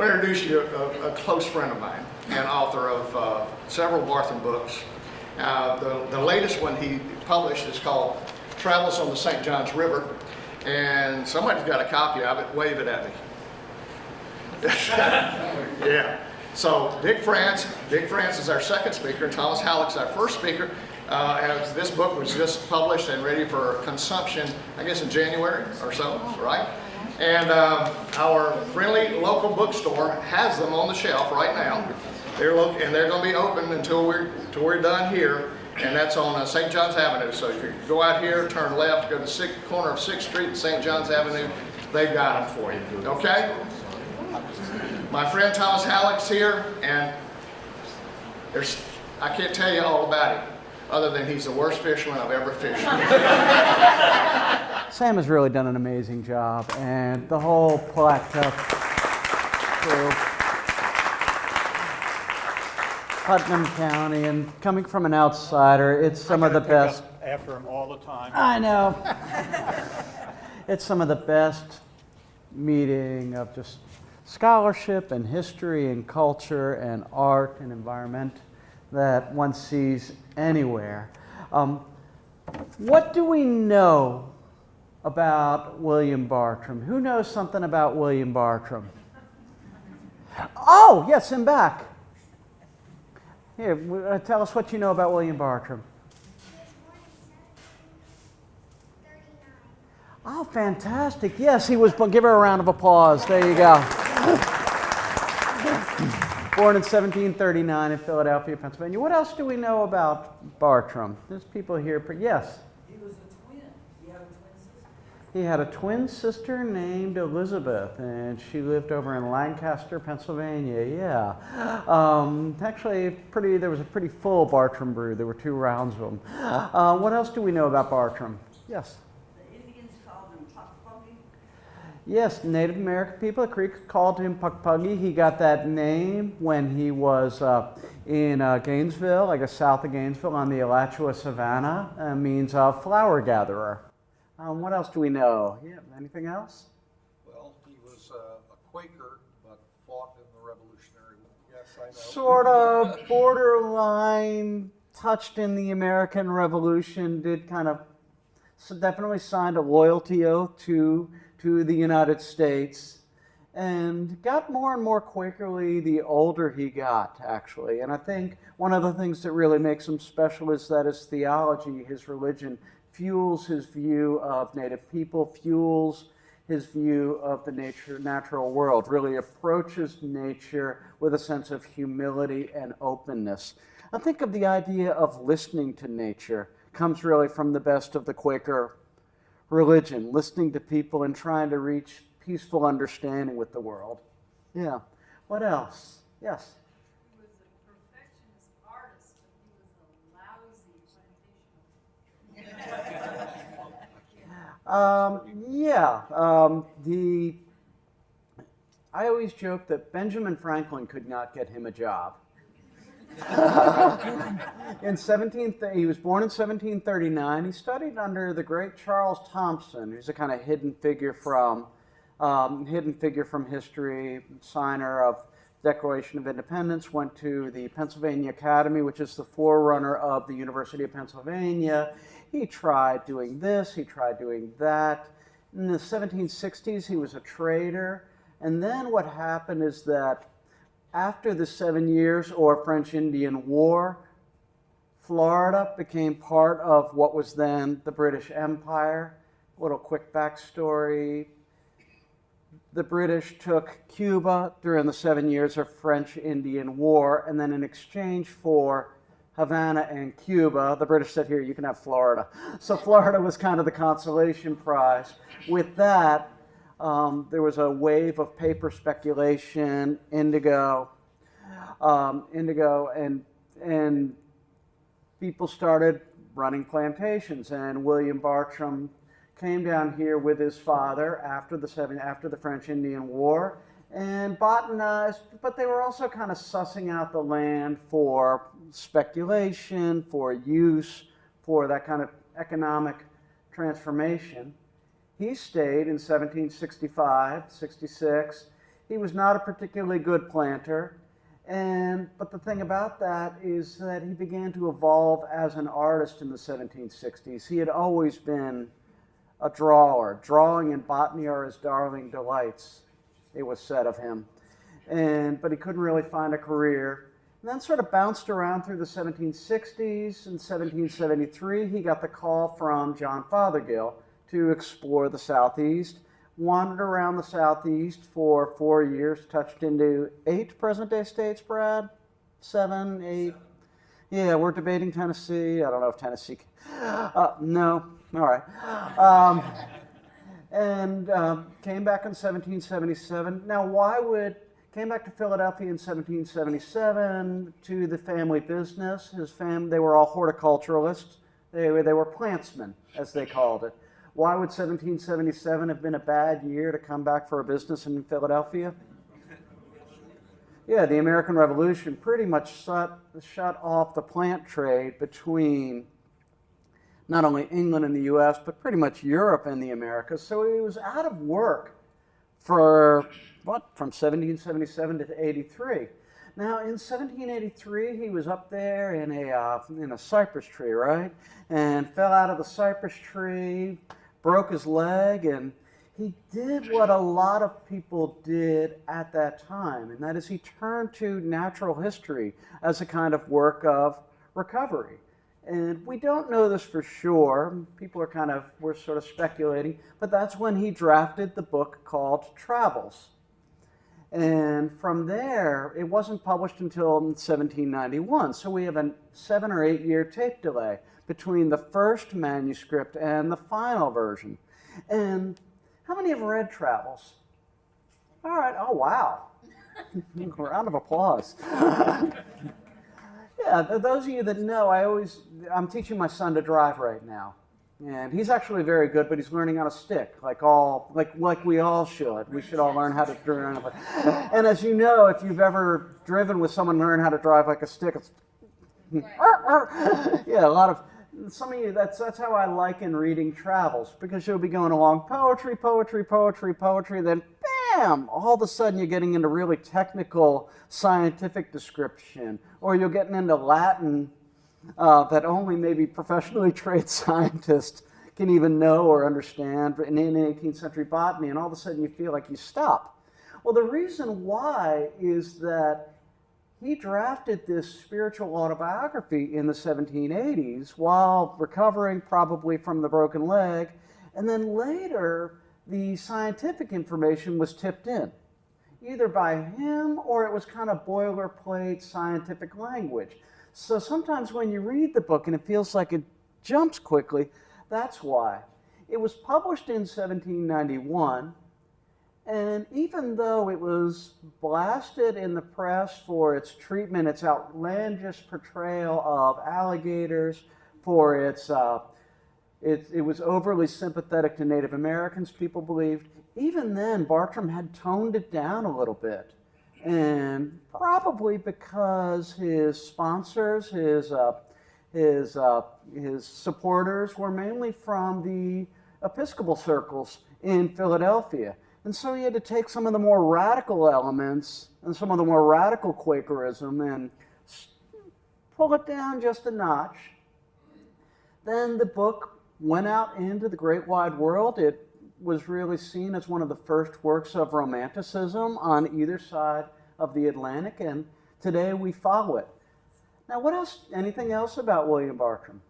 want to introduce you to a close friend of mine and author of several Bartram books. The latest one he published is called Travels on the St.Johns River, and somebody's got a copy of it. Wave it at me. Yeah. So Dick France is our second speaker, and Thomas Halleck's our first speaker. As this book was just published and ready for consumption, I guess in January or so, right? And our friendly local bookstore has them on the shelf right now. They're going to be open until we're done here, and that's on St. Johns Avenue. So if you go out here, turn left, go to corner of 6th Street and St. Johns Avenue, they've got them for you. Okay? My friend Thomas Halleck's here, and I can't tell you all about him, other than he's the worst fisherman I've ever fished. Sam has really done an amazing job, and the whole Palatka crew, Putnam County, and coming from an outsider, it's some of the best. After him all the time. I know. It's some of the best meeting of just scholarship and history and culture and art and environment that one sees anywhere. What do we know about William Bartram? Who knows something about William Bartram? Oh, yes, in back. Here, tell us what you know about William Bartram. Oh, fantastic. Yes, he was, give her a round of applause. There you go. Born in 1739 in Philadelphia, Pennsylvania. What else do we know about Bartram? There's people here. Yes? He was a twin. He had a twin sister. He had a twin sister named Elizabeth, and she lived over in Lancaster, Pennsylvania. Yeah. Actually, there was a pretty full Bartram brew. There were 2 rounds of them. What else do we know about Bartram? Yes? Yes, Native American people, the Creek called him Puckpuggy. He got that name when he was in Gainesville, I guess south of Gainesville, on the Alachua Savannah. Means flower gatherer. What else do we know? Yeah, anything else? Well, he was a Quaker, but fought in the Revolutionary War. Yes, I know. Sort of borderline, touched in the American Revolution, did kind of, so definitely signed a loyalty oath to the United States, and got more and more Quakerly the older he got, actually. And I think one of the things that really makes him special is that his theology, his religion, fuels his view of Native people, fuels his view of the natural world, really approaches nature with a sense of humility and openness. I think of the idea of listening to nature comes really from the best of the Quaker religion, listening to people and trying to reach peaceful understanding with the world. Yeah. What else? Yes? He was a perfectionist artist, but he was a lousy I always joke that Benjamin Franklin could not get him a job. He was born in 1739. He studied under the great Charles Thompson, who's a kind of hidden figure from history, signer of Declaration of Independence. Went to the Pennsylvania Academy, which is the forerunner of the University of Pennsylvania. He tried doing this, he tried doing that. In the 1760s, he was a trader. And then what happened is that after the 7 years or French-Indian War, Florida became part of what was then the British Empire. A little quick backstory. The British took Cuba during the 7 years of French-Indian War, and then in exchange for Havana and Cuba, the British said, here, you can have Florida. So Florida was kind of the consolation prize. With that, there was a wave of paper speculation, indigo, and people started running plantations. And William Bartram came down here with his father after the French-Indian War and botanized, but they were also kind of sussing out the land for speculation, for use, for that kind of economic transformation. He stayed in 1765, 66. He was not a particularly good planter. But the thing about that is that he began to evolve as an artist in the 1760s. He had always been a drawer. Drawing and botany are his darling delights, it was said of him. But he couldn't really find a career. And then sort of bounced around through the 1760s. In 1773, he got the call from John Fothergill to explore the Southeast. Wandered around the Southeast for 4 years, touched into 8 present-day states, Brad? 7, 8? Yeah, we're debating Tennessee. I don't know if Tennessee... no. All right. Came back in 1777. Now, came back to Philadelphia in 1777 to the family business. They were all horticulturalists. They were plantsmen, as they called it. Why would 1777 have been a bad year to come back for a business in Philadelphia? Yeah, the American Revolution pretty much shut off the plant trade between not only England and the US, but pretty much Europe and the Americas. So he was out of work from 1777 to 83. Now, in 1783, he was up there in a cypress tree, right? And fell out of the cypress tree, broke his leg, and he did what a lot of people did at that time, and that is he turned to natural history as a kind of work of recovery. And we don't know this for sure. We're sort of speculating, but that's when he drafted the book called Travels. And from there, it wasn't published until 1791, so we have a 7 or 8 year tape delay between the first manuscript and the final version. And how many have read Travels? All right, oh wow. Round of applause. Yeah, those of you that know, I'm teaching my son to drive right now. And he's actually very good, but he's learning on a stick, like we all should. We should all learn how to drive. And as you know, if you've ever driven with someone learn how to drive like a stick, it's yeah, some of you, that's how I liken reading Travels, because you'll be going along poetry, then bam, all of a sudden you're getting into really technical scientific description, or you're getting into Latin that only maybe professionally trained scientists can even know or understand in 18th century botany, and all of a sudden you feel like you stop. Well, the reason why is that he drafted this spiritual autobiography in the 1780s while recovering probably from the broken leg, and then later the scientific information was tipped in, either by him or it was kind of boilerplate scientific language. So sometimes when you read the book and it feels like it jumps quickly, that's why. It was published in 1791, and even though it was blasted in the press for its treatment, its outlandish portrayal of alligators, for it was overly sympathetic to Native Americans, people believed, even then Bartram had toned it down a little bit. And probably because his sponsors, his supporters were mainly from the Episcopal circles in Philadelphia. And so he had to take some of the more radical elements and some of the more radical Quakerism and pull it down just a notch. Then the book went out into the great wide world. It was really seen as one of the first works of Romanticism on either side of the Atlantic, and today we follow it. Now, what else? Anything else about William Bartram?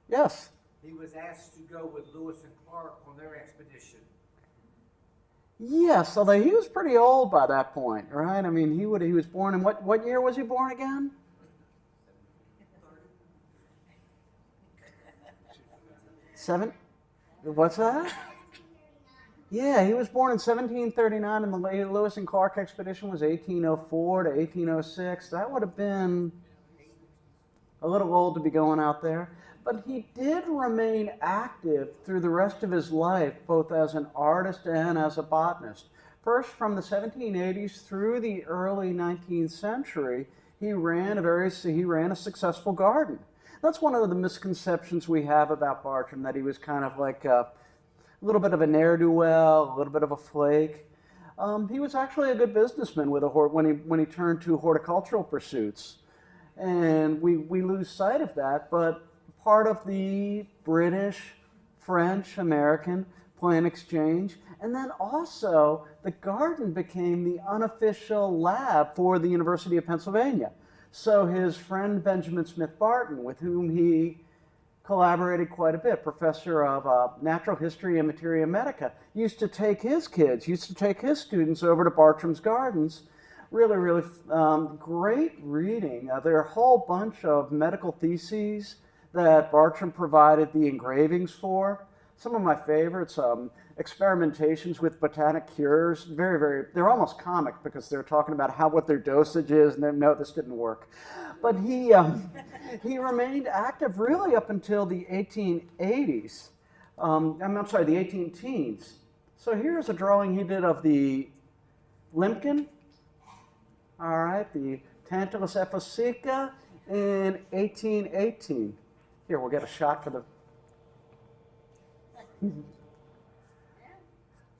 Yes? He was asked to go with Lewis and Clark on their expedition. Yes, although he was pretty old by that point, right? I mean, he was born in what year was he born again? What's that? Yeah, he was born in 1739, and the Lewis and Clark expedition was 1804 to 1806. That would have been a little old to be going out there. But he did remain active through the rest of his life, both as an artist and as a botanist. First, from the 1780s through the early 19th century, he ran a successful garden. That's one of the misconceptions we have about Bartram, that he was kind of like a little bit of a ne'er-do-well, a little bit of a flake. He was actually a good businessman with when he turned to horticultural pursuits. And we lose sight of that, but part of the British, French, American plant exchange, and then also the garden became the unofficial lab for the University of Pennsylvania. So his friend Benjamin Smith Barton, with whom he collaborated quite a bit, professor of natural history and materia medica, used to take his students over to Bartram's gardens. Really, really great reading. There are a whole bunch of medical theses that Bartram provided the engravings for. Some of my favorites, experimentations with botanic cures, they're almost comic because they're talking about what their dosage is, and then, no, this didn't work. But he remained active really up until the 1880s. I'm sorry, the 18 teens. So here's a drawing he did of the limpkin, all right, the Tantalus ephosica in 1818. Here, we'll get a shot for the...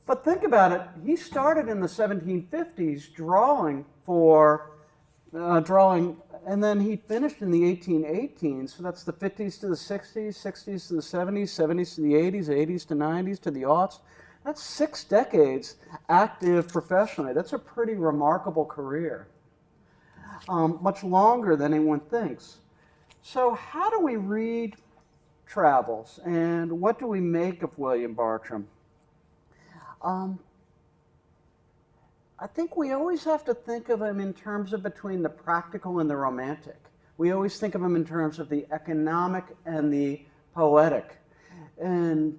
But think about it, he started in the 1750s drawing, and then he finished in the 1818s, so that's the 50s to the 60s, 60s to the 70s, 70s to the 80s, 80s to 90s to the aughts. That's 6 decades active professionally. That's a pretty remarkable career, much longer than anyone thinks. So how do we read travels, and what do we make of William Bartram? I think we always have to think of him in terms of between the practical and the romantic. We always think of him in terms of the economic and the poetic. And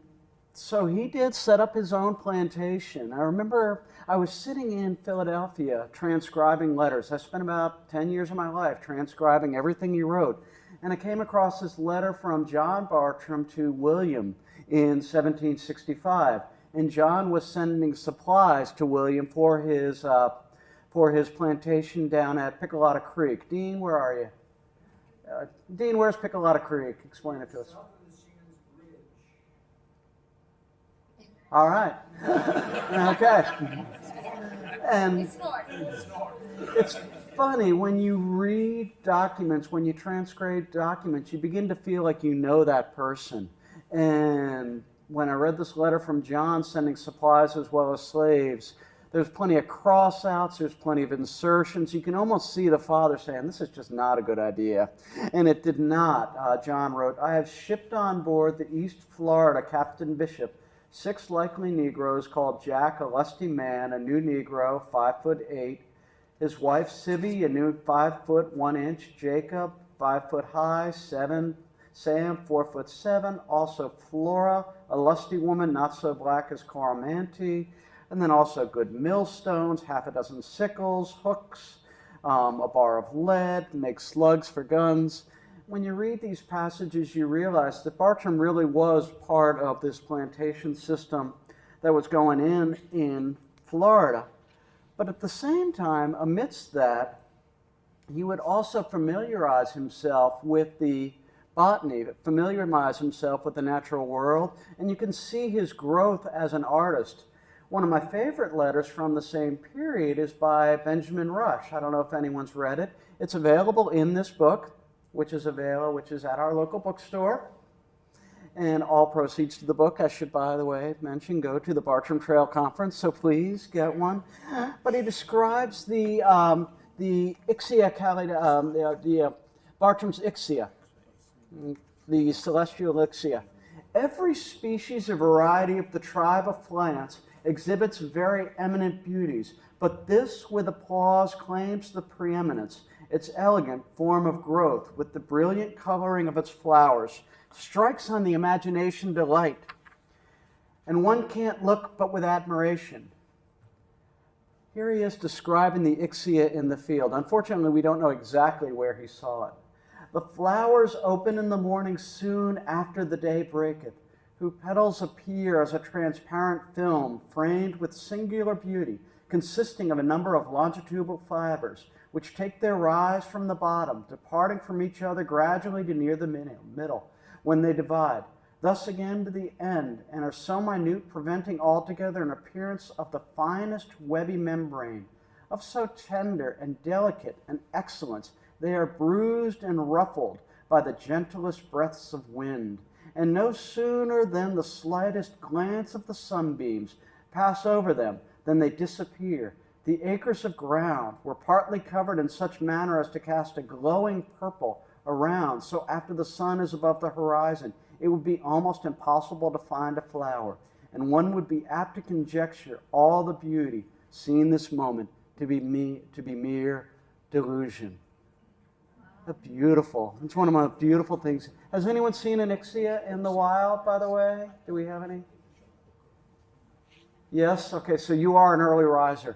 so he did set up his own plantation. I remember I was sitting in Philadelphia transcribing letters. I spent about 10 years of my life transcribing everything he wrote. And I came across this letter from John Bartram to William in 1765. And John was sending supplies to William for his plantation down at Piccolata Creek. Dean, where are you? Dean, where's Piccolata Creek? Explain it to us. All right. Okay. And it's funny, when you read documents, when you transcribe documents, you begin to feel like you know that person. And when I read this letter from John sending supplies as well as slaves, there's plenty of cross-outs, there's plenty of insertions. You can almost see the father saying, this is just not a good idea. And it did not. John wrote, I have shipped on board the East Florida Captain Bishop 6 likely Negroes called Jack, a lusty man, a new Negro, 5'8", his wife Sibby, a new 5'1", Jacob, 5 foot high, 7, Sam, 4'7", also Flora, a lusty woman, not so black as Coromantee, and then also good millstones, half a dozen sickles, hooks, a bar of lead, make slugs for guns. When you read these passages, you realize that Bartram really was part of this plantation system that was going in Florida. But at the same time, amidst that, he would also familiarize himself with the botany, familiarize himself with the natural world, and you can see his growth as an artist. One of my favorite letters from the same period is by Benjamin Rush. I don't know if anyone's read it. It's available in this book, which is at our local bookstore. And all proceeds to the book, I should, by the way, mention, go to the Bartram Trail Conference, so please get one. But he describes the Ixia callida, Bartram's Ixia, the celestial Ixia. Every species or variety of the tribe of plants exhibits very eminent beauties, but this with applause claims the preeminence. Its elegant form of growth, with the brilliant coloring of its flowers, strikes on the imagination delight, and one can't look but with admiration. Here he is describing the Ixia in the field. Unfortunately, we don't know exactly where he saw it. The flowers open in the morning soon after the day breaketh, whose petals appear as a transparent film framed with singular beauty, consisting of a number of longitudinal fibers, which take their rise from the bottom, departing from each other gradually to near the middle, when they divide. thus again to the end, and are so minute, preventing altogether an appearance of the finest webby membrane, of so tender and delicate an excellence, they are bruised and ruffled by the gentlest breaths of wind, and no sooner than the slightest glance of the sunbeams pass over them than they disappear. The acres of ground were partly covered in such manner as to cast a glowing purple around, so after the sun is above the horizon, it would be almost impossible to find a flower, and one would be apt to conjecture all the beauty seen this moment to be mere delusion. Beautiful. It's one of my beautiful things. Has anyone seen an ixia in the wild, by the way? Do we have any? Yes? Okay, so you are an early riser.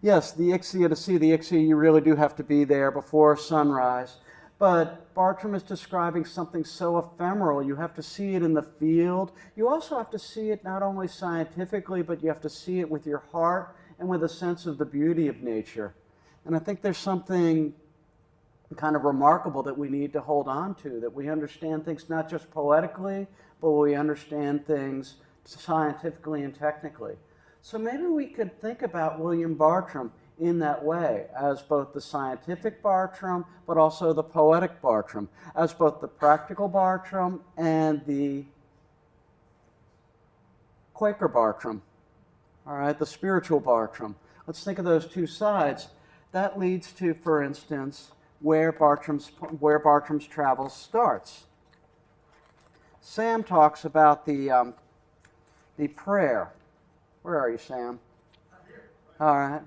Yes, the ixia, to see the ixia, you really do have to be there before sunrise. But Bartram is describing something so ephemeral. You have to see it in the field. You also have to see it not only scientifically, but you have to see it with your heart and with a sense of the beauty of nature. And I think there's something kind of remarkable that we need to hold on to, that we understand things not just poetically, but we understand things scientifically and technically. So maybe we could think about William Bartram in that way, as both the scientific Bartram, but also the poetic Bartram, as both the practical Bartram and the Quaker Bartram, all right, the spiritual Bartram. Let's think of those two sides. That leads to, for instance, where Bartram's travels starts. Sam talks about the prayer. Where are you, Sam? All right.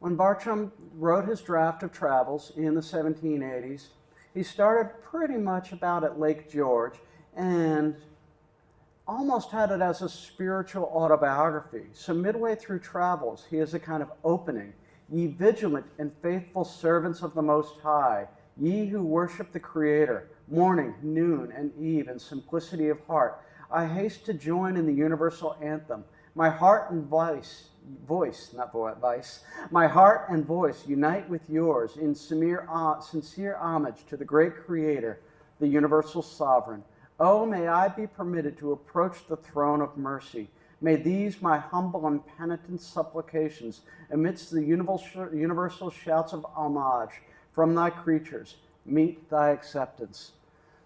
When Bartram wrote his draft of travels in the 1780s, he started pretty much about at Lake George and almost had it as a spiritual autobiography. So midway through travels, he has a kind of opening. Ye vigilant and faithful servants of the Most High, ye who worship the Creator, morning, noon, and eve in simplicity of heart, I haste to join in the Universal Anthem. My heart and voice, my heart and voice unite with yours in sincere homage to the great Creator, the Universal Sovereign. Oh, may I be permitted to approach the throne of mercy. May these my humble and penitent supplications, amidst the universal shouts of homage from thy creatures, meet thy acceptance.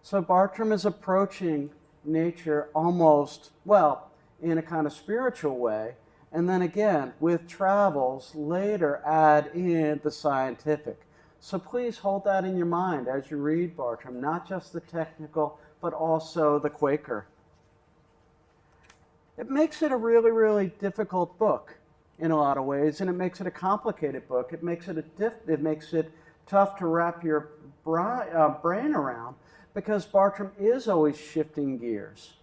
So Bartram is approaching nature almost, well, in a kind of spiritual way, and then again, with travels, later add in the scientific. So please hold that in your mind as you read Bartram, not just the technical, but also the Quaker. It makes it a really, really difficult book in a lot of ways, and it makes it a complicated book. It makes it tough to wrap your brain around, because Bartram is always shifting gears.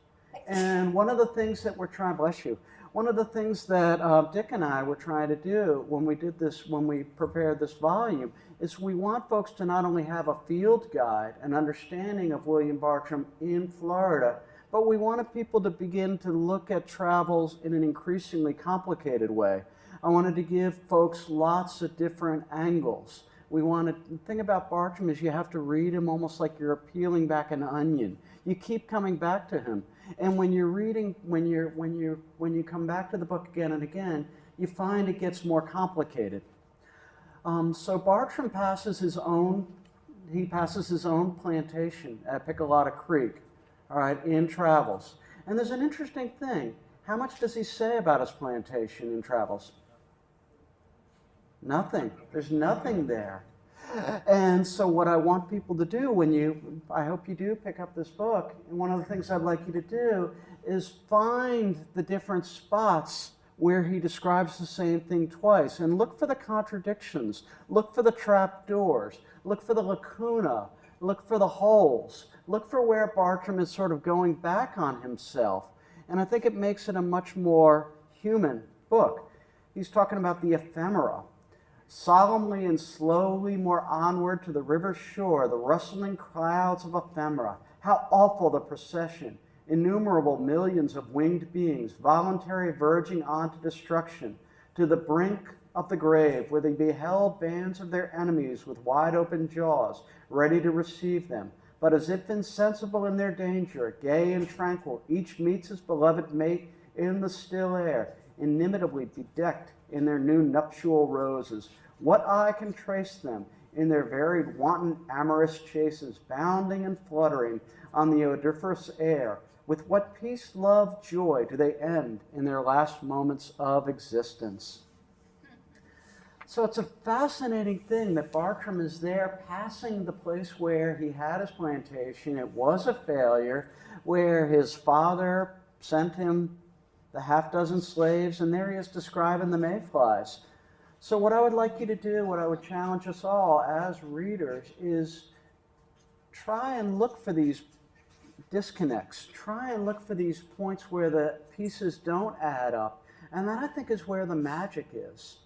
And one of the things that we're trying, bless you, one of the things that Dick and I were trying to do when we prepared this volume, is we want folks to not only have a field guide, an understanding of William Bartram in Florida, but we wanted people to begin to look at travels in an increasingly complicated way. I wanted to give folks lots of different angles. The thing about Bartram is you have to read him almost like you're peeling back an onion. You keep coming back to him. And when you're reading, when you come back to the book again and again, you find it gets more complicated. So Bartram passes his own plantation at Piccolata Creek, all right, in Travels. And there's an interesting thing. How much does he say about his plantation in Travels? Nothing. There's nothing there. And so what I want people to do I hope you do pick up this book, and one of the things I'd like you to do is find the different spots where he describes the same thing twice, and look for the contradictions, look for the trapdoors, look for the lacuna, look for the holes, look for where Bartram is sort of going back on himself. And I think it makes it a much more human book. He's talking about the ephemera. Solemnly and slowly more onward to the river's shore, the rustling clouds of ephemera. How awful the procession! Innumerable millions of winged beings, voluntary verging on to destruction, to the brink of the grave, where they beheld bands of their enemies with wide open jaws, ready to receive them. But as if insensible in their danger, gay and tranquil, each meets his beloved mate in the still air, inimitably bedecked in their new nuptial roses. What eye can trace them in their varied wanton amorous chases, bounding and fluttering on the odoriferous air? With what peace, love, joy do they end in their last moments of existence? So it's a fascinating thing that Bartram is there passing the place where he had his plantation. It was a failure, where his father sent him the half dozen slaves, and there he is describing the mayflies. So what I would like you to do, what I would challenge us all as readers, is try and look for these disconnects. Try and look for these points where the pieces don't add up. And that, I think, is where the magic is,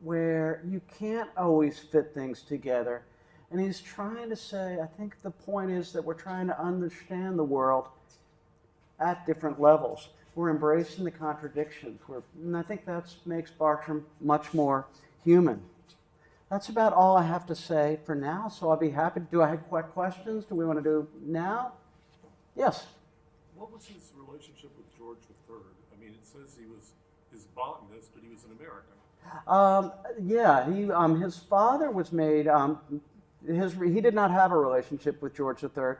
where you can't always fit things together. And he's trying to say, I think the point is that we're trying to understand the world at different levels. We're embracing the contradictions. And I think that makes Bartram much more human. That's about all I have to say for now, so I'll be happy to do. I have questions. Do we want to do now? Yes? What was his relationship with George III? I mean, it says he was his botanist, but he was an American. His father was made, he did not have a relationship with George III.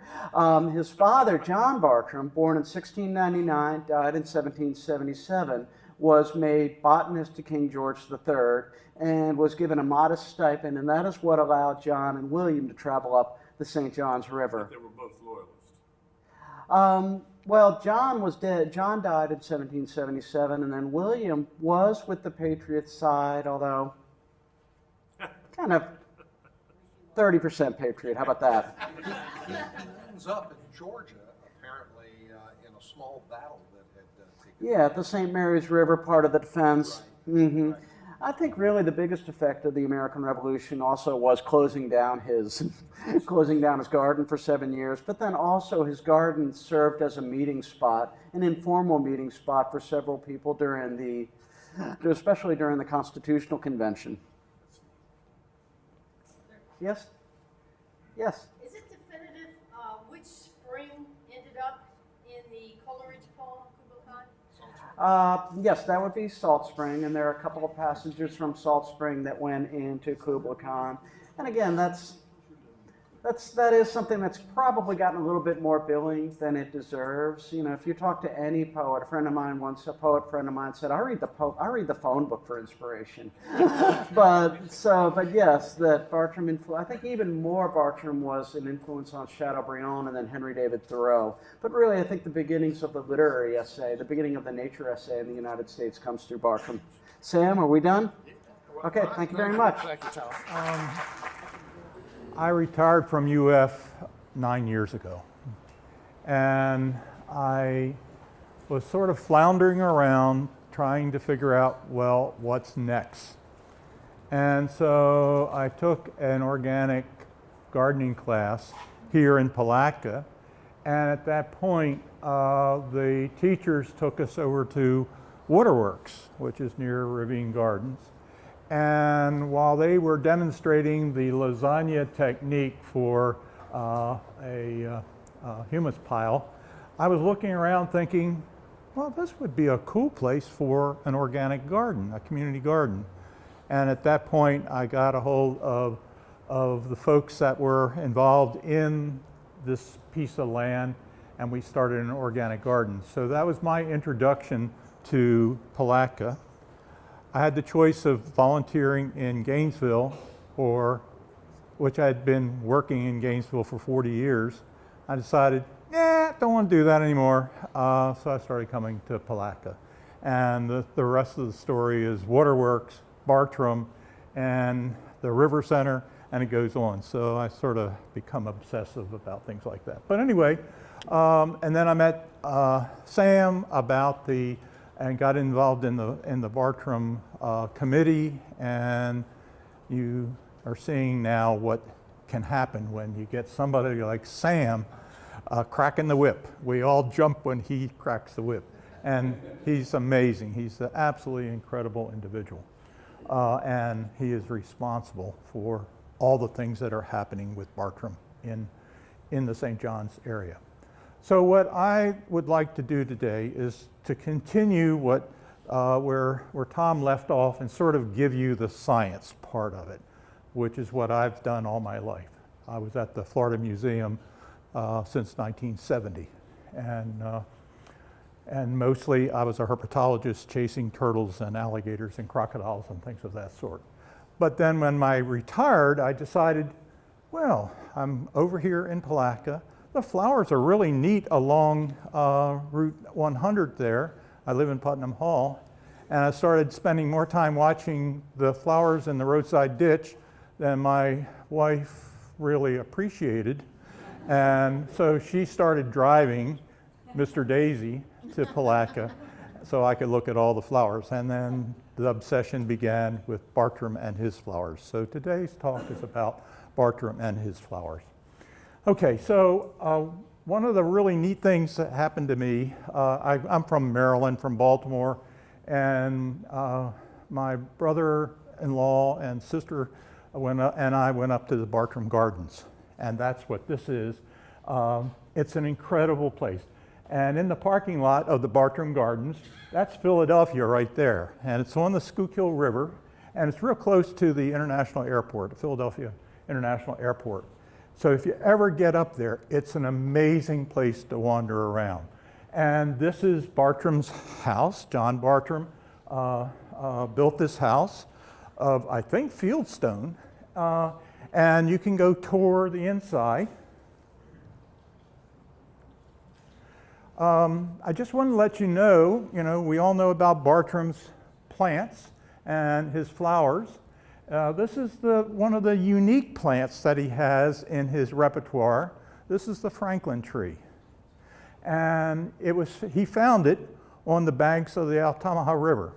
His father, John Bartram, born in 1699, died in 1777, was made botanist to King George III and was given a modest stipend, and that is what allowed John and William to travel up the St. Johns River. But they were both loyalists. Well, John was dead. John died in 1777, and then William was with the Patriots side, although kind of 30% Patriot. How about that? He ends up in Georgia, apparently, in a small battle that had taken place. Yeah, at the St. Mary's River, part of the defense. Right. Mm-hmm. Right. I think really the biggest effect of the American Revolution also was closing down his garden for 7 years, but then also his garden served as a meeting spot, an informal meeting spot for several people especially during the Constitutional Convention. Yes? Yes? Is it definitive which spring ended up in the Coleridge poem, Kubla Khan? Yes, that would be Salt Spring, and there are a couple of passages from Salt Spring that went into Kubla Khan. And again, that is something that's probably gotten a little bit more billing than it deserves. You know, if you talk to any poet, a poet friend of mine said, I read the phone book for inspiration. but yes, that Bartram I think even more Bartram was an influence on Chateaubriand and then Henry David Thoreau. But really, I think the beginnings of the literary essay, the beginning of the nature essay in the United States comes through Bartram. Sam, are we done? Okay, thank you very much. Thank you, Tom. I retired from UF 9 years ago, and I was sort of floundering around trying to figure out, well, what's next? And so I took an organic gardening class here in Palatka, and at that point, the teachers took us over to Waterworks, which is near Ravine Gardens. And while they were demonstrating the lasagna technique for a humus pile, I was looking around thinking, well, this would be a cool place for an organic garden, a community garden. And at that point, I got a hold of the folks that were involved in this piece of land, and we started an organic garden. So that was my introduction to Palatka. I had the choice of volunteering in Gainesville, which I had been working in Gainesville for 40 years. I decided, don't want to do that anymore. So I started coming to Palatka. And the rest of the story is Waterworks, Bartram, and the River Center, and it goes on. So I sort of become obsessive about things like that. But anyway, and then I met Sam and got involved in the Bartram committee, and you are seeing now what can happen when you get somebody like Sam cracking the whip. We all jump when he cracks the whip, and he's amazing. He's an absolutely incredible individual, and he is responsible for all the things that are happening with Bartram in the St. Johns area. So what I would like to do today is to continue where Tom left off and sort of give you the science part of it, which is what I've done all my life. I was at the Florida Museum since 1970, and mostly I was a herpetologist chasing turtles and alligators and crocodiles and things of that sort. But then when I retired, I decided, well, I'm over here in Palatka. The flowers are really neat along Route 100 there. I live in Putnam Hall, and I started spending more time watching the flowers in the roadside ditch than my wife really appreciated. And so she started driving Mr. Daisy to Palatka so I could look at all the flowers. And then the obsession began with Bartram and his flowers. So today's talk is about Bartram and his flowers. Okay, so one of the really neat things that happened to me, I'm from Maryland, from Baltimore, and my brother-in-law and sister and I went up to the Bartram Gardens, and that's what this is. It's an incredible place. And in the parking lot of the Bartram Gardens, that's Philadelphia right there. And it's on the Schuylkill River, and it's real close to the international airport, the Philadelphia International Airport. So if you ever get up there, it's an amazing place to wander around. And this is Bartram's house. John Bartram built this house of, I think, fieldstone. And you can go tour the inside. I just want to let you know, we all know about Bartram's plants and his flowers. This is one of the unique plants that he has in his repertoire. This is the Franklin tree. And he found it on the banks of the Altamaha River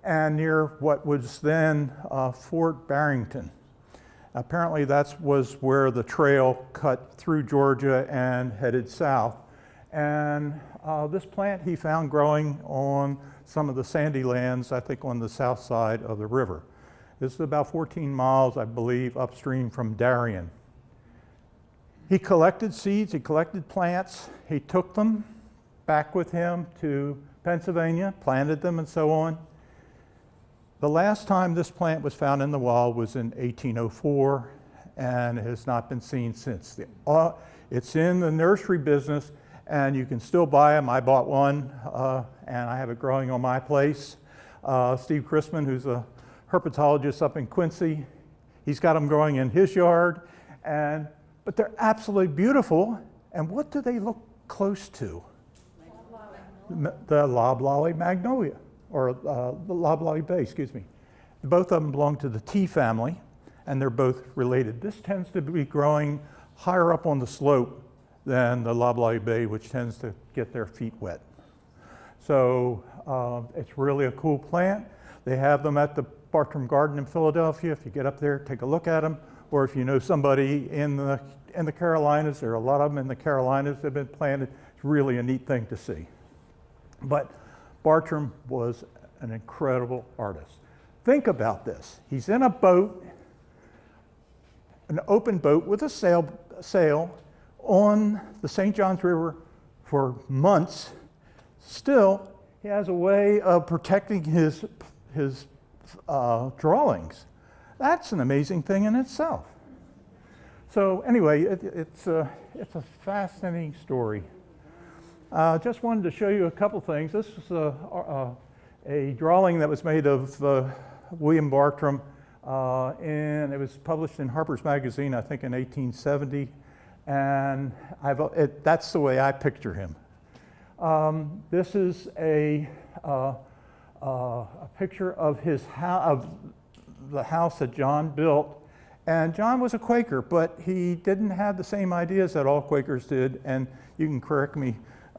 and near what was then Fort Barrington. Apparently that was where the trail cut through Georgia and headed south. And this plant he found growing on some of the sandy lands, I think on the south side of the river. This is about 14 miles, I believe, upstream from Darien. He collected seeds, he collected plants, he took them back with him to Pennsylvania, planted them and so on. The last time this plant was found in the wild was in 1804 and it has not been seen since. It's in the nursery business and you can still buy them. I bought one and I have it growing on my place. Steve Chrisman, who's a herpetologist up in Quincy, he's got them growing in his yard, but they're absolutely beautiful. And what do they look close to? The loblolly magnolia, or the loblolly bay, excuse me. Both of them belong to the tea family, and they're both related. This tends to be growing higher up on the slope than the loblolly bay, which tends to get their feet wet. So it's really a cool plant. They have them at the Bartram Garden in Philadelphia. If you get up there, take a look at them. Or if you know somebody in the Carolinas, there are a lot of them in the Carolinas that have been planted. It's really a neat thing to see. But Bartram was an incredible artist. Think about this. He's in a boat, an open boat with a sail on the St. Johns River for months. Still, he has a way of protecting his drawings. That's an amazing thing in itself. So anyway, it's a fascinating story. Just wanted to show you a couple things. This is a drawing that was made of William Bartram, and it was published in Harper's Magazine, I think in 1870, and that's the way I picture him. This is a picture of the house that John built. And John was a Quaker, but he didn't have the same ideas that all Quakers did. And you can correct me,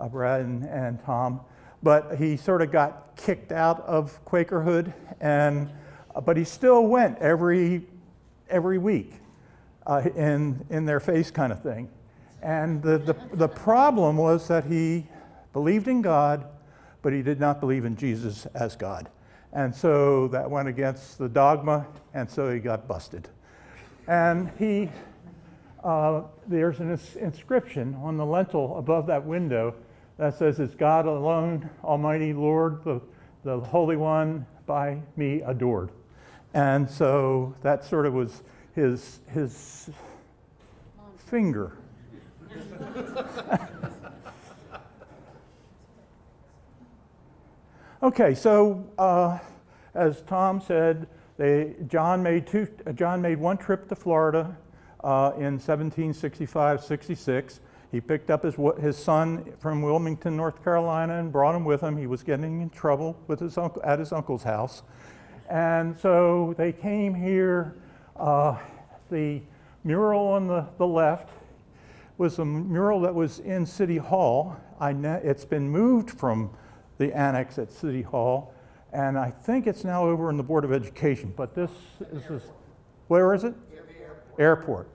Brad and Tom, but he sort of got kicked out of Quakerhood, but he still went every week in their face kind of thing. And the problem was that he believed in God, but he did not believe in Jesus as God. And so that went against the dogma, and so he got busted. And he there's an inscription on the lintel above that window that says, "It's God alone, Almighty Lord, the Holy One, by me adored." And so that sort of was his finger. Okay, so as Tom said, John made one trip to Florida in 1765-66. He picked up his son from Wilmington, North Carolina, and brought him with him. He was getting in trouble with his uncle at his uncle's house, and so they came here. The mural on the left was a mural that was in City Hall. It's been moved from the annex at City Hall, and I think it's now over in the Board of Education. But this is where is it? In the airport. Airport.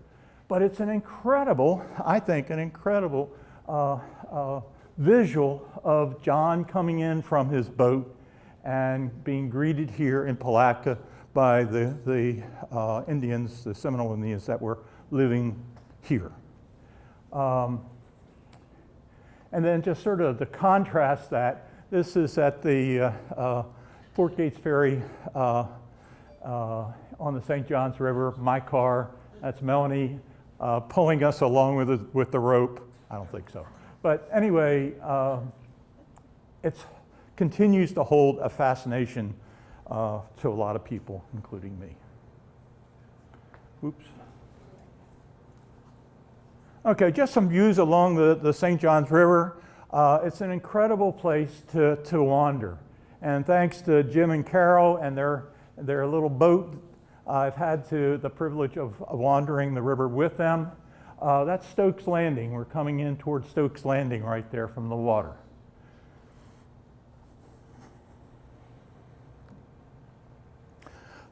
But it's an incredible, I think, visual of John coming in from his boat and being greeted here in Palatka by the Indians, the Seminole Indians that were living here. And then just sort of to contrast that, this is at the Fort Gates Ferry on the St. Johns River, my car. That's Melanie pulling us along with the rope. I don't think so. But anyway, it continues to hold a fascination to a lot of people, including me. Oops. Okay, just some views along the St. Johns River. It's an incredible place to wander. And thanks to Jim and Carol and their little boat, I've had the privilege of wandering the river with them. That's Stokes Landing. We're coming in towards Stokes Landing right there from the water.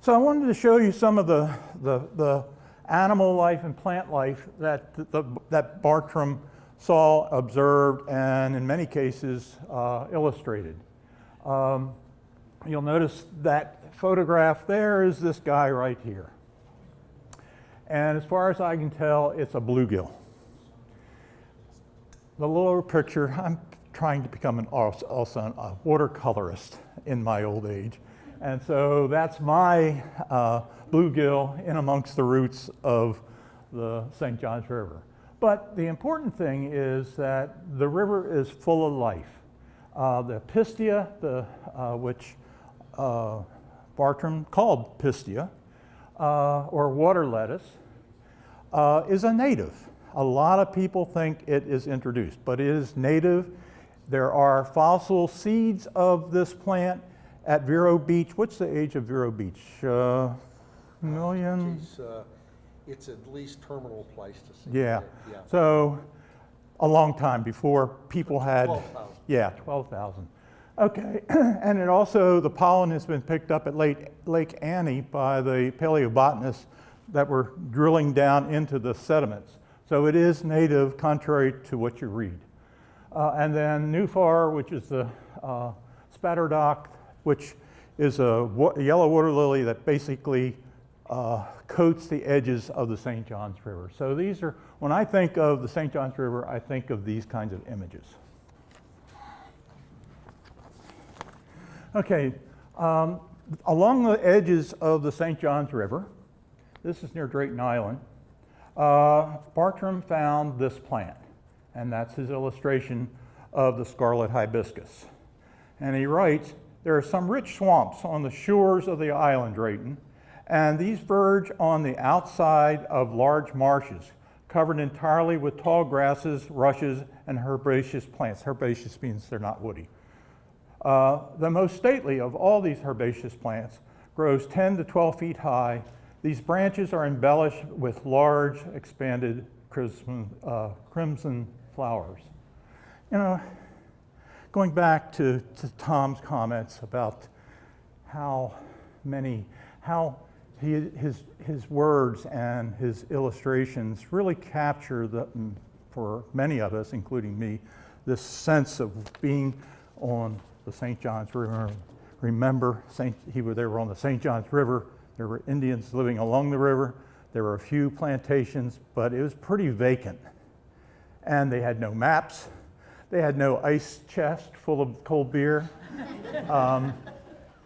So I wanted to show you some of the animal life and plant life that Bartram saw, observed, and in many cases illustrated. You'll notice that photograph there is this guy right here. And as far as I can tell, it's a bluegill. The lower picture, I'm trying to become also a watercolorist in my old age. And so that's my bluegill in amongst the roots of the St. Johns River. But the important thing is that the river is full of life. The pistia, which Bartram called pistia, or water lettuce, is a native. A lot of people think it is introduced, but it is native. There are fossil seeds of this plant at Vero Beach. What's the age of Vero Beach? Million? It's at least terminal place to see. Yeah. So a long time before people had. 12,000. Yeah, 12,000. Okay, and it also, the pollen has been picked up at Lake Annie by the paleobotanists that were drilling down into the sediments. So it is native, contrary to what you read. And then Nufar, which is the spatterdock, which is a yellow water lily that basically coats the edges of the St. Johns River. So these are, when I think of the St. Johns River, I think of these kinds of images. Okay, along the edges of the St. Johns River, this is near Drayton Island, Bartram found this plant, and that's his illustration of the scarlet hibiscus. And he writes, there are some rich swamps on the shores of the island, Drayton, and these verge on the outside of large marshes, covered entirely with tall grasses, rushes, and herbaceous plants. Herbaceous means they're not woody. The most stately of all these herbaceous plants grows 10 to 12 feet high. These branches are embellished with large, expanded crimson flowers. You know, going back to Tom's comments about his words and his illustrations really capture for many of us, including me, this sense of being on the St. Johns River. Remember, they were on the St. Johns River. There were Indians living along the river. There were a few plantations, but it was pretty vacant. And they had no maps. They had no ice chest full of cold beer.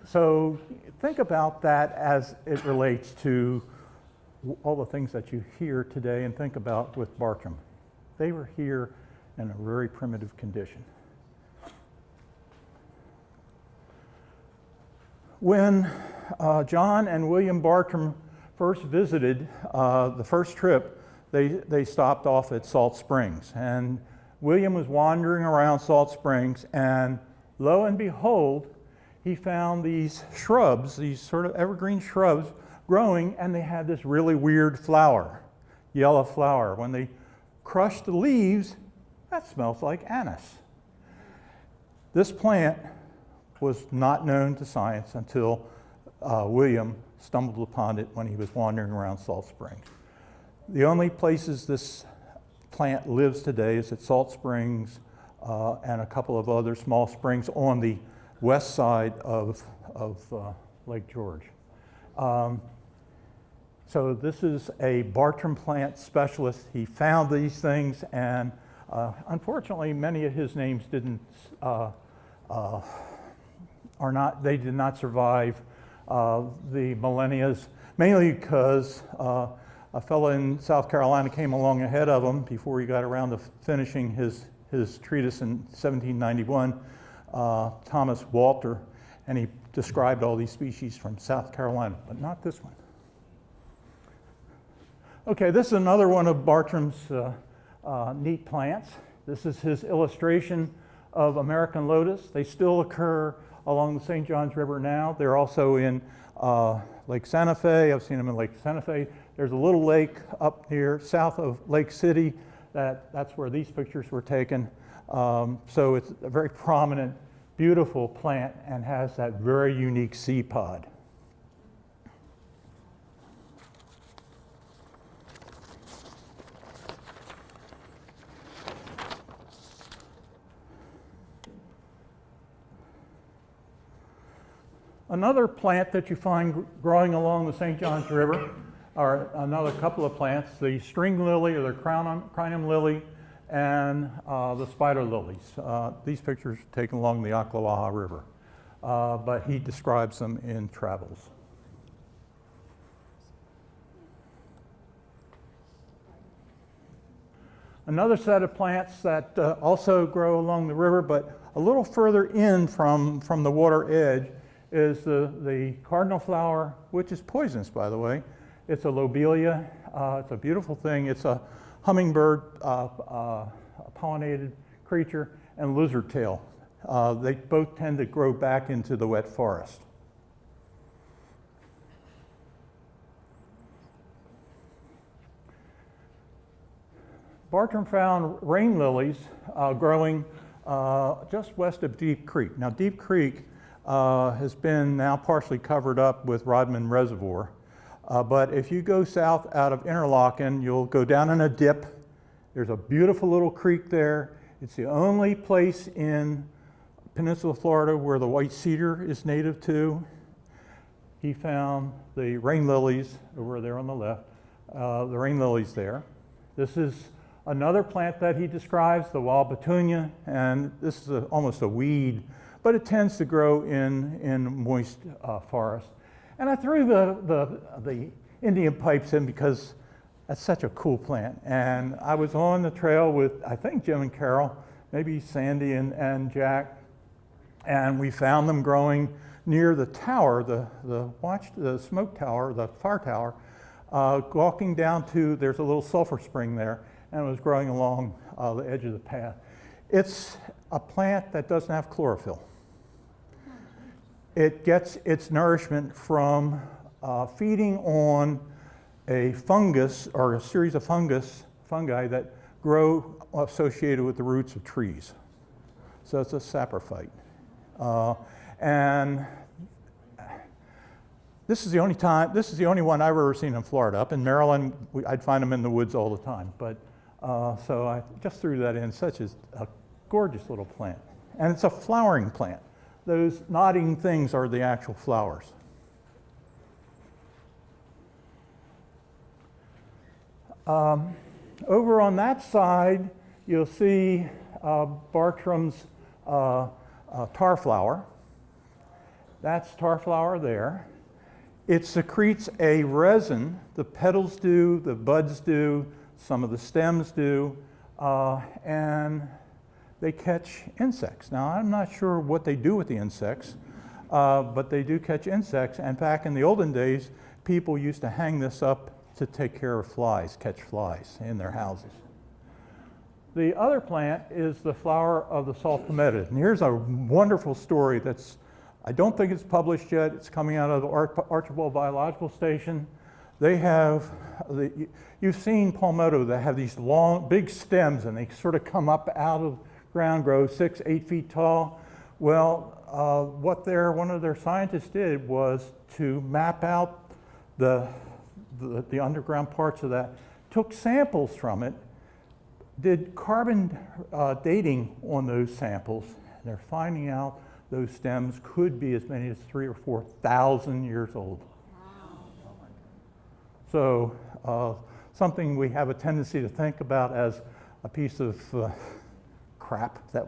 So think about that as it relates to all the things that you hear today, and think about with Bartram. They were here in a very primitive condition. When John and William Bartram first visited the first trip, they stopped off at Salt Springs. And William was wandering around Salt Springs, and lo and behold, he found these shrubs, these sort of evergreen shrubs growing, and they had this really weird flower, yellow flower. When they crushed the leaves, that smells like anise. This plant was not known to science until William stumbled upon it when he was wandering around Salt Springs. The only places this plant lives today is at Salt Springs and a couple of other small springs on the west side of Lake George. So this is a Bartram plant specialist. He found these things, and unfortunately, many of his names did not survive the millennias, mainly because a fellow in South Carolina came along ahead of him before he got around to finishing his treatise in 1791, Thomas Walter, and he described all these species from South Carolina, but not this one. Okay, this is another one of Bartram's neat plants. This is his illustration of American lotus. They still occur along the St. Johns River now. They're also in Lake Santa Fe. I've seen them in Lake Santa Fe. There's a little lake up here south of Lake City that's where these pictures were taken. So it's a very prominent, beautiful plant and has that very unique seed pod. Another plant that you find growing along the St. Johns River are another couple of plants, the string lily or the crinum lily and the spider lilies. These pictures are taken along the Ocklawaha River, but he describes them in Travels. Another set of plants that also grow along the river, but a little further in from the water edge, is the Cardinal Flower, which is poisonous, by the way. It's a lobelia. It's a beautiful thing. It's a hummingbird pollinated creature, and lizard tail. They both tend to grow back into the wet forest. Bartram found rain lilies growing just west of Deep Creek. Now, Deep Creek has been now partially covered up with Rodman Reservoir. But if you go south out of Interlachen, you'll go down in a dip. There's a beautiful little creek there. It's the only place in Peninsula Florida where the white cedar is native to. He found the rain lilies over there on the left, the rain lilies there. This is another plant that he describes, the wild petunia, and this is almost a weed, but it tends to grow in moist forest. And I threw the Indian pipes in because that's such a cool plant. And I was on the trail with, I think, Jim and Carol, maybe Sandy and Jack, and we found them growing near the tower, the smoke tower, the fire tower, walking down to, there's a little sulfur spring there, and it was growing along the edge of the path. It's a plant that doesn't have chlorophyll. It gets its nourishment from feeding on a fungus or a series of fungi that grow associated with the roots of trees. So it's a saprophyte. And this is the only one I've ever seen in Florida. Up in Maryland, I'd find them in the woods all the time. But so I just threw that in. Such a gorgeous little plant. And it's a flowering plant. Those nodding things are the actual flowers. Over on that side, you'll see Bartram's tar flower. That's tar flower there. It secretes a resin. The petals do, the buds do, some of the stems do, and they catch insects. Now, I'm not sure what they do with the insects, but they do catch insects. And back in the olden days, people used to hang this up to take care of flies, catch flies in their houses. The other plant is the flower of the salt palmetto. And here's a wonderful story that's, I don't think it's published yet. It's coming out of the Archibald Biological Station. They have, you've seen palmetto that have these long, big stems, and they sort of come up out of the ground, grow 6, 8 feet tall. Well, what one of their scientists did was to map out the underground parts of that, took samples from it, did carbon dating on those samples, and they're finding out those stems could be as many as 3,000 or 4,000 years old. So something we have a tendency to think about as a piece of crap that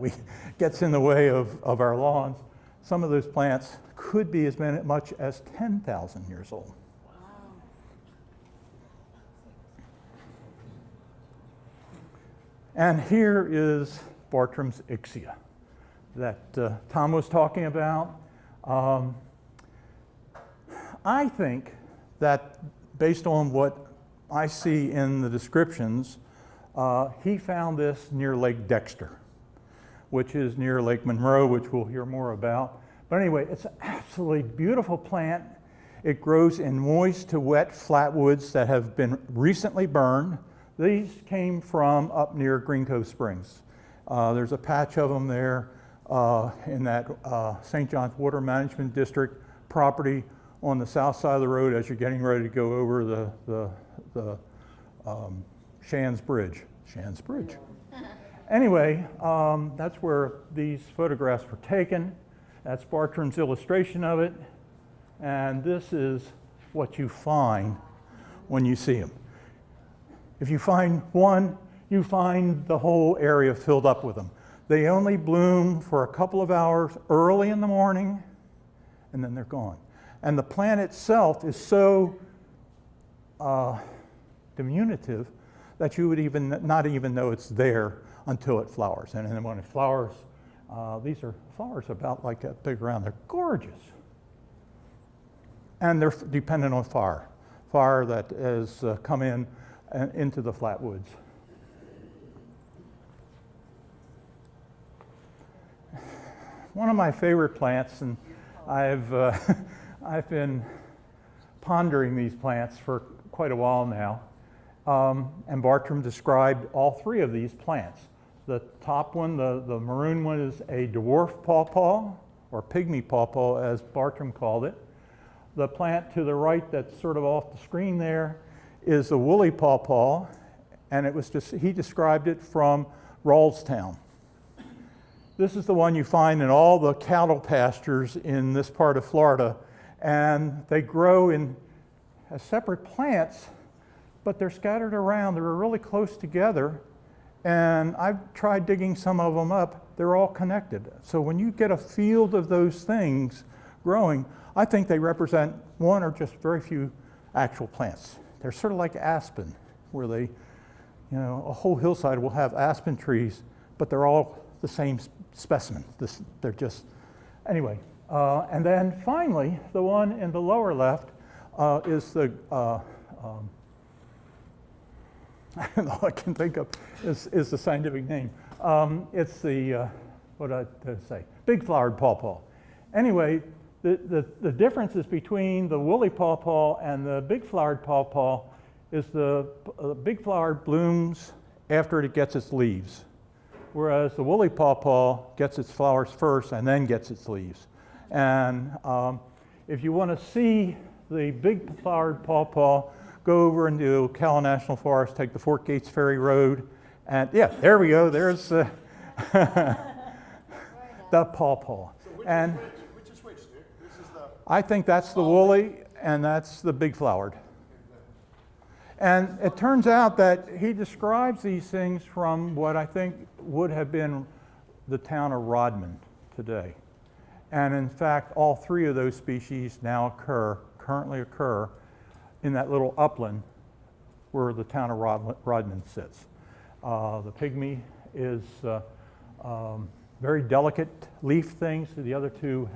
gets in the way of our lawns. Some of those plants could be as much as 10,000 years old. And here is Bartram's Ixia that Tom was talking about. I think that based on what I see in the descriptions, he found this near Lake Dexter, which is near Lake Monroe, which we'll hear more about. But anyway, it's an absolutely beautiful plant. It grows in moist to wet flatwoods that have been recently burned. These came from up near Green Cove Springs. There's a patch of them there in that St. John's Water Management District property on the south side of the road as you're getting ready to go over the Shands Bridge. Shands Bridge. Anyway, that's where these photographs were taken. That's Bartram's illustration of it. And this is what you find when you see them. If you find one, you find the whole area filled up with them. They only bloom for a couple of hours early in the morning, and then they're gone. And the plant itself is so diminutive that you would not even know it's there until it flowers. And then when it flowers, these are flowers about like that big around. They're gorgeous. And they're dependent on fire that has come into the flatwoods. One of my favorite plants, and I've been pondering these plants for quite a while now, and Bartram described all three of these plants. The top one, the maroon one, is a dwarf pawpaw, or pygmy pawpaw as Bartram called it. The plant to the right that's sort of off the screen there is a woolly pawpaw, and he described it from Rawlstown. This is the one you find in all the cattle pastures in this part of Florida, and they grow as separate plants, but they're scattered around. They're really close together, and I've tried digging some of them up. They're all connected. So when you get a field of those things growing, I think they represent one or just very few actual plants. They're sort of like aspen, where a whole hillside will have aspen trees, but they're all the same specimen. They're just, anyway. And then finally, the one in the lower left is the, I don't know, I can think of, is the scientific name. It's the, what did I say? Big flowered pawpaw. Anyway, the differences between the woolly pawpaw and the big flowered pawpaw is the big flower blooms after it gets its leaves, whereas the woolly pawpaw gets its flowers first and then gets its leaves. And if you want to see the big flowered pawpaw, go over into Ocala National Forest, take the Fort Gates Ferry Road, and yeah, there we go. There's the pawpaw. So and which is which, Dick? This is the... I think that's the woolly, and that's the big flowered. And it turns out that he describes these things from what I think would have been the town of Rodman today. And in fact, all three of those species now currently occur in that little upland where the town of Rodman sits. The pygmy is very delicate leaf things. The other two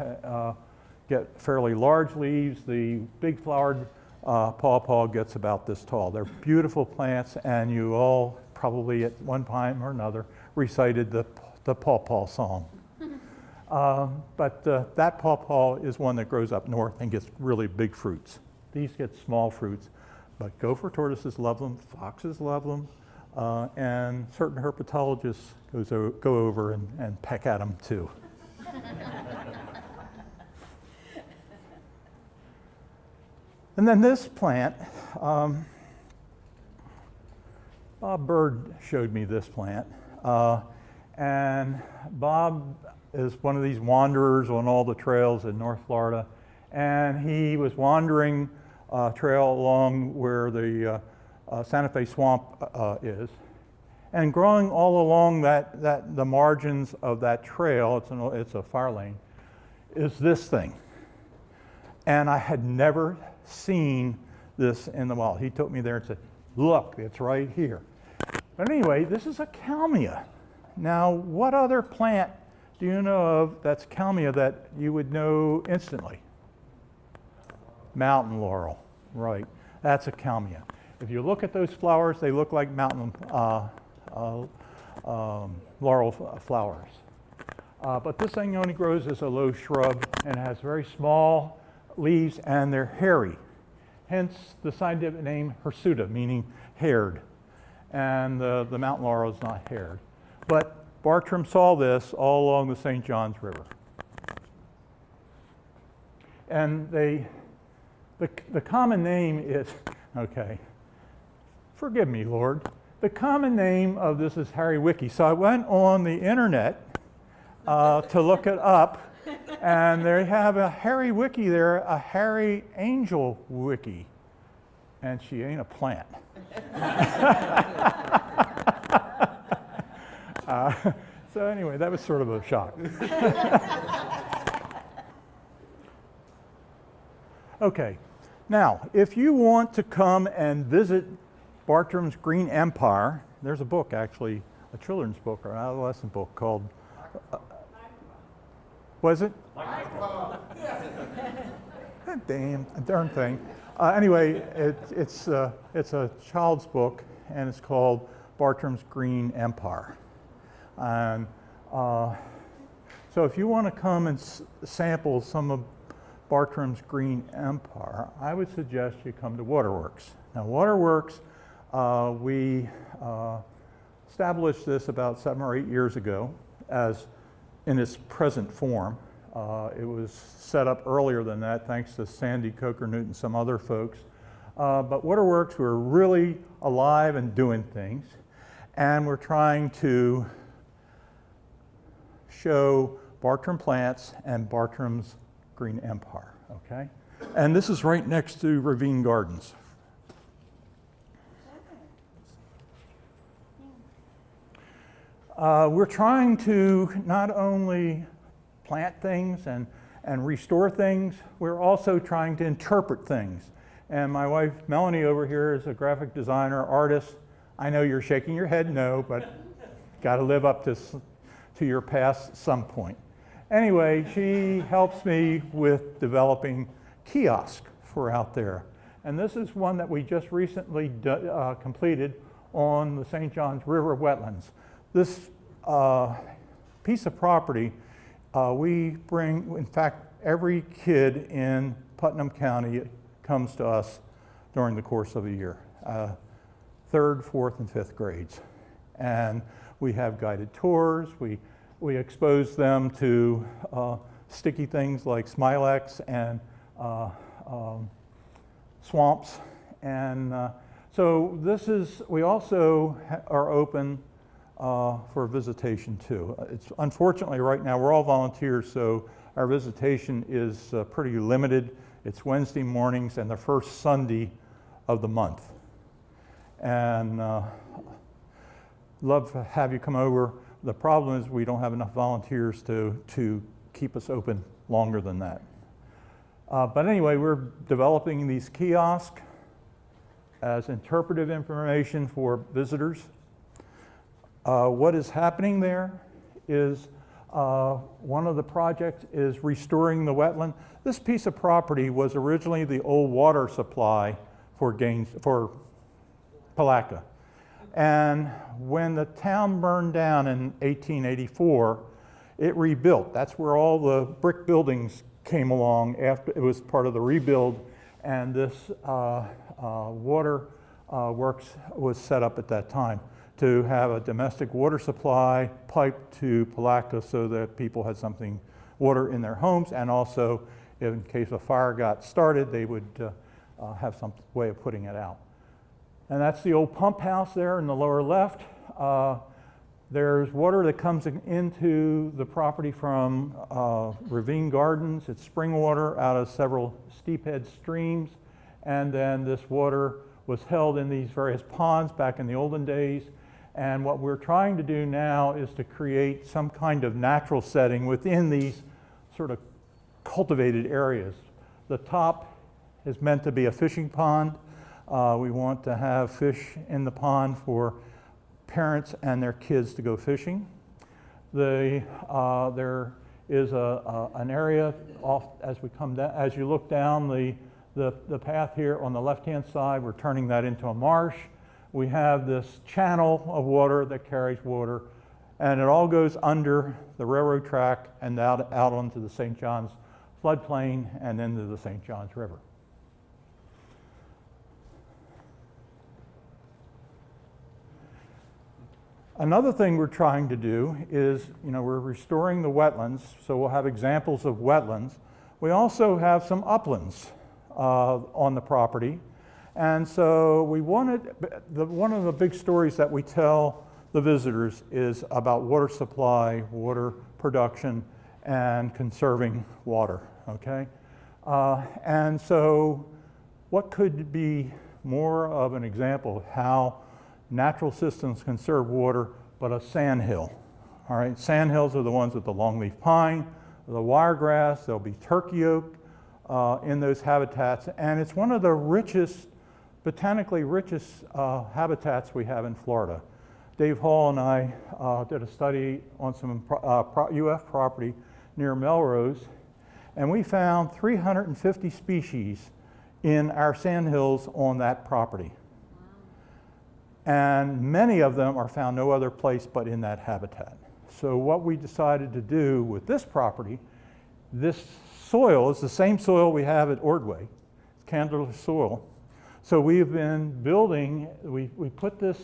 get fairly large leaves. The big flowered pawpaw gets about this tall. They're beautiful plants, and you all probably at one time or another recited the pawpaw song. But that pawpaw is one that grows up north and gets really big fruits. These get small fruits, but gopher tortoises love them, foxes love them, and certain herpetologists go over and peck at them too. And then this plant, Bob Bird showed me this plant. And Bob is one of these wanderers on all the trails in North Florida. And he was wandering a trail along where the Santa Fe Swamp is. And growing all along the margins of that trail, it's a fire lane, is this thing. And I had never seen this in the wild. He took me there and said, look, it's right here. But anyway, this is a Kalmia. Now, what other plant do you know of that's Kalmia that you would know instantly? Mountain laurel, right. That's a Kalmia. If you look at those flowers, they look like mountain laurel flowers. But this thing only grows as a low shrub and has very small leaves, and they're hairy. Hence the scientific name hirsuta, meaning haired. And the mountain laurel is not haired. But Bartram saw this all along the St.Johns River. And the common name is, okay, forgive me, Lord. The common name of this is Harry Wiki. So I went on the internet to look it up. And they have a hairy wiki there, a hairy angel wiki. And she ain't a plant. So anyway, that was sort of a shock. Okay, now, if you want to come and visit Bartram's Green Empire, there's a book actually, a children's book or an adolescent book called was it? Darn thing. Anyway, it's a child's book, and it's called Bartram's Green Empire. And so if you want to come and sample some of Bartram's Green Empire, I would suggest you come to Waterworks. Now, Waterworks, we established this about 7 or 8 years ago as in its present form. It was set up earlier than that, thanks to Sandy Coker-Newt and some other folks. But Waterworks, we're really alive and doing things. And we're trying to show Bartram plants and Bartram's Green Empire, okay? And this is right next to Ravine Gardens. We're trying to not only plant things and restore things, we're also trying to interpret things. And my wife, Melanie, over here is a graphic designer, artist. I know you're shaking your head no, but got to live up to your past some point. Anyway, she helps me with developing kiosk for out there. And this is one that we just recently completed on the St. Johns River wetlands. This piece of property, we bring, in fact, every kid in Putnam County comes to us during the course of a year, 3rd, 4th, and 5th grades. And we have guided tours. We expose them to sticky things like Smilex and swamps. And so this is, we also are open for visitation too. It's unfortunately right now we're all volunteers, so our visitation is pretty limited. It's Wednesday mornings and the first Sunday of the month. and love to have you come over. The problem is we don't have enough volunteers to keep us open longer than that. But anyway, we're developing these kiosks as interpretive information for visitors. What is happening there is one of the projects is restoring the wetland. This piece of property was originally the old water supply for Palatka. And when the town burned down in 1884, it rebuilt. That's where all the brick buildings came along after it was part of the rebuild, and this water works was set up at that time to have a domestic water supply piped to Palatka so that people had something, water in their homes, and also in case a fire got started, they would have some way of putting it out. And that's the old pump house there in the lower left. There's water that comes into the property from Ravine Gardens. It's spring water out of several steephead streams. And then this water was held in these various ponds back in the olden days. And what we're trying to do now is to create some kind of natural setting within these sort of cultivated areas. The top is meant to be a fishing pond. We want to have fish in the pond for parents and their kids to go fishing. There is an area off as we come down. As you look down the path here on the left-hand side, we're turning that into a marsh. We have this channel of water that carries water, and it all goes under the railroad track and out onto the St. Johns floodplain and into the St.Johns River. Another thing we're trying to do is, we're restoring the wetlands, so we'll have examples of wetlands. We also have some uplands on the property. And so we wanted, one of the big stories that we tell the visitors is about water supply, water production, and conserving water, okay? And so what could be more of an example of how natural systems conserve water, but a sandhill. All right, sandhills are the ones with the longleaf pine, the wiregrass, there'll be turkey oak in those habitats, and it's one of the richest, botanically richest habitats we have in Florida. Dave Hall and I did a study on some UF property near Melrose, and we found 350 species in our sandhills on that property. And many of them are found no other place but in that habitat. So what we decided to do with this property, this soil is the same soil we have at Ordway, Candler soil. So we've been building, we put this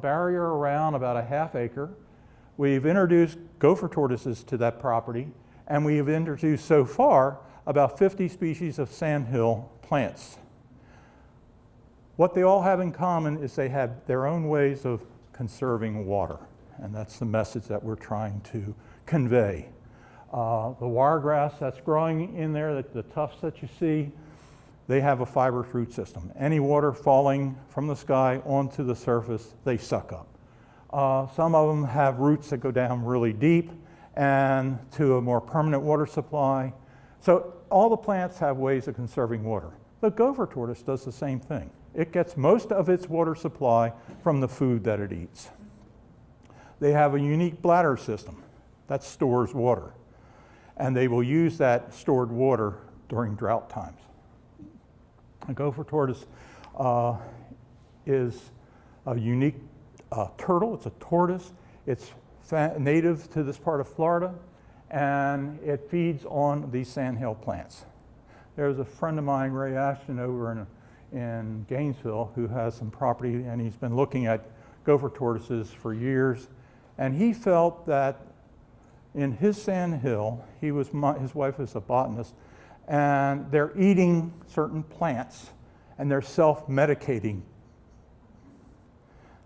barrier around about a half acre. We've introduced gopher tortoises to that property, and we've introduced so far about 50 species of sandhill plants. What they all have in common is they have their own ways of conserving water, and that's the message that we're trying to convey. The wiregrass that's growing in there, the tufts that you see, they have a fibrous root system. Any water falling from the sky onto the surface, they suck up. Some of them have roots that go down really deep and to a more permanent water supply. So all the plants have ways of conserving water. The gopher tortoise does the same thing. It gets most of its water supply from the food that it eats. They have a unique bladder system that stores water, and they will use that stored water during drought times. A gopher tortoise is a unique turtle. It's a tortoise. It's native to this part of Florida, and it feeds on these sandhill plants. There's a friend of mine, Ray Ashton, over in Gainesville, who has some property, and he's been looking at gopher tortoises for years. And he felt that in his sandhill, his wife is a botanist, and they're eating certain plants, and they're self-medicating.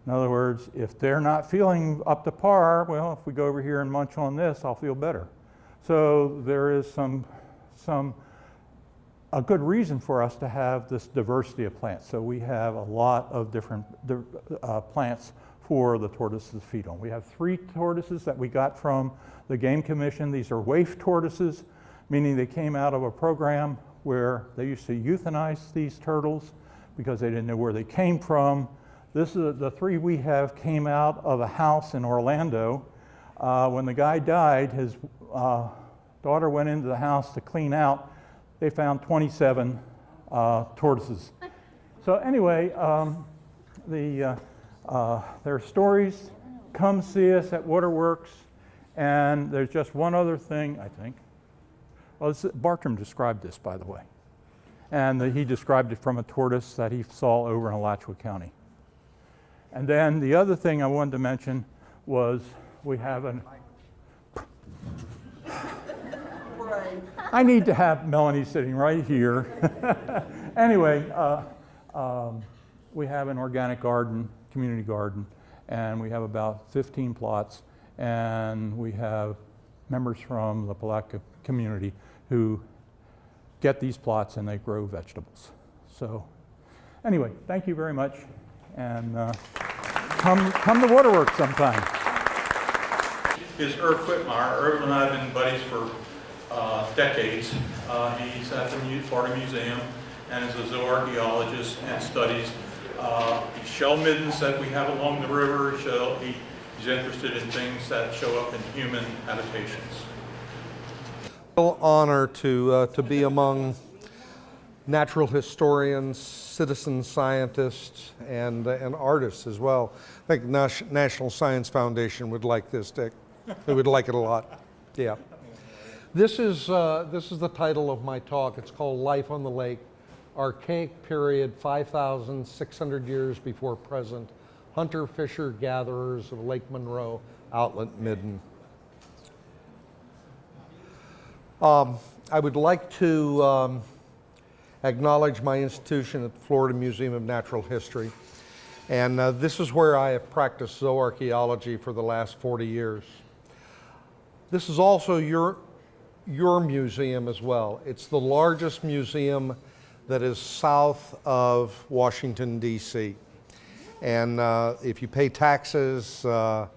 In other words, if they're not feeling up to par, well, if we go over here and munch on this, I'll feel better. So there is some a good reason for us to have this diversity of plants. So we have a lot of different plants for the tortoises to feed on. We have 3 tortoises that we got from the Game Commission. These are waif tortoises, meaning they came out of a program where they used to euthanize these turtles because they didn't know where they came from. This is the 3 we have came out of a house in Orlando. When the guy died, his daughter went into the house to clean out. They found 27 tortoises. So anyway, there are stories. Come see us at Waterworks. And there's just one other thing, I think. Well, Bartram described this, by the way. And he described it from a tortoise that he saw over in Alachua County. And then the other thing I wanted to mention was we have an... I need to have Melanie sitting right here. Anyway, we have an organic garden, community garden, and we have about 15 plots, and we have members from the Palatka community who get these plots and they grow vegetables. So anyway, thank you very much, and come to Waterworks sometime. Is Irv Whitmire. Irv and I have been buddies for decades. He's at the Florida Museum and is a zooarchaeologist and studies shell middens that we have along the river. He's interested in things that show up in human habitations. Real honor to be among natural historians, citizen scientists, and artists as well. I think National Science Foundation would like this, Dick. They would like it a lot. Yeah. This is the title of my talk. It's called Life on the Lake, Archaic Period, 5,600 years before present, Hunter, Fisher, Gatherers of Lake Monroe, Outlet, Midden. I would like to acknowledge my institution at the Florida Museum of Natural History. And this is where I have practiced zooarchaeology for the last 40 years. This is also your museum as well. It's the largest museum that is south of Washington, D.C. And if you pay taxes, that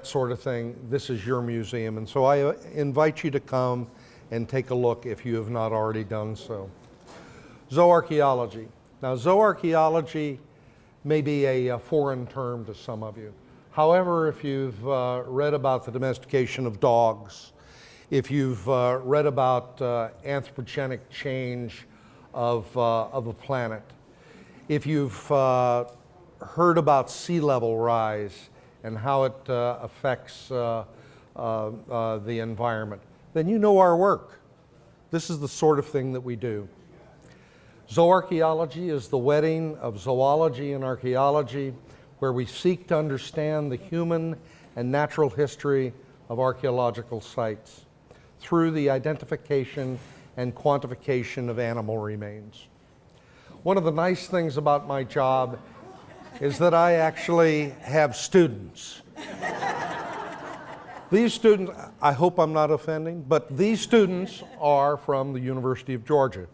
sort of thing, this is your museum. And so I invite you to come and take a look if you have not already done so. Zooarchaeology. Now, zooarchaeology may be a foreign term to some of you. However, if you've read about the domestication of dogs, if you've read about anthropogenic change of the planet, if you've heard about sea level rise and how it affects the environment, then you know our work. This is the sort of thing that we do. Zooarchaeology is the wedding of zoology and archaeology, where we seek to understand the human and natural history of archaeological sites through the identification and quantification of animal remains. One of the nice things about my job is that I actually have students. These students, I hope I'm not offending, but these students are from the University of Georgia.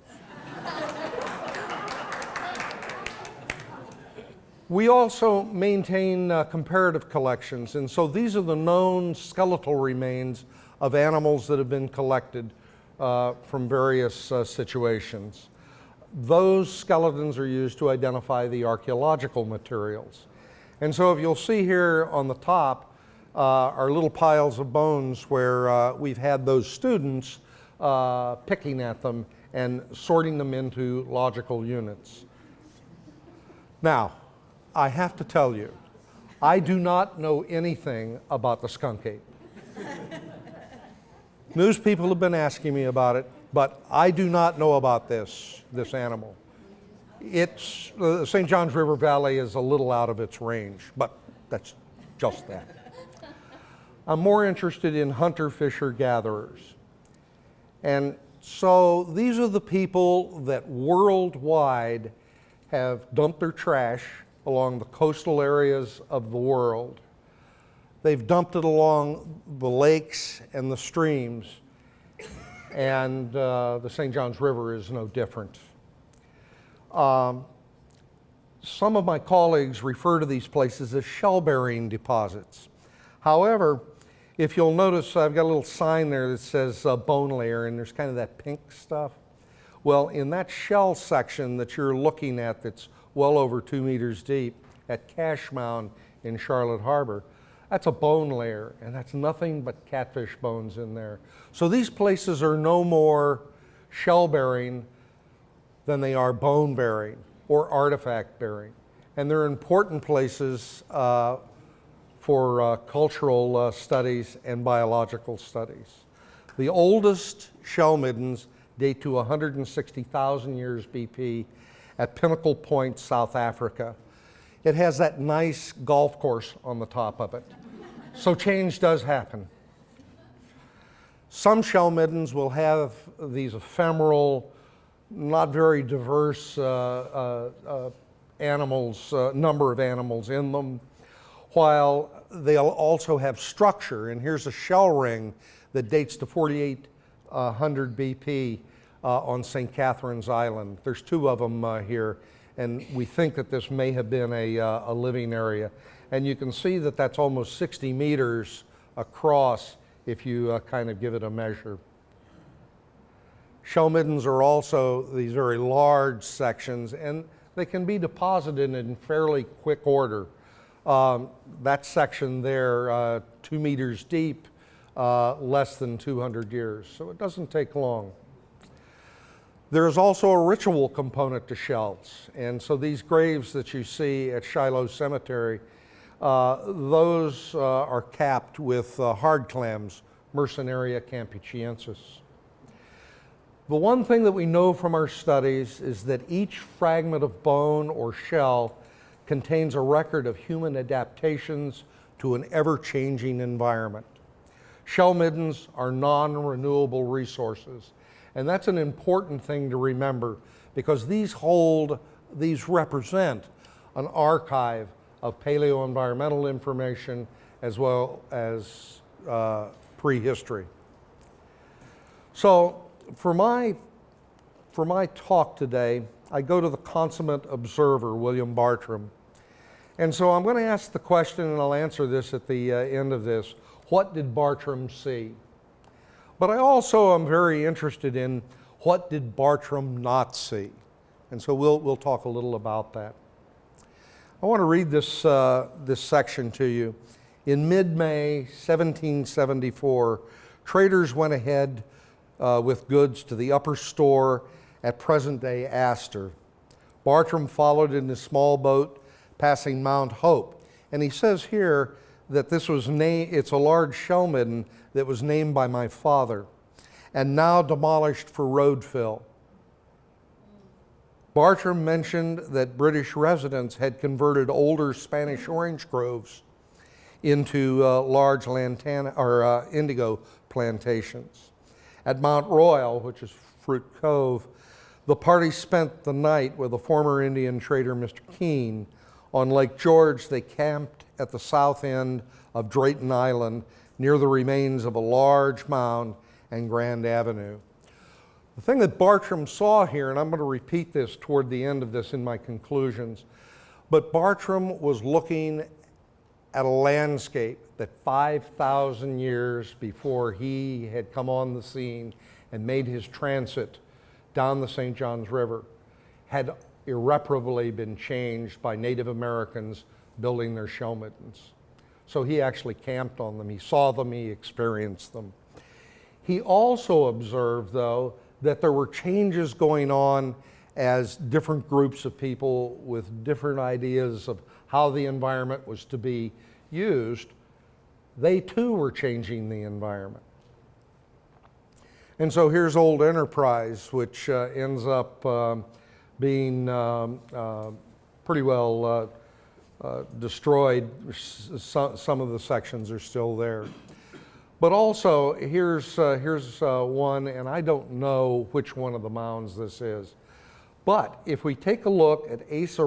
We also maintain comparative collections, and so these are the known skeletal remains of animals that have been collected from various situations. Those skeletons are used to identify the archaeological materials. And so if you'll see here on the top are little piles of bones where we've had those students picking at them and sorting them into logical units. Now, I have to tell you, I do not know anything about the skunk ape. News people have been asking me about it, but I do not know about this animal. It's, the St. Johns River Valley is a little out of its range, but that's just that. I'm more interested in hunter, fisher, gatherers. And so these are the people that worldwide have dumped their trash along the coastal areas of the world. They've dumped it along the lakes and the streams. and the St. Johns River is no different. Some of my colleagues refer to these places as shell-bearing deposits. However, if you'll notice, I've got a little sign there that says bone layer, and there's kind of that pink stuff. Well, in that shell section that you're looking at that's well over 2 meters deep at Cache Mound in Charlotte Harbor, that's a bone layer, and that's nothing but catfish bones in there. So these places are no more shell-bearing than they are bone-bearing or artifact-bearing. And they're important places for cultural studies and biological studies. The oldest shell middens date to 160,000 years BP at Pinnacle Point, South Africa. It has that nice golf course on the top of it. So change does happen. Some shell middens will have these ephemeral, not very diverse animals, number of animals in them, while they'll also have structure. And here's a shell ring that dates to 4,800 BP on St. Catherine's Island. There's 2 of them here, and we think that this may have been a living area. And you can see that that's almost 60 meters across if you kind of give it a measure. Shell middens are also these very large sections, and they can be deposited in fairly quick order. That section there, 2 meters deep, less than 200 years, so it doesn't take long. There's also a ritual component to shells, and so these graves that you see at Shiloh Cemetery, those are capped with hard clams, Mercenaria campuchiensis. The one thing that we know from our studies is that each fragment of bone or shell contains a record of human adaptations to an ever-changing environment. Shell middens are non-renewable resources, and that's an important thing to remember because these represent an archive of paleoenvironmental information as well as prehistory. So for my talk today, I go to the consummate observer, William Bartram. And so I'm going to ask the question, and I'll answer this at the end of this. What did Bartram see? But I also am very interested in what did Bartram not see? And so we'll talk a little about that. I want to read this section to you. In mid-May 1774, traders went ahead with goods to the upper store at present-day Astor. Bartram followed in his small boat, passing Mount Hope. And he says here that this was it's a large shell midden that was named by my father and now demolished for road fill. Bartram mentioned that British residents had converted older Spanish orange groves into large indigo plantations. At Mount Royal, which is Fruit Cove, the party spent the night with a former Indian trader, Mr. Keene. On Lake George, they camped at the south end of Drayton Island near the remains of a large mound and Grand Avenue. The thing that Bartram saw here, and I'm going to repeat this toward the end of this in my conclusions, but Bartram was looking at a landscape that 5,000 years before he had come on the scene and made his transit down the St. Johns River had irreparably been changed by Native Americans building their shell middens. So he actually camped on them, he saw them, he experienced them. He also observed, though, that there were changes going on as different groups of people with different ideas of how the environment was to be used, they too were changing the environment. And so here's Old Enterprise, which ends up being pretty well destroyed. Some of the sections are still there. But also, here's one, and I don't know which one of the mounds this is. But if we take a look at Asa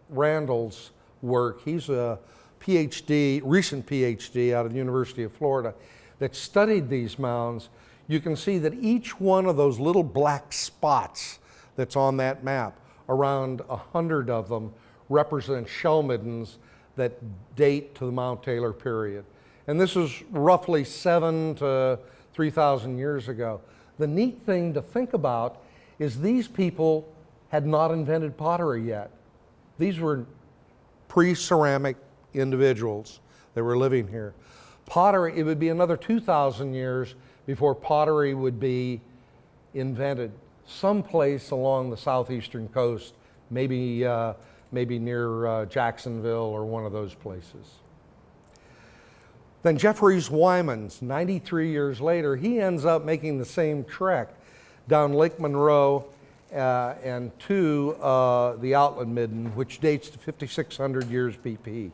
Randall's work, he's a PhD, recent PhD out of the University of Florida, that studied these mounds, you can see that each one of those little black spots that's on that map, around 100 of them, represent shell middens that date to the Mount Taylor period. And this is roughly 7 to 3,000 years ago. The neat thing to think about is these people had not invented pottery yet. These were pre-ceramic individuals that were living here. Pottery, it would be another 2,000 years before pottery would be invented someplace along the southeastern coast, maybe near Jacksonville or one of those places. Then Jeffries Wyman's, 93 years later, he ends up making the same trek down Lake Monroe and to the Outlet Midden, which dates to 5,600 years BP.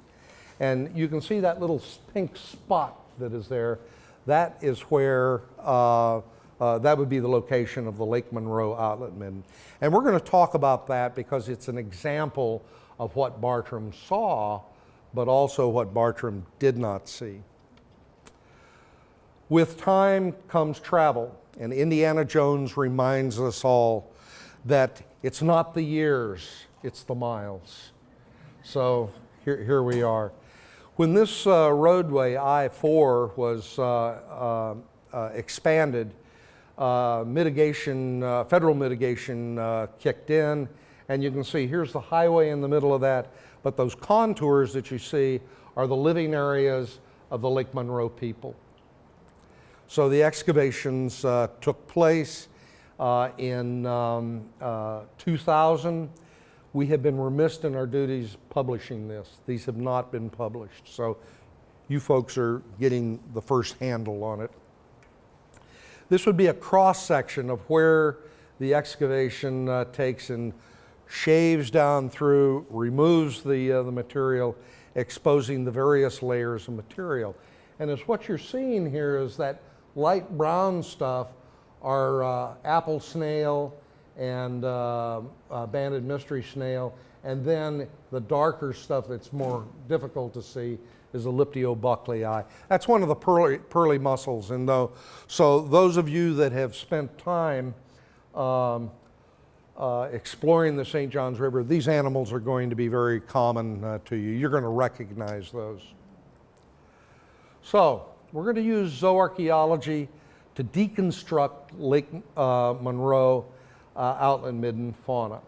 And you can see that little pink spot that is there. That is where, that would be the location of the Lake Monroe Outlet Midden. And we're going to talk about that because it's an example of what Bartram saw, but also what Bartram did not see. With time comes travel, and Indiana Jones reminds us all that it's not the years, it's the miles. So here we are. When this roadway, I-4, was expanded, federal mitigation kicked in, and you can see here's the highway in the middle of that, but those contours that you see are the living areas of the Lake Monroe people. So the excavations took place in 2000. We have been remiss in our duties publishing this. These have not been published, so you folks are getting the first handle on it. This would be a cross-section of where the excavation takes and shaves down through, removes the material, exposing the various layers of material. And as what you're seeing here is that light brown stuff are apple snail and banded mystery snail, and then the darker stuff that's more difficult to see is Elliptiobucklei. That's one of the pearly mussels, and so those of you that have spent time exploring the St. Johns River, these animals are going to be very common to you. You're going to recognize those. So we're going to use zooarchaeology to deconstruct Lake Monroe Outlet Midden fauna.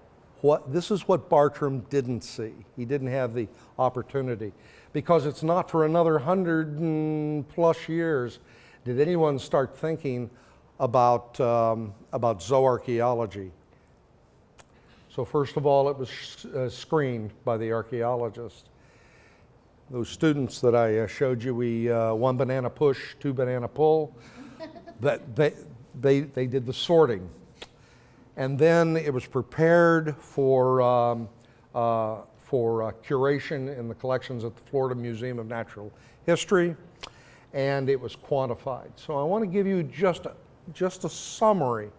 This is what Bartram didn't see. He didn't have the opportunity, because it's not for another 100+ years did anyone start thinking about zooarchaeology. So first of all, it was screened by the archaeologists. Those students that I showed you, we 1 banana push, 2 banana pull, that they did the sorting. And then it was prepared for curation in the collections at the Florida Museum of Natural History, and it was quantified. So I want to give you just a summary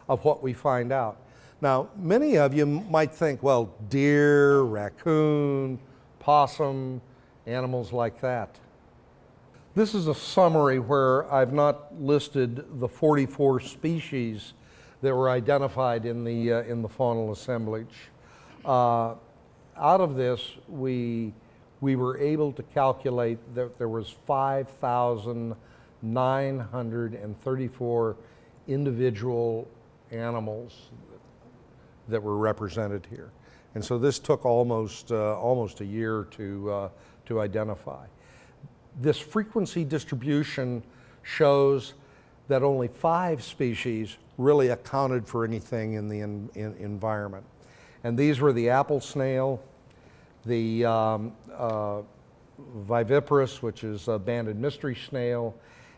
of what we find out. Now, many of you might think, well, deer, raccoon, possum, animals like that. This is a summary where I've not listed the 44 species that were identified in the faunal assemblage. Out of this, we were able to calculate that there was 5,934 individual animals that were represented here. And so this took almost a year to identify. This frequency distribution shows that only 5 species really accounted for anything in the environment. And these were the apple snail, the viviparous, which is a banded mystery snail,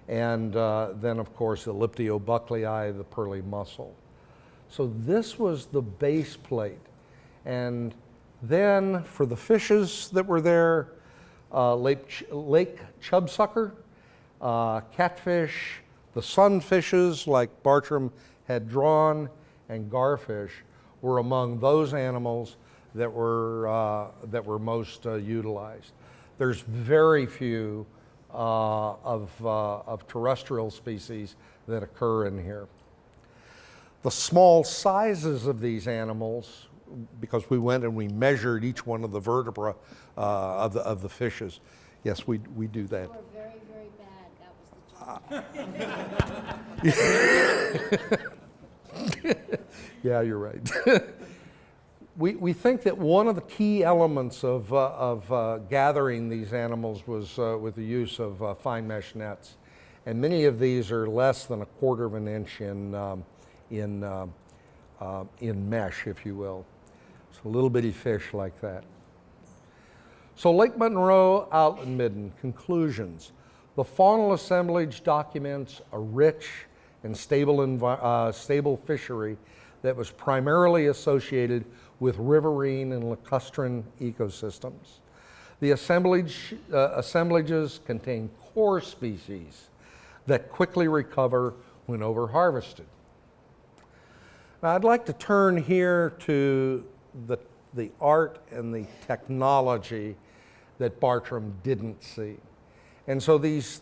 and then of course Elliptiobucklei, the pearly mussel. So this was the base plate. And then for the fishes that were there, lake chubsucker, catfish, the sunfishes like Bartram had drawn, and garfish were among those animals that were most utilized. There's very few of terrestrial species that occur in here. The small sizes of these animals, because we went and we measured each one of the vertebrae of the fishes. Yes, we do that. You were very, very bad. That was the joke. Yeah, you're right. We think that one of the key elements of gathering these animals was with the use of fine mesh nets. And many of these are less than 1/4 of an inch in mesh, if you will. So little bitty fish like that. So Lake Monroe, Outlet Midden, conclusions. The faunal assemblage documents a rich and stable fishery that was primarily associated with riverine and lacustrine ecosystems. The assemblages contain core species that quickly recover when over-harvested. Now I'd like to turn here to the art and the technology that Bartram didn't see. And so these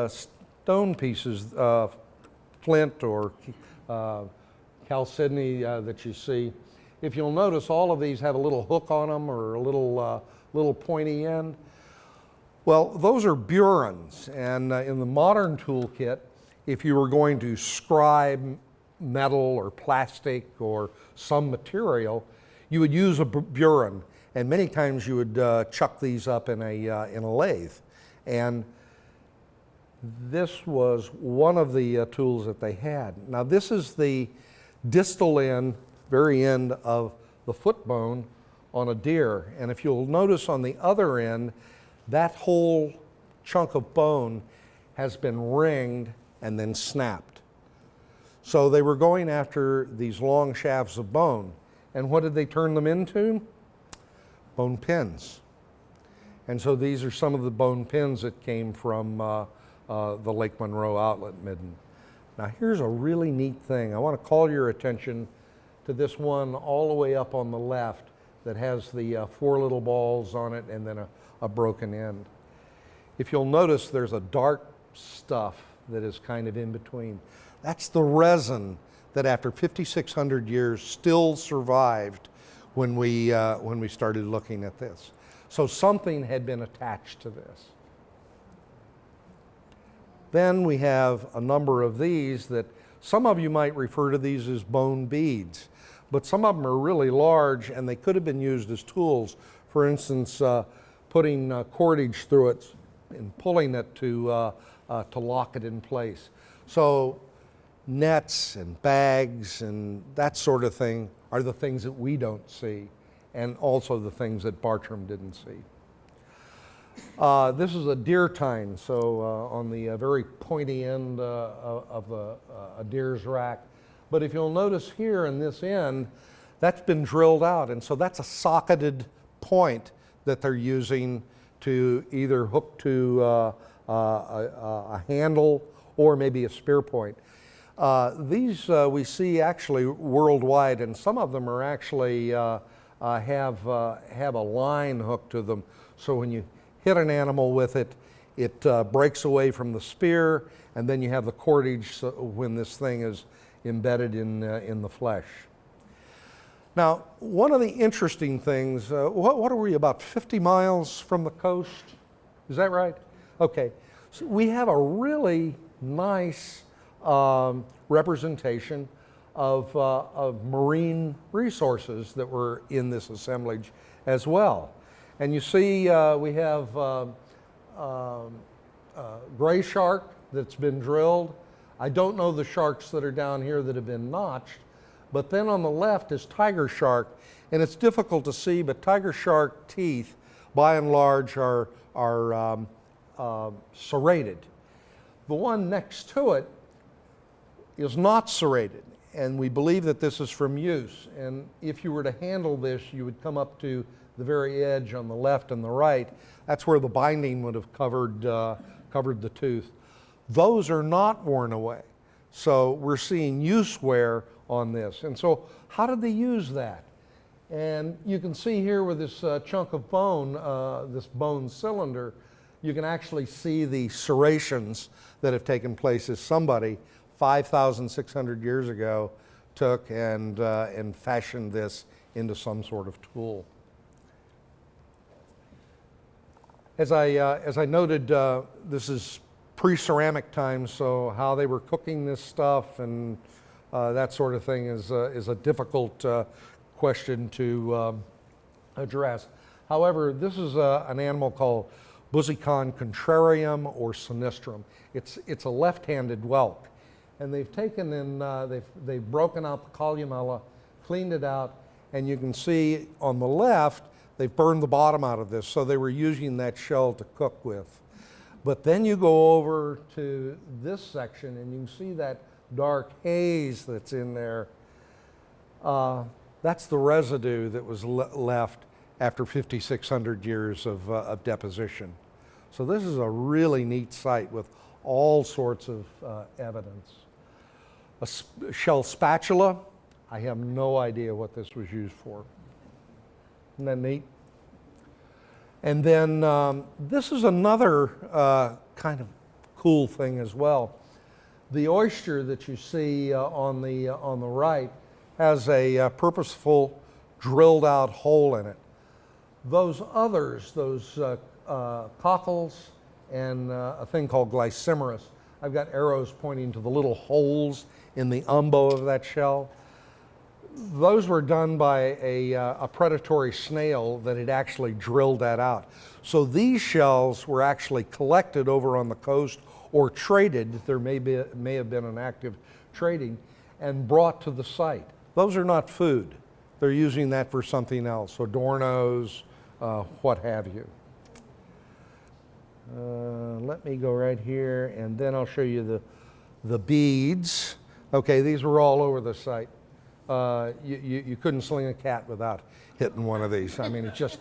stone pieces, flint or chalcedony that you see, if you'll notice, all of these have a little hook on them or a little pointy end. Well, those are burins, and in the modern toolkit, if you were going to scribe metal or plastic or some material, you would use a burin, and many times you would chuck these up in a lathe. And this was one of the tools that they had. Now this is the distal end, very end of the foot bone on a deer. And if you'll notice on the other end, that whole chunk of bone has been ringed and then snapped. So they were going after these long shafts of bone. And what did they turn them into? Bone pins. And so these are some of the bone pins that came from the Lake Monroe Outlet Midden. Now here's a really neat thing. I want to call your attention to this one all the way up on the left that has the 4 little balls on it and then a broken end. If you'll notice, there's a dark stuff that is kind of in between. That's the resin that after 5,600 years still survived when we started looking at this. So something had been attached to this. Then we have a number of these that some of you might refer to these as bone beads, but some of them are really large and they could have been used as tools. For instance, putting cordage through it and pulling it to lock it in place. So nets and bags and that sort of thing are the things that we don't see, and also the things that Bartram didn't see. This is a deer tine, so on the very pointy end of a deer's rack. But if you'll notice here in this end, that's been drilled out, and so that's a socketed point that they're using to either hook to a handle or maybe a spear point. These we see actually worldwide, and some of them are actually have a line hooked to them. So when you hit an animal with it, it breaks away from the spear, and then you have the cordage so when this thing is embedded in the flesh. Now, one of the interesting things, what are we, about 50 miles from the coast? Is that right? Okay. So we have a really nice representation of marine resources that were in this assemblage as well. And you see we have gray shark that's been drilled. I don't know the sharks that are down here that have been notched, but then on the left is tiger shark, and it's difficult to see, but tiger shark teeth by and large are serrated. The one next to it is not serrated, and we believe that this is from use. And if you were to handle this, you would come up to the very edge on the left and the right. That's where the binding would have covered the tooth. Those are not worn away. So we're seeing use wear on this. And so how did they use that? And you can see here with this chunk of bone, this bone cylinder, you can actually see the serrations that have taken place as somebody 5,600 years ago took and fashioned this into some sort of tool. As I noted, this is pre-ceramic times, so how they were cooking this stuff and that sort of thing is a difficult question to address. However, this is an animal called Busicon contrarium or sinistrum. It's a left-handed whelk, and they've taken and they've broken out the columella, cleaned it out, and you can see on the left they've burned the bottom out of this, so they were using that shell to cook with. But then you go over to this section and you can see that dark haze that's in there. That's the residue that was left after 5,600 years of deposition. So this is a really neat site with all sorts of evidence. A shell spatula, I have no idea what this was used for. Isn't that neat? And then this is another kind of cool thing as well. The oyster that you see on the right has a purposeful drilled out hole in it. Those others, those cockles and a thing called glycimerus, I've got arrows pointing to the little holes in the umbo of that shell. Those were done by a predatory snail that had actually drilled that out. So these shells were actually collected over on the coast or traded, there may have been an active trading, and brought to the site. Those are not food. They're using that for something else, adornos, what have you. Let me go right here, and then I'll show you the beads. Okay, these were all over the site. You couldn't sling a cat without hitting one of these. I mean, it's just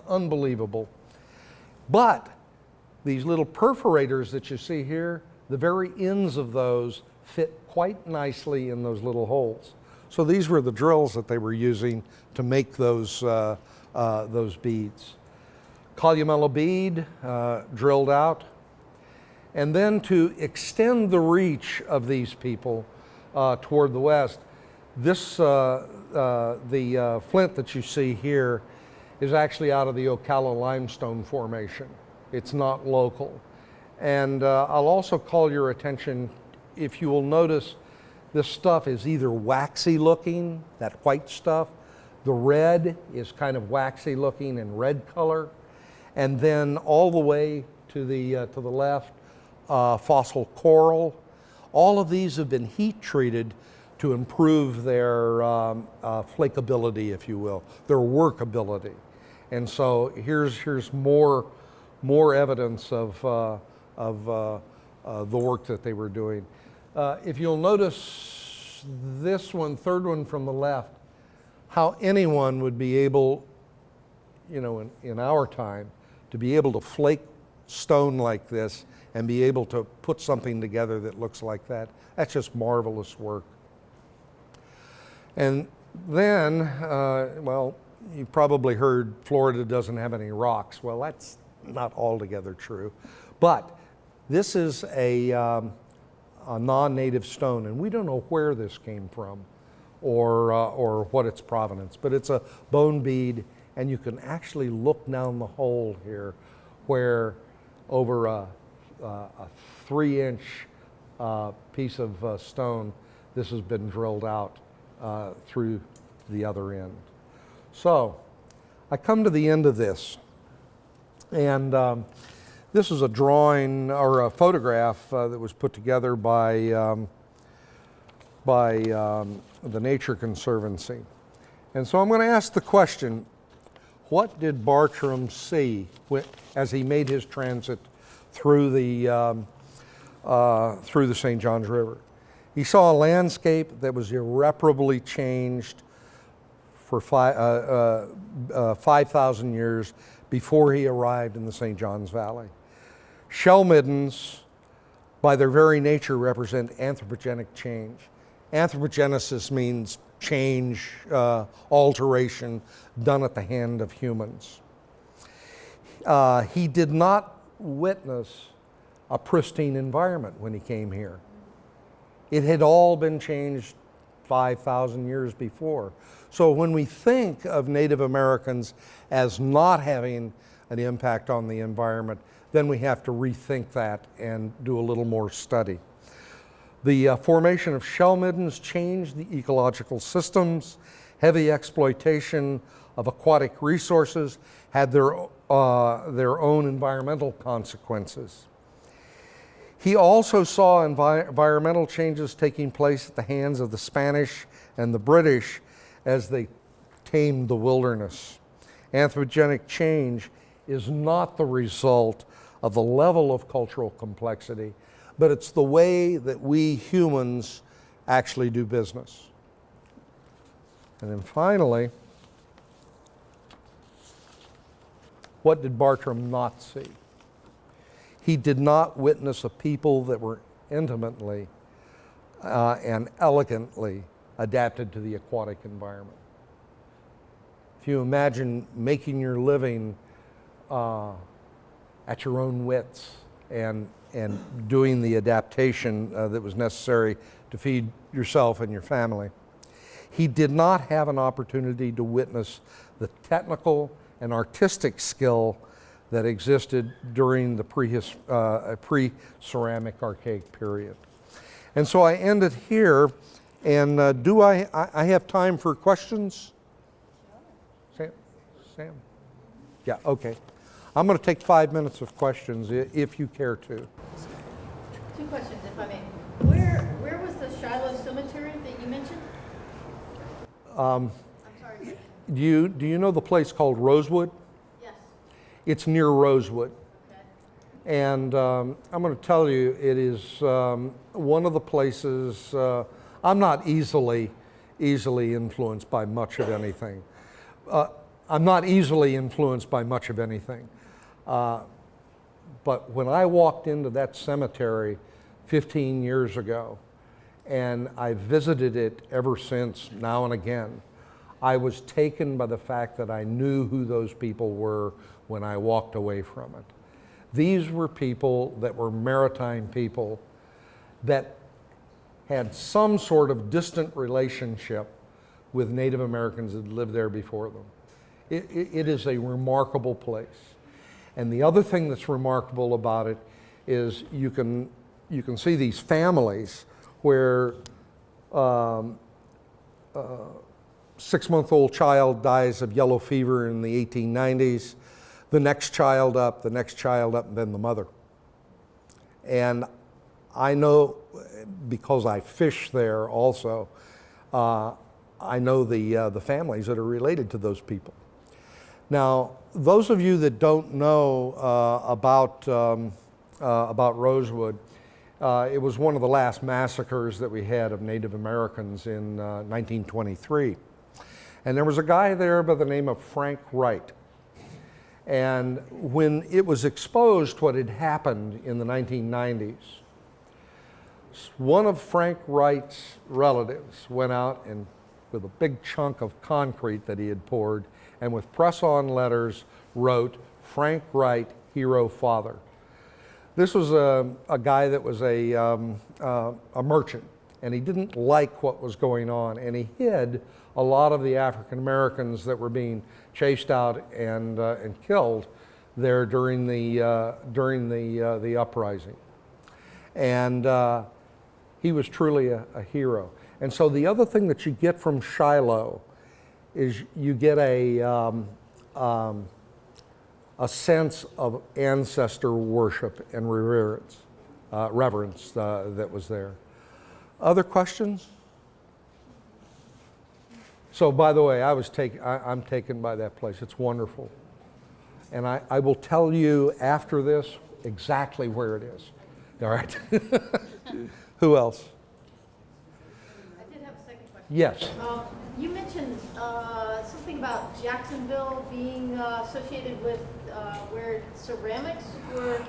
unbelievable. But these little perforators that you see here, the very ends of those fit quite nicely in those little holes. So these were the drills that they were using to make those beads. Columella bead drilled out. And then to extend the reach of these people toward the west, this, the flint that you see here is actually out of the Ocala limestone formation. It's not local. And I'll also call your attention, if you will notice, this stuff is either waxy looking, that white stuff. The red is kind of waxy looking and red color. And then all the way to the left, fossil coral. All of these have been heat treated to improve their flakeability, if you will, their workability. And so here's more evidence of the work that they were doing. If you'll notice this one, third one from the left, how anyone would be able, you know, in our time, to be able to flake stone like this and be able to put something together that looks like that. That's just marvelous work. And then, well, you probably heard Florida doesn't have any rocks. Well, that's not altogether true. But this is a non-native stone, and we don't know where this came from or what its provenance, but it's a bone bead, and you can actually look down the hole here where over a 3-inch piece of stone, this has been drilled out through the other end. So I come to the end of this, and this is a drawing or a photograph that was put together by the Nature Conservancy. And so I'm going to ask the question, what did Bartram see as he made his transit through the St.Johns River? He saw a landscape that was irreparably changed for 5,000 years before he arrived in the St. Johns Valley. Shell middens, by their very nature, represent anthropogenic change. Anthropogenesis means change, alteration done at the hand of humans. He did not witness a pristine environment when he came here. It had all been changed 5,000 years before. So when we think of Native Americans as not having an impact on the environment, then we have to rethink that and do a little more study. The formation of shell middens changed the ecological systems. Heavy exploitation of aquatic resources had their own environmental consequences. He also saw environmental changes taking place at the hands of the Spanish and the British as they tamed the wilderness. Anthropogenic change is not the result of the level of cultural complexity, but it's the way that we humans actually do business. And then finally, what did Bartram not see? He did not witness a people that were intimately and elegantly adapted to the aquatic environment. If you imagine making your living at your own wits and doing the adaptation that was necessary to feed yourself and your family, he did not have an opportunity to witness the technical and artistic skill that existed during the pre-ceramic archaic period. And so I end it here, and I have time for questions? Sam? Yeah, okay. I'm going to take 5 minutes of questions if you care to. 2 questions, if I may. Where was the Shiloh Cemetery that you mentioned? I'm sorry. Do you know the place called Rosewood? Yes. It's near Rosewood. Okay. And I'm going to tell you, it is one of the places, I'm not easily influenced by much of anything. But when I walked into that cemetery 15 years ago, and I visited it ever since, now and again, I was taken by the fact that I knew who those people were when I walked away from it. These were people that were maritime people that had some sort of distant relationship with Native Americans that lived there before them. It is a remarkable place. And the other thing that's remarkable about it is you can see these families where 6-month-old child dies of yellow fever in the 1890s, the next child up, and then the mother. And I know, because I fish there also, I know the families that are related to those people. Now, those of you that don't know about Rosewood, it was one of the last massacres that we had of Native Americans in 1923. And there was a guy there by the name of Frank Wright. And when it was exposed what had happened in the 1990s, one of Frank Wright's relatives went out and with a big chunk of concrete that he had poured, and with press-on letters wrote, "Frank Wright, Hero Father." This was a guy that was a merchant, and he didn't like what was going on, and he hid a lot of the African Americans that were being chased out and killed there during the uprising. And he was truly a hero. And so the other thing that you get from Shiloh is you get a sense of ancestor worship and reverence that was there. Other questions? So, by the way, I'm taken by that place. It's wonderful. And I will tell you after this exactly where it is. All right? Who else? I did have a second question. Yes. You mentioned something about Jacksonville being associated with where ceramics were.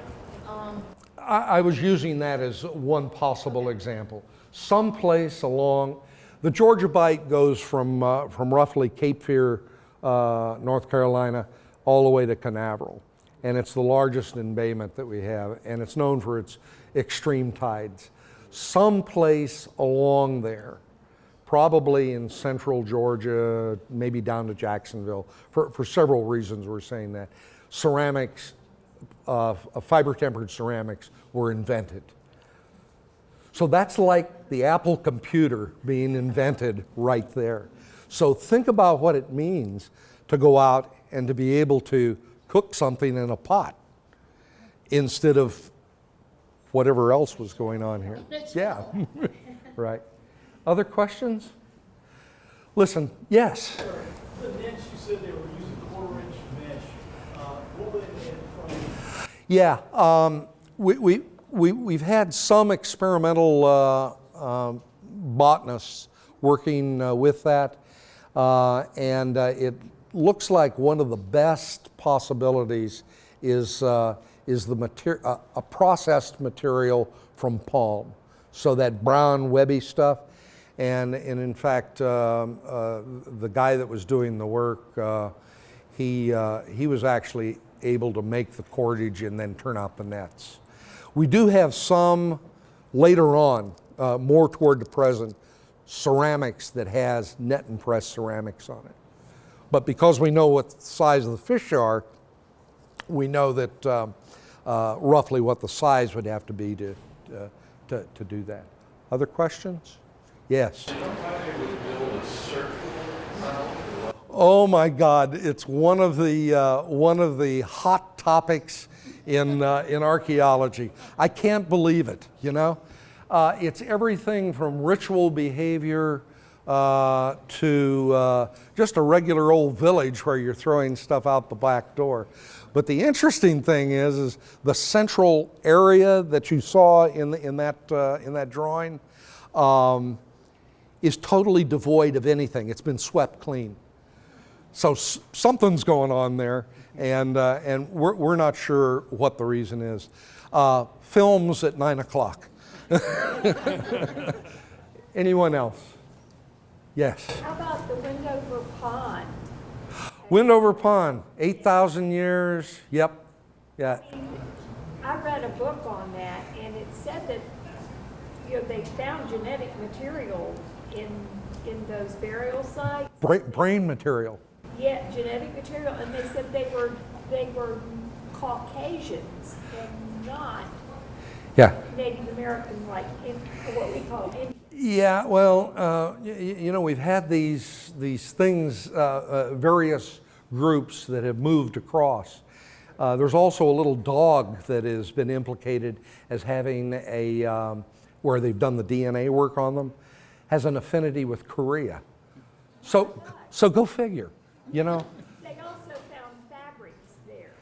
I was using that as one possible example. Someplace along, the Georgia Bight goes from roughly Cape Fear, North Carolina, all the way to Canaveral. And it's the largest embayment that we have, and it's known for its extreme tides. someplace along there, probably in central Georgia, maybe down to Jacksonville, for several reasons we're saying that, ceramics, fiber-tempered ceramics were invented. So that's like the Apple computer being invented right there. So think about what it means to go out and to be able to cook something in a pot instead of whatever else was going on here. Yeah, right. Other questions? Listen, yes? The nets, you said they were using quarter-inch mesh. What were they made from? Yeah, we've had some experimental botanists working with that, and it looks like one of the best possibilities is a processed material from palm, so that brown webby stuff. And in fact, the guy that was doing the work, he was actually able to make the cordage and then turn out the nets. We do have some later on, more toward the present, ceramics that has net and press ceramics on it. But because we know what the size of the fish are, we know that roughly what the size would have to be to do that. Other questions? Yes. Oh my God! It's one of the hot topics in archaeology. I can't believe it. You know, it's everything from ritual behavior to just a regular old village where you're throwing stuff out the back door. But the interesting thing is the central area that you saw in that drawing is totally devoid of anything. It's been swept clean. So something's going on there, and we're not sure what the reason is. Films at 9 o'clock. Anyone else? Yes. How about the Wendover Pond? Wendover Pond, 8,000 years. Yep. Yeah. I read a book on that, and it said that they found genetic material in those burial sites. Brain material. Yeah, genetic material, and they said they were Caucasians and not Native American, like what we call Indian. Yeah, well, you know, we've had these things, various groups that have moved across. There's also a little dog that has been implicated as having where they've done the DNA work on them, has an affinity with Korea. So go figure, you know. They also found fabrics there.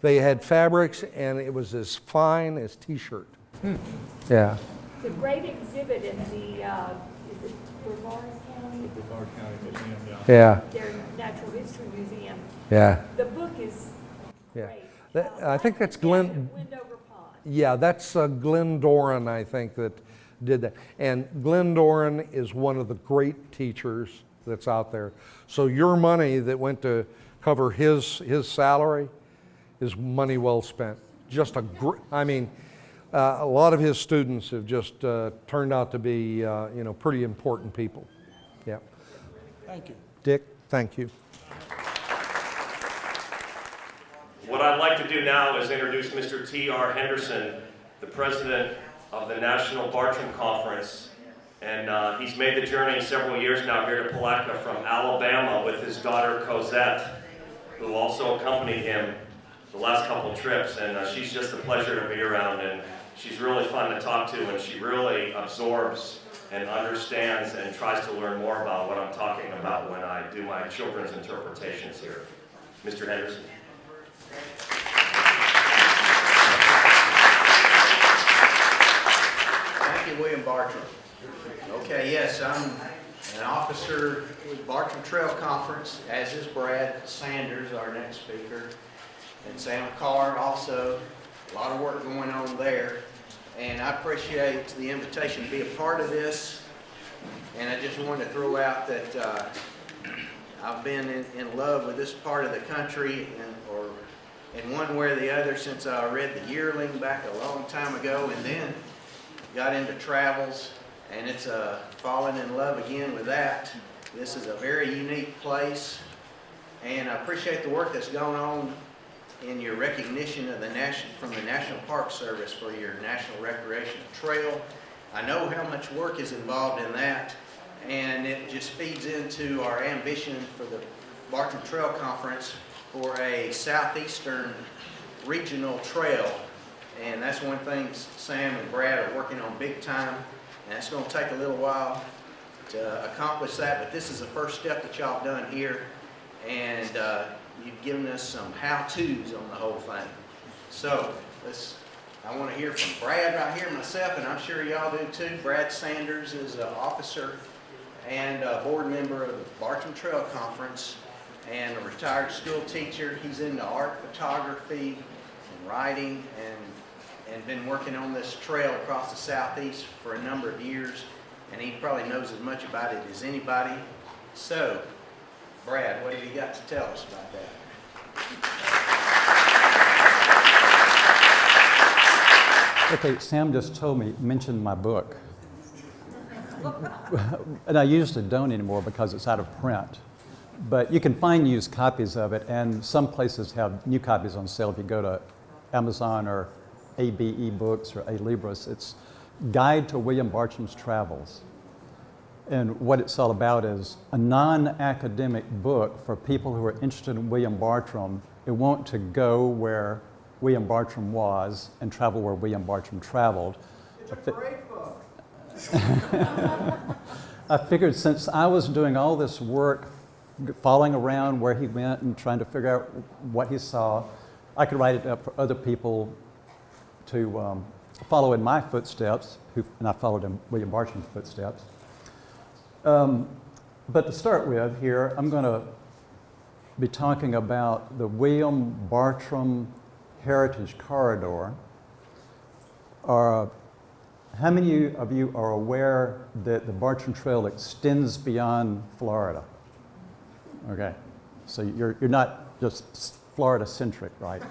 They had fabrics, and it was as fine as T-shirt. Yeah. The great exhibit in the, is it Brevard County? The Brevard County Museum, Yeah. Their Natural History Museum. Yeah. The book is Yeah. great. I think that's Glenn. Wendover Pond. Yeah, that's Glenn Doran, I think, that did that. And Glenn Doran is one of the great teachers that's out there. So your money that went to cover his salary is money well spent. Just a lot of his students have just turned out to be, pretty important people. Yeah. Thank you. Dick, thank you. What I'd like to do now is introduce Mr. T.R. Henderson, the president of the National Bartram Conference. And he's made the journey several years now here to Palatka from Alabama with his daughter Cosette, who also accompanied him the last couple trips. And she's just a pleasure to be around. And she's really fun to talk to, and she really absorbs and understands and tries to learn more about what I'm talking about when I do my children's interpretations here. Mr. Henderson. Thank you, William Bartram. Okay, yes, I'm an officer with Bartram Trail Conference, as is Brad Sanders, our next speaker, and Sam Carr also. A lot of work going on there, and I appreciate the invitation to be a part of this. And I just wanted to throw out that I've been in love with this part of the country, or in one way or the other, since I read The Yearling back a long time ago, and then got into travels, and it's fallen in love again with that. This is a very unique place, and I appreciate the work that's going on in your recognition of from the National Park Service for your National Recreational Trail. I know how much work is involved in that, and it just feeds into our ambition for the Bartram Trail Conference for a southeastern regional trail. And that's one thing Sam and Brad are working on big time, and it's going to take a little while to accomplish that, but this is the first step that y'all done here, and you've given us some how-tos on the whole thing. So I want to hear from Brad right here, myself, and I'm sure y'all do too. Brad Sanders is an officer and a board member of the Bartram Trail Conference and a retired school teacher. He's into art, photography, and writing, and been working on this trail across the southeast for a number of years, and he probably knows as much about it as anybody. So, Brad, what have you got to tell us about that? Okay, Sam just mentioned my book. And I usually don't anymore because it's out of print. But you can find used copies of it, and some places have new copies on sale. If you go to Amazon or ABE Books or A Libris, it's Guide to William Bartram's Travels. And what it's all about is a non-academic book for people who are interested in William Bartram and want to go where William Bartram was and travel where William Bartram traveled. It's a great book. I figured since I was doing all this work, following around where he went and trying to figure out what he saw, I could write it up for other people to follow in my footsteps, and I followed in William Bartram's footsteps. But to start with here, I'm going to be talking about the William Bartram Heritage Corridor. How many of you are aware that the Bartram Trail extends beyond Florida? Okay, so you're not just Florida-centric, right?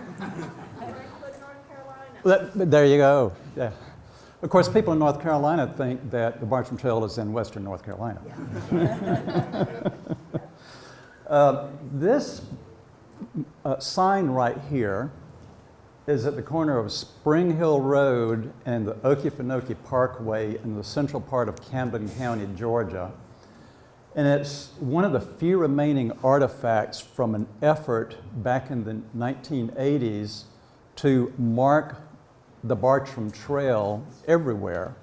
There you go. Yeah. Of course, people in North Carolina think that the Bartram Trail is in western North Carolina. This sign right here is at the corner of Spring Hill Road and the Okefenokee Parkway in the central part of Camden County, Georgia. And it's one of the few remaining artifacts from an effort back in the 1980s to mark the Bartram Trail everywhere.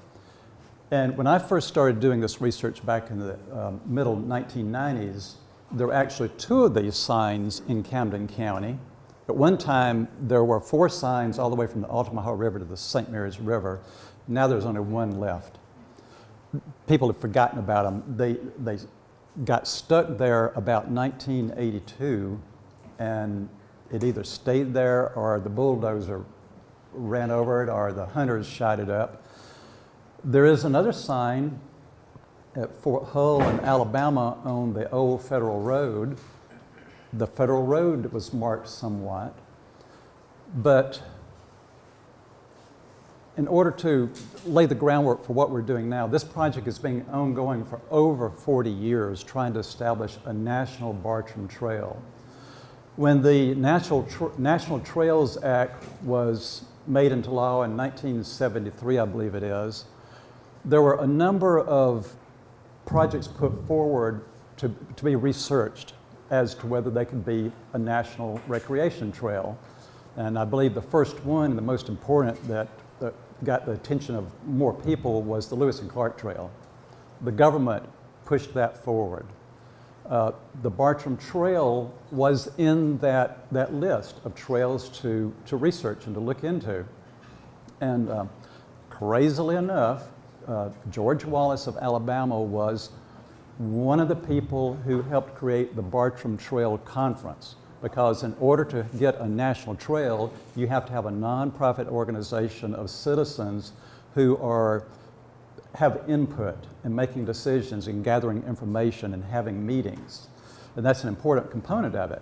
And when I first started doing this research back in the middle 1990s, there were actually 2 of these signs in Camden County. At one time, there were 4 signs all the way from the Altamaha River to the St. Mary's River. Now there's only 1 left. People have forgotten about them. They got stuck there about 1982, and it either stayed there or the bulldozer ran over it or the hunters shot it up. There is another sign at Fort Hull in Alabama on the old Federal Road. The Federal Road was marked somewhat, but in order to lay the groundwork for what we're doing now, this project has been ongoing for over 40 years, trying to establish a national Bartram Trail. When the National Trails Act was made into law in 1973, I believe it is, there were a number of projects put forward to be researched as to whether they could be a national recreation trail. And I believe the first one, the most important that got the attention of more people, was the Lewis and Clark Trail. The government pushed that forward. The Bartram Trail was in that list of trails to research and to look into. And crazily enough, George Wallace of Alabama was one of the people who helped create the Bartram Trail Conference, because in order to get a national trail, you have to have a nonprofit organization of citizens who have input in making decisions and gathering information and having meetings. And that's an important component of it.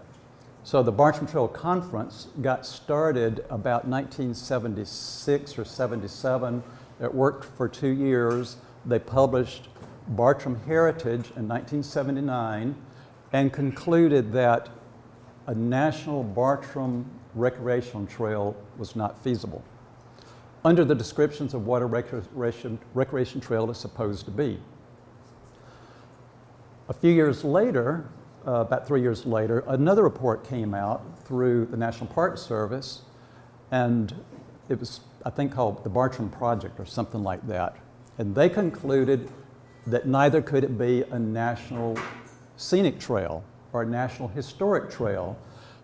So the Bartram Trail Conference got started about 1976 or 77 It worked for 2 years. They published Bartram Heritage in 1979 and concluded that a national Bartram recreational trail was not feasible under the descriptions of what a recreation trail is supposed to be. A few years later, about 3 years later, another report came out through the National Park Service, and it was, I think, called the Bartram Project or something like that. And they concluded that neither could it be a national scenic trail or a national historic trail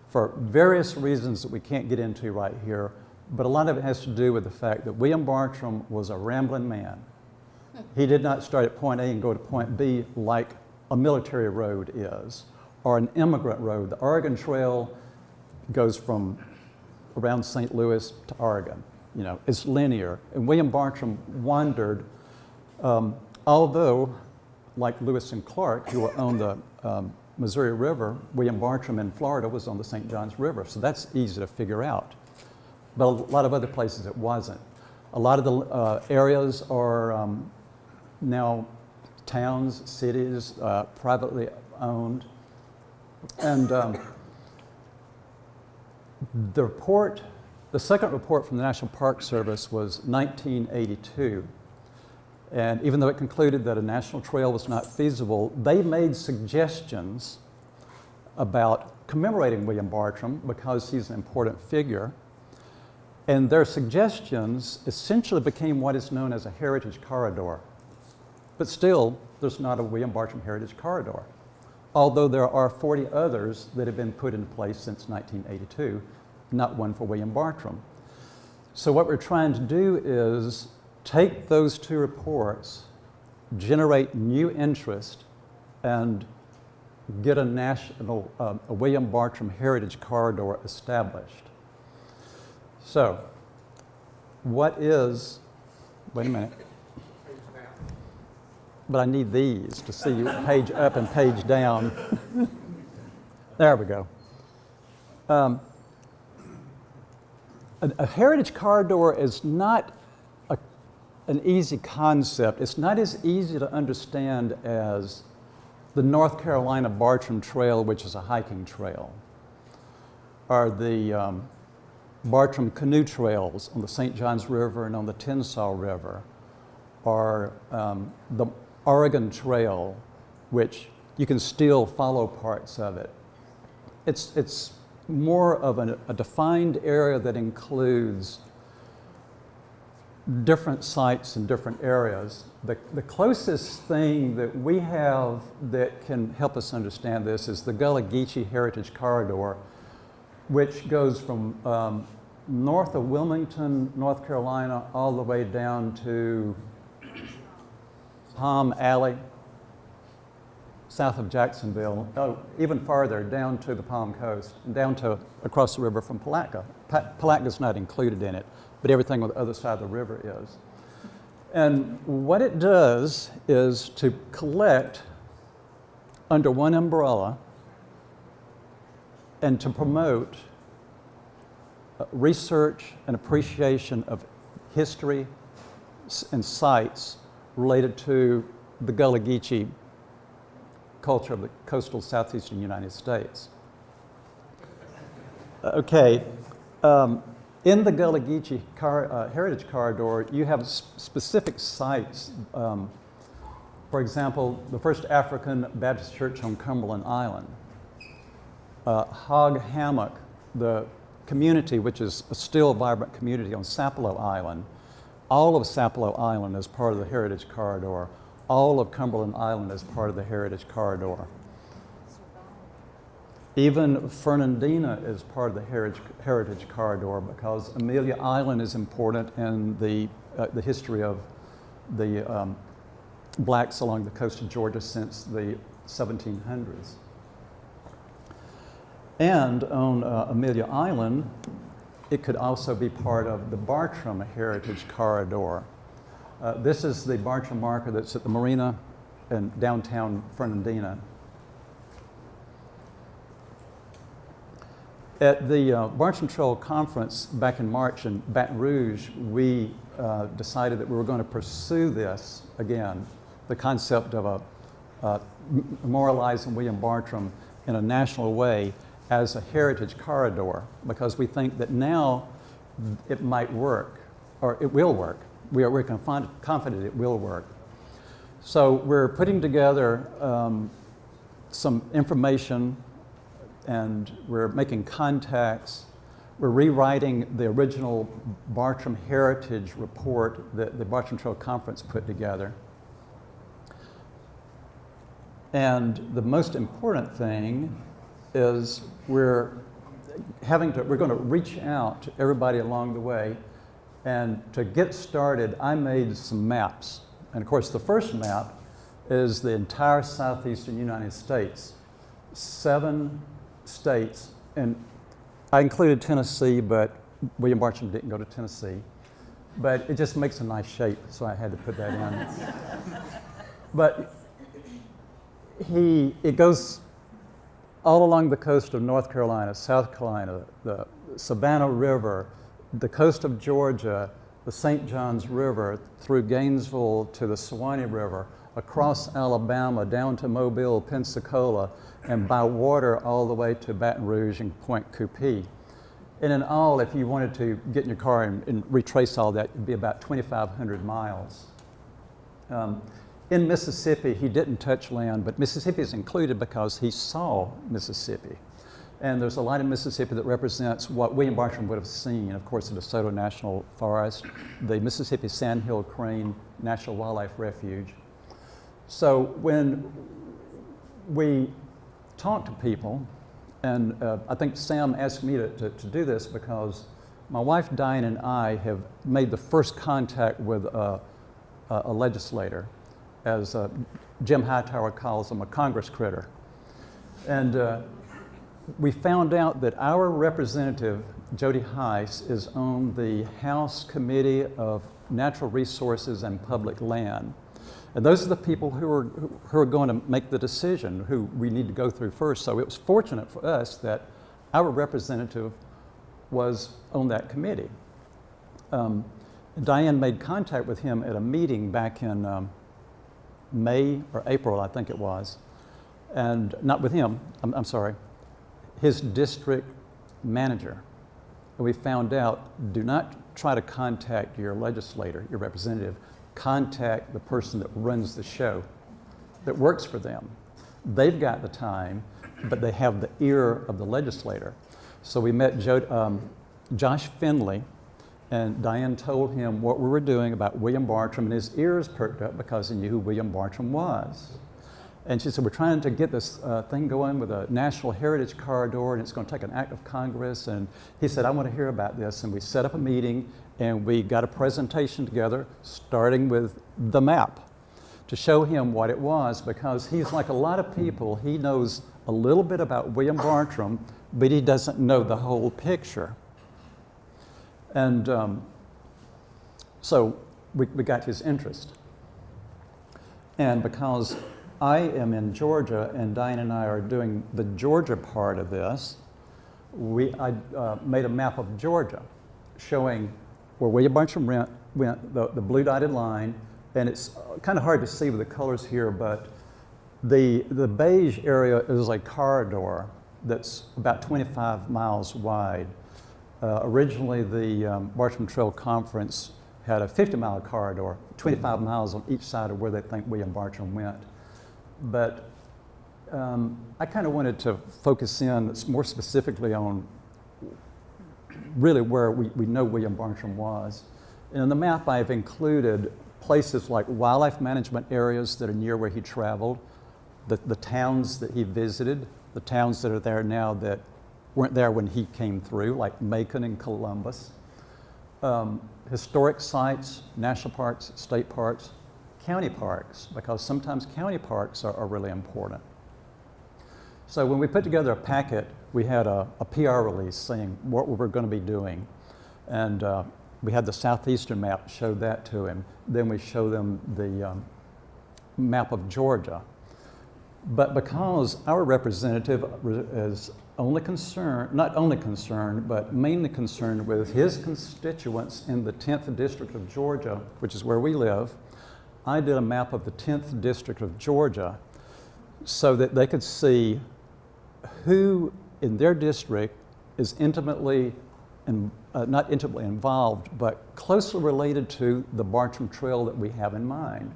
for various reasons that we can't get into right here, but a lot of it has to do with the fact that William Bartram was a rambling man. He did not start at point A and go to point B like a military road is, or an immigrant road. The Oregon Trail goes from around St. Louis to Oregon. You know, it's linear. And William Bartram wandered, although, like Lewis and Clark, who were on the Missouri River, William Bartram in Florida was on the St. Johns River, so that's easy to figure out. But a lot of other places it wasn't. A lot of the areas are now towns, cities, privately owned. And the second report from the National Park Service was 1982. And even though it concluded that a national trail was not feasible, they made suggestions about commemorating William Bartram because he's an important figure. And their suggestions essentially became what is known as a heritage corridor. But still, there's not a William Bartram heritage corridor, although there are 40 others that have been put into place since 1982, not one for William Bartram. So what we're trying to do is take those two reports, generate new interest, and get a national, a William Bartram heritage corridor established. So, what is, wait a minute, but I need these to see page up and page down. There we go. A heritage corridor is not an easy concept. It's not as easy to understand as the North Carolina Bartram Trail, which is a hiking trail, or the Bartram canoe trails on the St. Johns River and on the Tensas River, or the Oregon Trail, which you can still follow parts of it. It's more of a defined area that includes different sites in different areas. The closest thing that we have that can help us understand this is the Gullah Geechee Heritage Corridor, which goes from north of Wilmington, North Carolina, all the way down to Palm Alley, south of Jacksonville, even farther down to the Palm Coast, and down to across the river from Palatka. Palatka's not included in it, but everything on the other side of the river is. And what it does is to collect under one umbrella and to promote research and appreciation of history and sites related to the Gullah Geechee culture of the coastal southeastern United States. Okay, in the Gullah Geechee Heritage Corridor, you have specific sites. For example, the first African Baptist church on Cumberland Island. Hog Hammock, the community, which is a still vibrant community on Sapelo Island. All of Sapelo Island is part of the Heritage Corridor. All of Cumberland Island is part of the Heritage Corridor. Even Fernandina is part of the Heritage Corridor because Amelia Island is important in the history of the blacks along the coast of Georgia since the 1700s. And on Amelia Island, it could also be part of the Bartram Heritage Corridor. This is the Bartram marker that's at the marina in downtown Fernandina. At the Bartram Trail Conference back in March in Baton Rouge, we decided that we were going to pursue this again, the concept of memorializing William Bartram in a national way as a heritage corridor, because we think that now it might work, or it will work. We're confident it will work. So we're putting together some information, and we're making contacts. We're rewriting the original Bartram Heritage Report that the Bartram Trail Conference put together. And the most important thing is we're going to reach out to everybody along the way. And to get started, I made some maps. And of course, the first map is the entire southeastern United States, 7 states. And I included Tennessee, but William Bartram didn't go to Tennessee. But it just makes a nice shape, so I had to put that in. But it goes all along the coast of North Carolina, South Carolina, the Savannah River, the coast of Georgia, the St.Johns River, through Gainesville to the Suwannee River, across Alabama, down to Mobile, Pensacola, and by water all the way to Baton Rouge and Point Coupee. And in all, if you wanted to get in your car and retrace all that, it'd be about 2,500 miles. In Mississippi, he didn't touch land, but Mississippi is included because he saw Mississippi. And there's a line in Mississippi that represents what William Bartram would have seen. Of course, the DeSoto National Forest, the Mississippi Sandhill Crane National Wildlife Refuge. So when we talk to people, and I think Sam asked me to do this because my wife Diane and I have made the first contact with a legislator, as Jim Hightower calls him, a Congress critter. And we found out that our representative, Jody Heiss, is on the House Committee of Natural Resources and Public Land. And those are the people who are going to make the decision, who we need to go through first. So it was fortunate for us that our representative was on that committee. Diane made contact with him at a meeting back in May or April, I think it was. And not with him, I'm sorry, his district manager. And we found out, do not try to contact your legislator, your representative. Contact the person that runs the show, that works for them. They've got the time, but they have the ear of the legislator. So we met Josh Finley, and Diane told him what we were doing about William Bartram, and his ears perked up because he knew who William Bartram was. And she said, we're trying to get this thing going with a National Heritage Corridor, and it's going to take an act of Congress. And he said, I want to hear about this. And we set up a meeting, and we got a presentation together, starting with the map, to show him what it was, because he's like a lot of people. He knows a little bit about William Bartram, but he doesn't know the whole picture. And so we got his interest. And because I am in Georgia, and Diane and I are doing the Georgia part of this, I made a map of Georgia showing where William Bartram went, the blue dotted line, and it's kind of hard to see with the colors here, but the beige area is a corridor that's about 25 miles wide. Originally, the Bartram Trail Conference had a 50-mile corridor, 25 miles on each side of where they think William Bartram went. But I kind of wanted to focus in more specifically on really where we know William Bartram was. And in the map, I've included places like wildlife management areas that are near where he traveled, the towns that he visited, the towns that are there now that weren't there when he came through, like Macon and Columbus, historic sites, national parks, state parks, county parks, because sometimes county parks are really important. So when we put together a packet, we had a PR release saying what we were going to be doing. And we had the southeastern map, showed that to him. Then we showed them the map of Georgia. But because our representative is only concerned, not only concerned, but mainly concerned with his constituents in the 10th District of Georgia, which is where we live, I did a map of the 10th District of Georgia so that they could see who in their district is intimately, not intimately involved, but closely related to the Bartram Trail that we have in mind.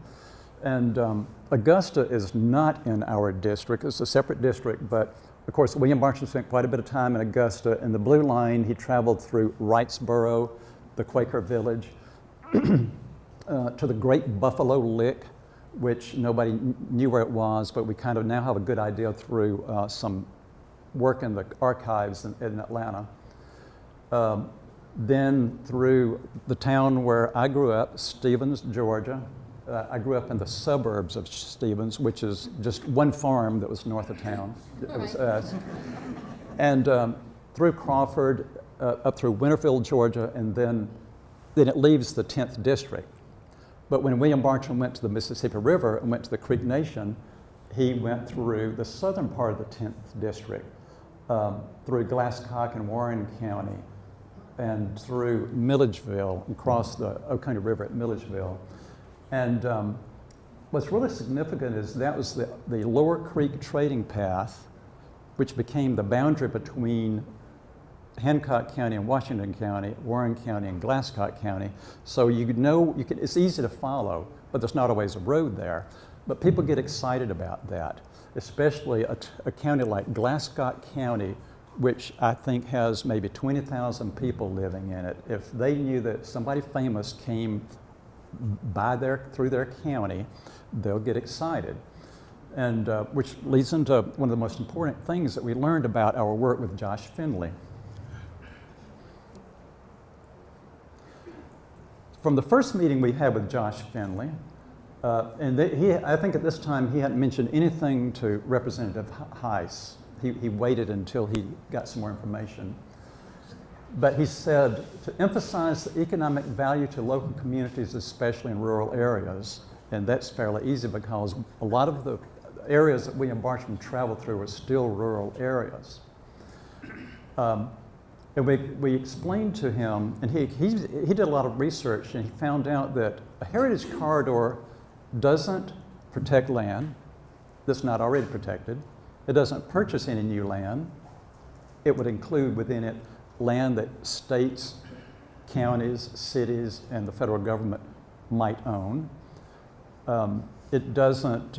And Augusta is not in our district, it's a separate district, but of course William Bartram spent quite a bit of time in Augusta. In the blue line, he traveled through Wrightsboro, the Quaker village, to the Great Buffalo Lick, which nobody knew where it was, but we kind of now have a good idea through some work in the archives in Atlanta. Then through the town where I grew up, Stevens, Georgia. I grew up in the suburbs of Stevens, which is just one farm that was north of town. It was us. And through Crawford, up through Winterfield, Georgia, and then it leaves the 10th District. But when William Bartram went to the Mississippi River and went to the Creek Nation, he went through the southern part of the 10th District, through Glasscock and Warren County, and through Milledgeville, and crossed the Oconee River at Milledgeville. And what's really significant is that was the Lower Creek trading path, which became the boundary between Hancock County and Washington County, Warren County and Glasscock County. So it's easy to follow, but there's not always a road there. But people get excited about that, especially a county like Glasscock County, which I think has maybe 20,000 people living in it. If they knew that somebody famous came through their county, they'll get excited. And which leads into one of the most important things that we learned about our work with Josh Finley. From the first meeting we had with Josh Finley, I think at this time he hadn't mentioned anything to Representative Heiss. He waited until he got some more information. But he said, to emphasize the economic value to local communities, especially in rural areas, and that's fairly easy because a lot of the areas that William Bartram traveled through were still rural areas. And we explained to him, and he did a lot of research, and he found out that a heritage corridor doesn't protect land that's not already protected. It doesn't purchase any new land. It would include within it land that states, counties, cities, and the federal government might own. It doesn't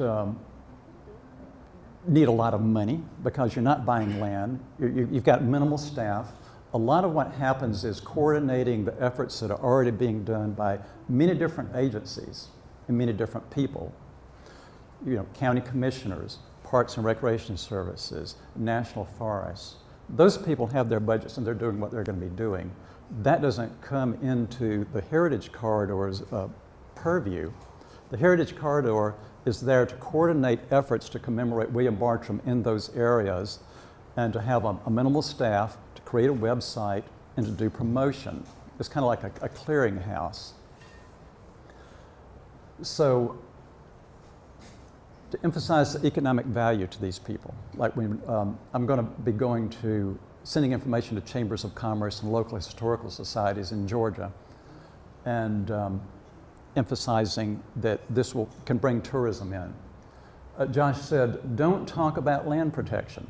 need a lot of money because you're not buying land. You've got minimal staff. A lot of what happens is coordinating the efforts that are already being done by many different agencies and many different people. You know, county commissioners, parks and recreation services, national forests. Those people have their budgets and they're doing what they're going to be doing. That doesn't come into the Heritage Corridor's purview. The Heritage Corridor is there to coordinate efforts to commemorate William Bartram in those areas and to have a minimal staff, to create a website, and to do promotion. It's kind of like a clearinghouse. So, to emphasize the economic value to these people, like I'm going to be sending information to chambers of commerce and local historical societies in Georgia, and emphasizing that this can bring tourism in. Josh said, don't talk about land protection,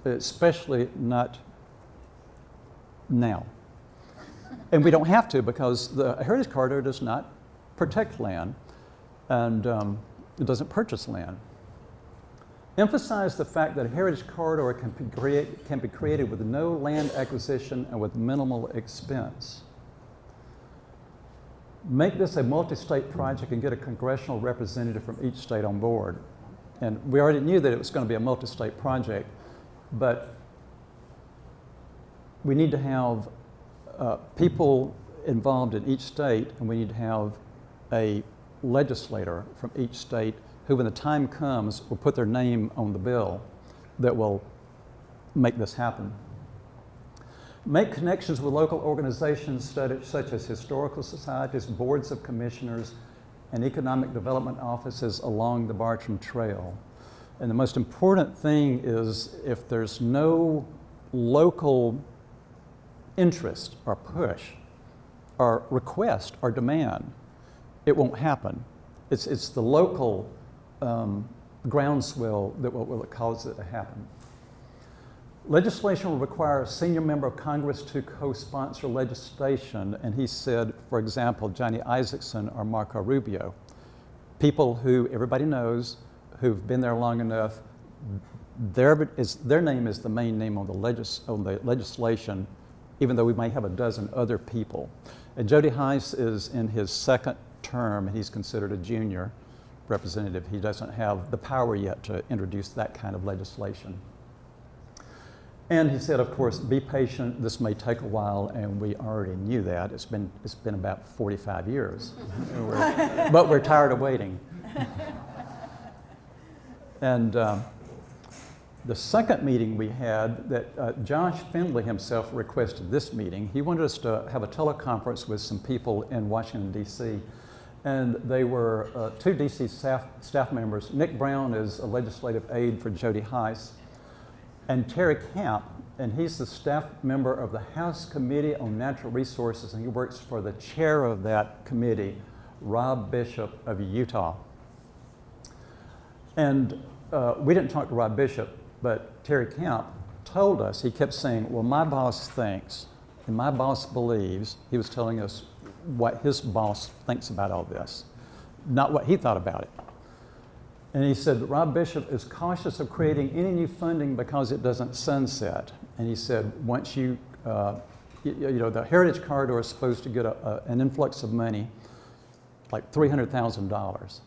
especially not now. And we don't have to because the Heritage Corridor does not protect land, and it doesn't purchase land. Emphasize the fact that a heritage corridor can be created with no land acquisition and with minimal expense. Make this a multi-state project and get a congressional representative from each state on board. And we already knew that it was going to be a multi-state project, but we need to have people involved in each state, and we need to have a legislator from each state who, when the time comes, will put their name on the bill that will make this happen. Make connections with local organizations such as historical societies, boards of commissioners, and economic development offices along the Bartram Trail. And the most important thing is if there's no local interest or push or request or demand, it won't happen. It's the local groundswell that will cause it to happen. Legislation will require a senior member of Congress to co-sponsor legislation, and he said, for example, Johnny Isakson or Marco Rubio, people who everybody knows, who've been there long enough, their name is the main name on the legislation, even though we may have a dozen other people. And Jody Heiss is in his second term, and he's considered a junior representative. He doesn't have the power yet to introduce that kind of legislation. And he said, of course, be patient, this may take a while, and we already knew that. It's been about 45 years, but we're tired of waiting. And the second meeting we had, that Josh Findlay himself requested this meeting. He wanted us to have a teleconference with some people in Washington, D.C., and they were two D.C. staff members. Nick Brown is a legislative aide for Jody Heiss, and Terry Camp, and he's the staff member of the House Committee on Natural Resources, and he works for the chair of that committee, Rob Bishop of Utah. And we didn't talk to Rob Bishop, but Terry Camp told us, he kept saying, well, my boss thinks, and my boss believes, he was telling us what his boss thinks about all this, not what he thought about it. And he said that Rob Bishop is cautious of creating any new funding because it doesn't sunset. And he said, once the Heritage Corridor is supposed to get an influx of money, like $300,000.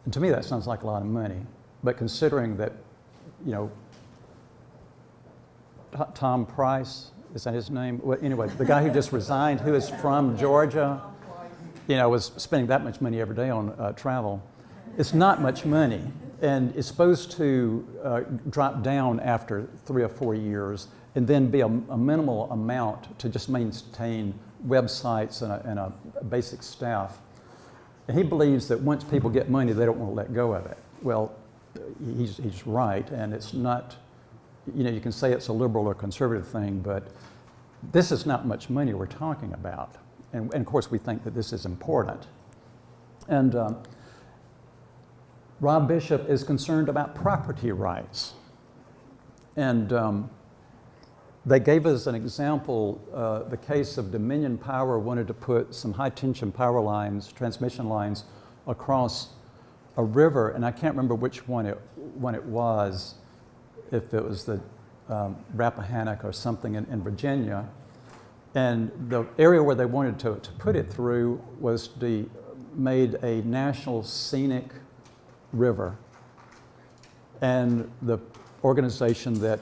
And to me, that sounds like a lot of money. But considering that, Tom Price, is that his name? Well, anyway, the guy who just resigned, who is from Georgia, was spending that much money every day on travel. It's not much money, and it's supposed to drop down after 3 or 4 years and then be a minimal amount to just maintain websites and a basic staff. And he believes that once people get money, they don't want to let go of it. Well, he's right, and it's not, you can say it's a liberal or conservative thing, but this is not much money we're talking about. And of course, we think that this is important. And Rob Bishop is concerned about property rights. And they gave us an example, the case of Dominion Power wanted to put some high-tension power lines, transmission lines, across a river, and I can't remember which one it was, if it was the Rappahannock or something in Virginia. And the area where they wanted to put it through was made a national scenic river, and the organization that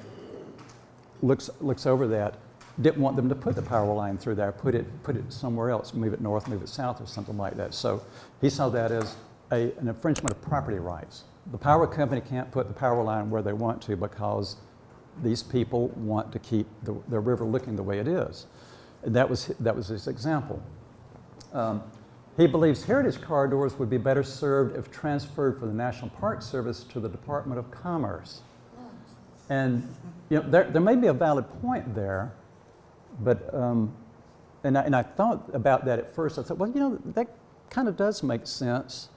looks over that didn't want them to put the power line through there, put it somewhere else, move it north, move it south, or something like that. So he saw that as an infringement of property rights. The power company can't put the power line where they want to because these people want to keep the river looking the way it is. And that was his example. He believes heritage corridors would be better served if transferred from the National Park Service to the Department of Commerce. And there may be a valid point there, but and I thought about that at first. I thought, well, that kind of does make sense.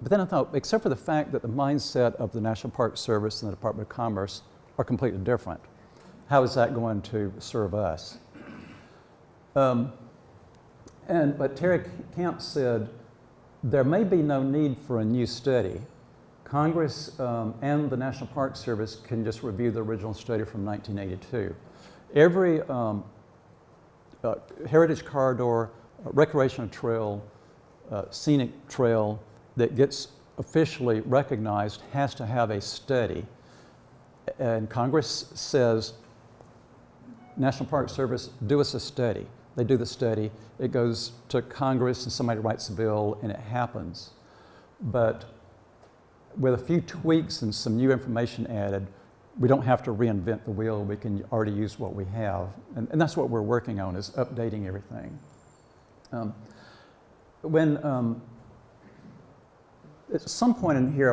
But then I thought, except for the fact that the mindset of the National Park Service and the Department of Commerce are completely different, how is that going to serve us? But Terry Camp said, there may be no need for a new study. Congress and the National Park Service can just review the original study from 1982. Every heritage corridor, recreational trail, scenic trail that gets officially recognized has to have a study. And Congress says, National Park Service, do us a study. They do the study, it goes to Congress and somebody writes a bill and it happens. But with a few tweaks and some new information added, we don't have to reinvent the wheel, we can already use what we have. And that's what we're working on, is updating everything. At some point in here,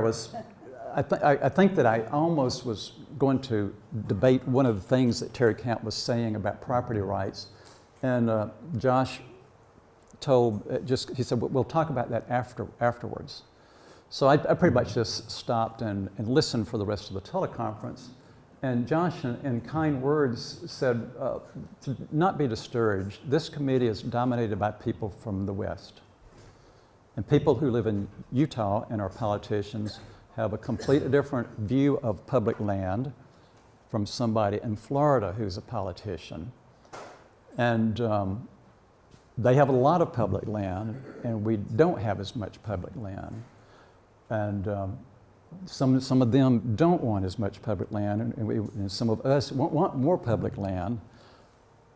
I think that I almost was going to debate one of the things that Terry Camp was saying about property rights. And Josh he said, we'll talk about that afterwards. So I pretty much just stopped and listened for the rest of the teleconference. And Josh, in kind words, said to not be discouraged. This committee is dominated by people from the West. And people who live in Utah and are politicians have a completely different view of public land from somebody in Florida who's a politician. And they have a lot of public land, and we don't have as much public land. And some of them don't want as much public land, and some of us want more public land.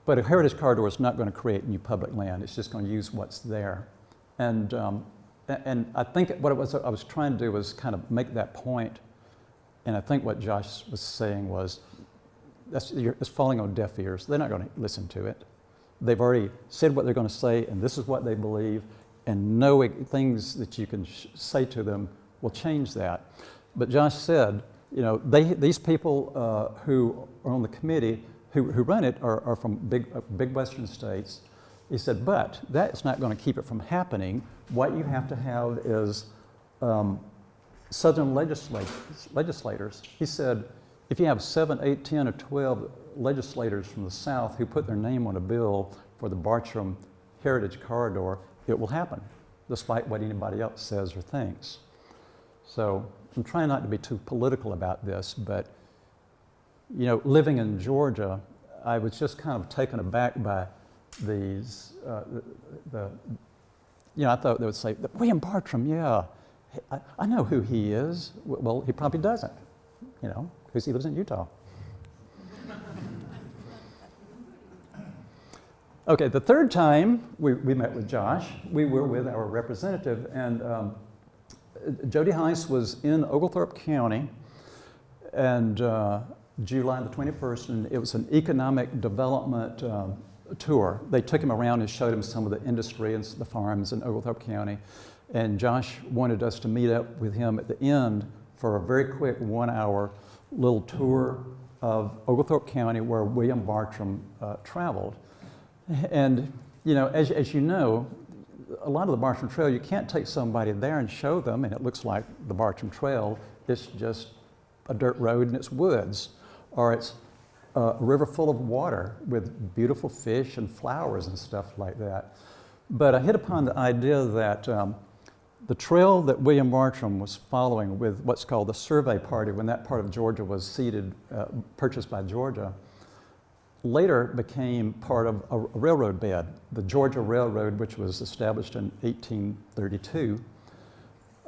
But a heritage corridor is not going to create new public land. It's just going to use what's there. And I think what I was trying to do was kind of make that point. And I think what Josh was saying was, it's falling on deaf ears. They're not going to listen to it. They've already said what they're going to say, and this is what they believe, and no things that you can say to them will change that. But Josh said, you know, these people who are on the committee, who run it, are from big Western states. He said, but that's not going to keep it from happening. What you have to have is Southern legislators. He said, if you have 7, 8, 10, or 12 legislators from the South who put their name on a bill for the Bartram Heritage Corridor, it will happen, despite what anybody else says or thinks. So I'm trying not to be too political about this, but you know, living in Georgia, I was just kind of taken aback by these, you know, I thought they would say, William Bartram, yeah, I know who he is. Well, he probably doesn't, you know, because he lives in Utah. Okay, the third time we met with Josh, we were with our representative, and Jody Heiss was in Oglethorpe County, and July the 21st, and it was an economic development tour. They took him around and showed him some of the industry and the farms in Oglethorpe County, and Josh wanted us to meet up with him at the end for a very quick 1-hour little tour of Oglethorpe County where William Bartram traveled. And, you know, as you know, a lot of the Bartram Trail, you can't take somebody there and show them, and it looks like the Bartram Trail. It's just a dirt road and it's woods, or it's a river full of water with beautiful fish and flowers and stuff like that. But I hit upon the idea that the trail that William Bartram was following with what's called the Survey Party, when that part of Georgia was ceded, purchased by Georgia, later became part of a railroad bed. The Georgia Railroad, which was established in 1832,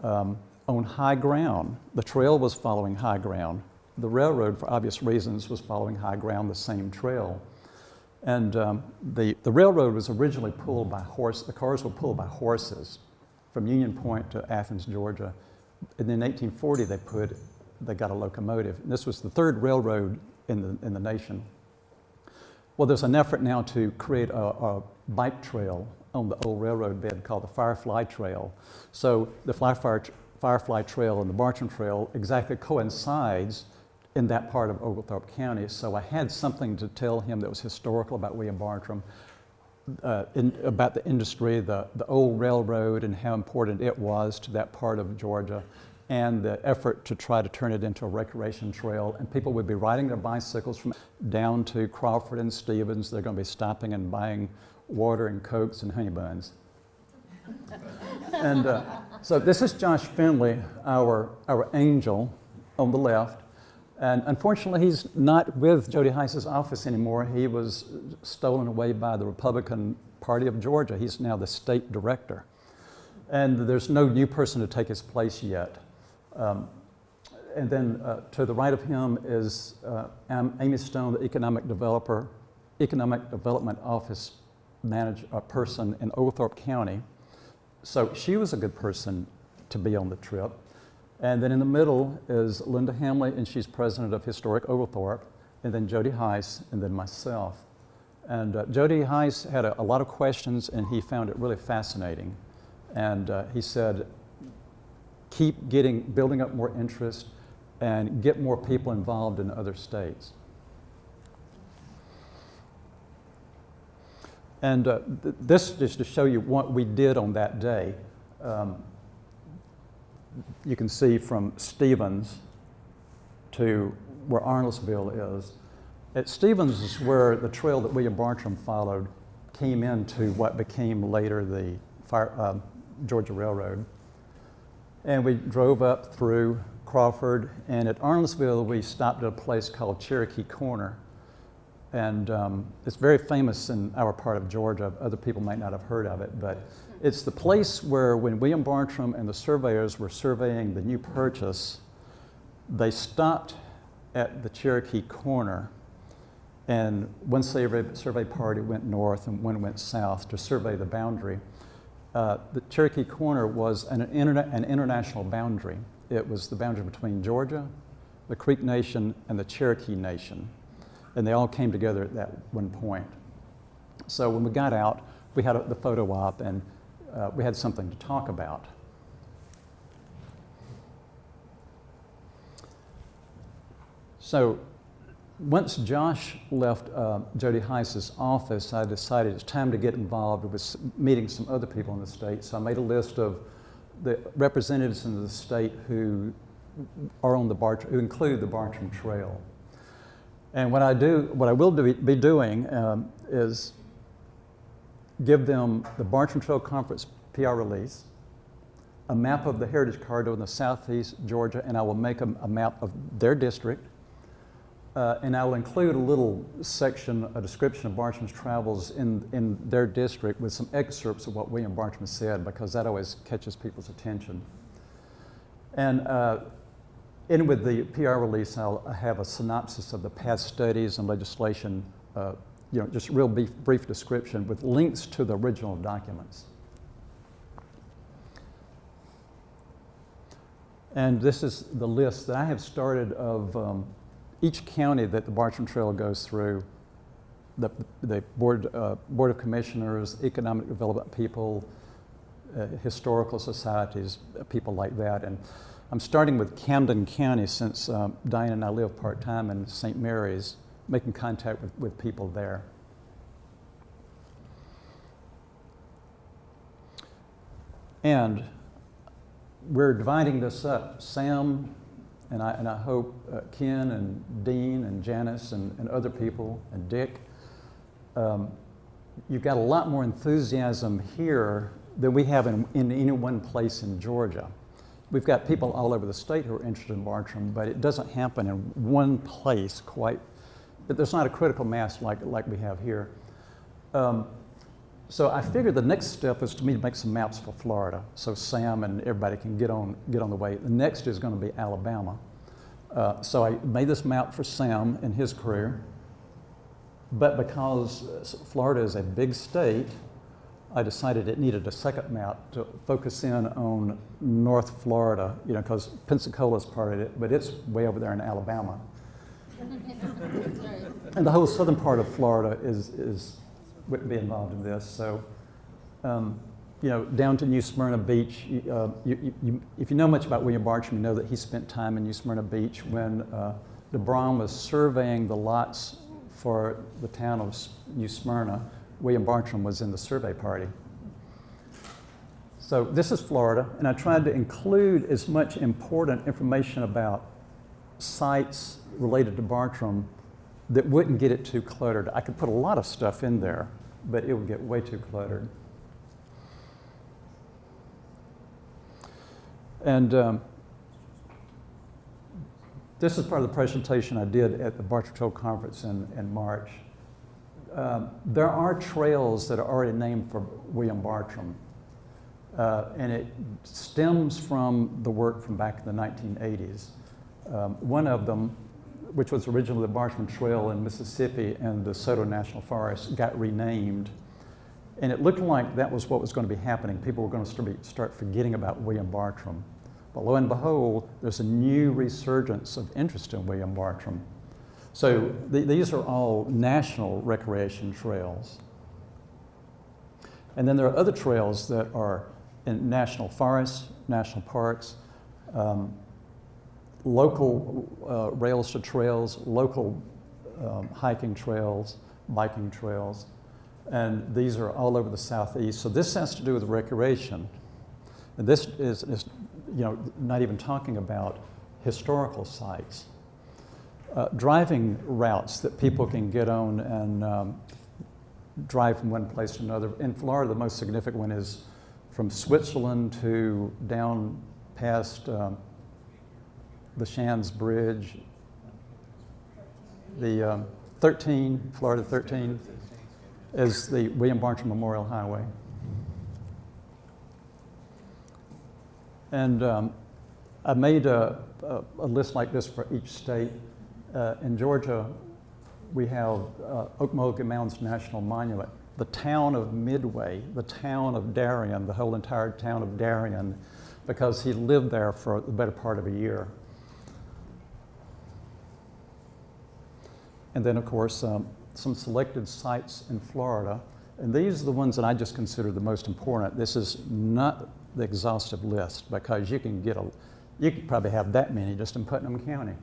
on high ground. The trail was following high ground. The railroad, for obvious reasons, was following high ground, the same trail. And the railroad was originally pulled by horse. The cars were pulled by horses from Union Point to Athens, Georgia. And in 1840, they got a locomotive. And this was the third railroad in the nation. Well, there's an effort now to create a bike trail on the old railroad bed called the Firefly Trail. So the Firefly Trail and the Bartram Trail exactly coincides in that part of Oglethorpe County. So I had something to tell him that was historical about William Bartram, about the industry, the old railroad and how important it was to that part of Georgia, and the effort to try to turn it into a recreation trail. And people would be riding their bicycles from down to Crawford and Stevens. They're going to be stopping and buying water and Cokes and honey buns. And so this is Josh Finley, our angel on the left. And unfortunately, he's not with Jody Heiss's office anymore. He was stolen away by the Republican Party of Georgia. He's now the state director. And there's no new person to take his place yet. And then to the right of him is Amy Stone, the economic development office person in Oglethorpe County. So she was a good person to be on the trip. And then in the middle is Linda Hamley, and she's president of Historic Oglethorpe, and then Jody Heiss, and then myself. And Jody Heiss had a lot of questions, and he found it really fascinating. And he said, keep building up more interest. and get more people involved in other states. And this is to show you what we did on that day. You can see from Stevens to where Arnoldville is. At Stevens is where the trail that William Bartram followed came into what became later the Georgia Railroad. And we drove up through Crawford, and at Arnoldville we stopped at a place called Cherokee Corner. And it's very famous in our part of Georgia. Other people might not have heard of it, but it's the place where when William Bartram and the surveyors were surveying the new purchase, they stopped at the Cherokee Corner, and one survey party went north and one went south to survey the boundary. The Cherokee Corner was an international boundary. It was the boundary between Georgia, the Creek Nation, and the Cherokee Nation. And they all came together at that one point. So when we got out, we had the photo op, and we had something to talk about. So once Josh left Jody Heiss's office, I decided it's time to get involved with meeting some other people in the state. So I made a list of the representatives in the state who are on who include the Bartram Trail. And what I will be doing is give them the Bartram Trail Conference PR release, a map of the Heritage Corridor in the southeast Georgia, and I will make a map of their district. And I will include a little section, a description of Bartram's travels in their district with some excerpts of what William Bartram said, because that always catches people's attention. And with the PR release, I'll have a synopsis of the past studies and legislation, just a real brief description with links to the original documents. And this is the list that I have started of each county that the Bartram Trail goes through, the Board of Commissioners, economic development people, historical societies, people like that. And I'm starting with Camden County, since Diane and I live part-time in St. Mary's, making contact with people there. And we're dividing this up. Sam and I hope Ken and Dean and Janice and other people and Dick, you've got a lot more enthusiasm here than we have in any one place in Georgia. We've got people all over the state who are interested in Bartram, but it doesn't happen in one place quite. There's not a critical mass like we have here. So I figured the next step is to make some maps for Florida, so Sam and everybody can get on the way. The next is going to be Alabama. So I made this map for Sam in his career, but because Florida is a big state, I decided it needed a second map to focus in on North Florida, because Pensacola is part of it, but it's way over there in Alabama. And the whole southern part of Florida wouldn't be involved in this. So, down to New Smyrna Beach, if you know much about William Bartram, you know that he spent time in New Smyrna Beach when DeBron was surveying the lots for the town of New Smyrna. William Bartram was in the survey party. So this is Florida, and I tried to include as much important information about sites related to Bartram that wouldn't get it too cluttered. I could put a lot of stuff in there, but it would get way too cluttered. And this is part of the presentation I did at the Bartram Trail Conference in March. There are trails that are already named for William Bartram, and it stems from the work from back in the 1980s. One of them, which was originally the Bartram Trail in Mississippi and the Soto National Forest, got renamed. And it looked like that was what was going to be happening. People were going to start forgetting about William Bartram. But lo and behold, there's a new resurgence of interest in William Bartram. So these are all national recreation trails. And then there are other trails that are in national forests, national parks, local rails to trails, local hiking trails, biking trails, and these are all over the southeast. So this has to do with recreation. And this is not even talking about historical sites. Driving routes that people can get on and drive from one place to another. In Florida, the most significant one is from Switzerland to down past the Shands Bridge, the 13, Florida 13, is the William Bartram Memorial Highway. And I made a list like this for each state. In Georgia, we have Okmulgee Mounds National Monument. The town of Midway, the town of Darien, the whole entire town of Darien, because he lived there for the better part of a year. And then, of course, some selected sites in Florida. And these are the ones that I just consider the most important. This is not the exhaustive list, because you can probably have that many just in Putnam County.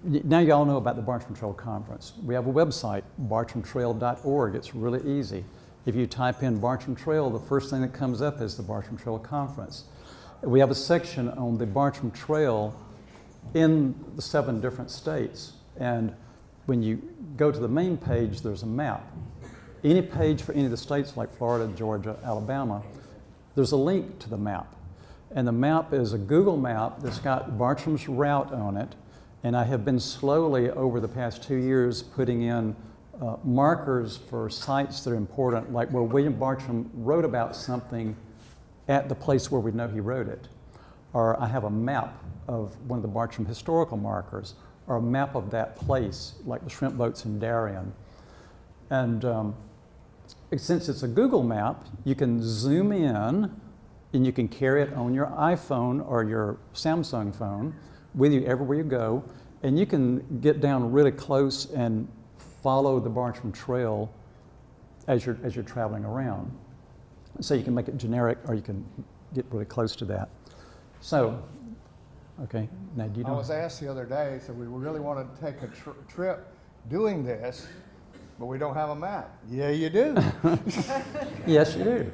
Now you all know about the Bartram Trail Conference. We have a website, bartramtrail.org. It's really easy. If you type in Bartram Trail, the first thing that comes up is the Bartram Trail Conference. We have a section on the Bartram Trail in the 7 different states. And when you go to the main page, there's a map. Any page for any of the states like Florida, Georgia, Alabama, there's a link to the map. And the map is a Google map that's got Bartram's route on it. And I have been slowly, over the past 2 years, putting in markers for sites that are important, like where William Bartram wrote about something at the place where we know he wrote it. Or I have a map of one of the Bartram historical markers, or a map of that place, like the shrimp boats in Darien. And since it's a Google map, you can zoom in and you can carry it on your iPhone or your Samsung phone with you everywhere you go, and you can get down really close and follow the Bartram Trail as you're traveling around. So you can make it generic, or you can get really close to that. So, okay, now do you know? I was asked the other day, so we really want to take a trip doing this, but we don't have a map. Yeah, you do. Yes, you do.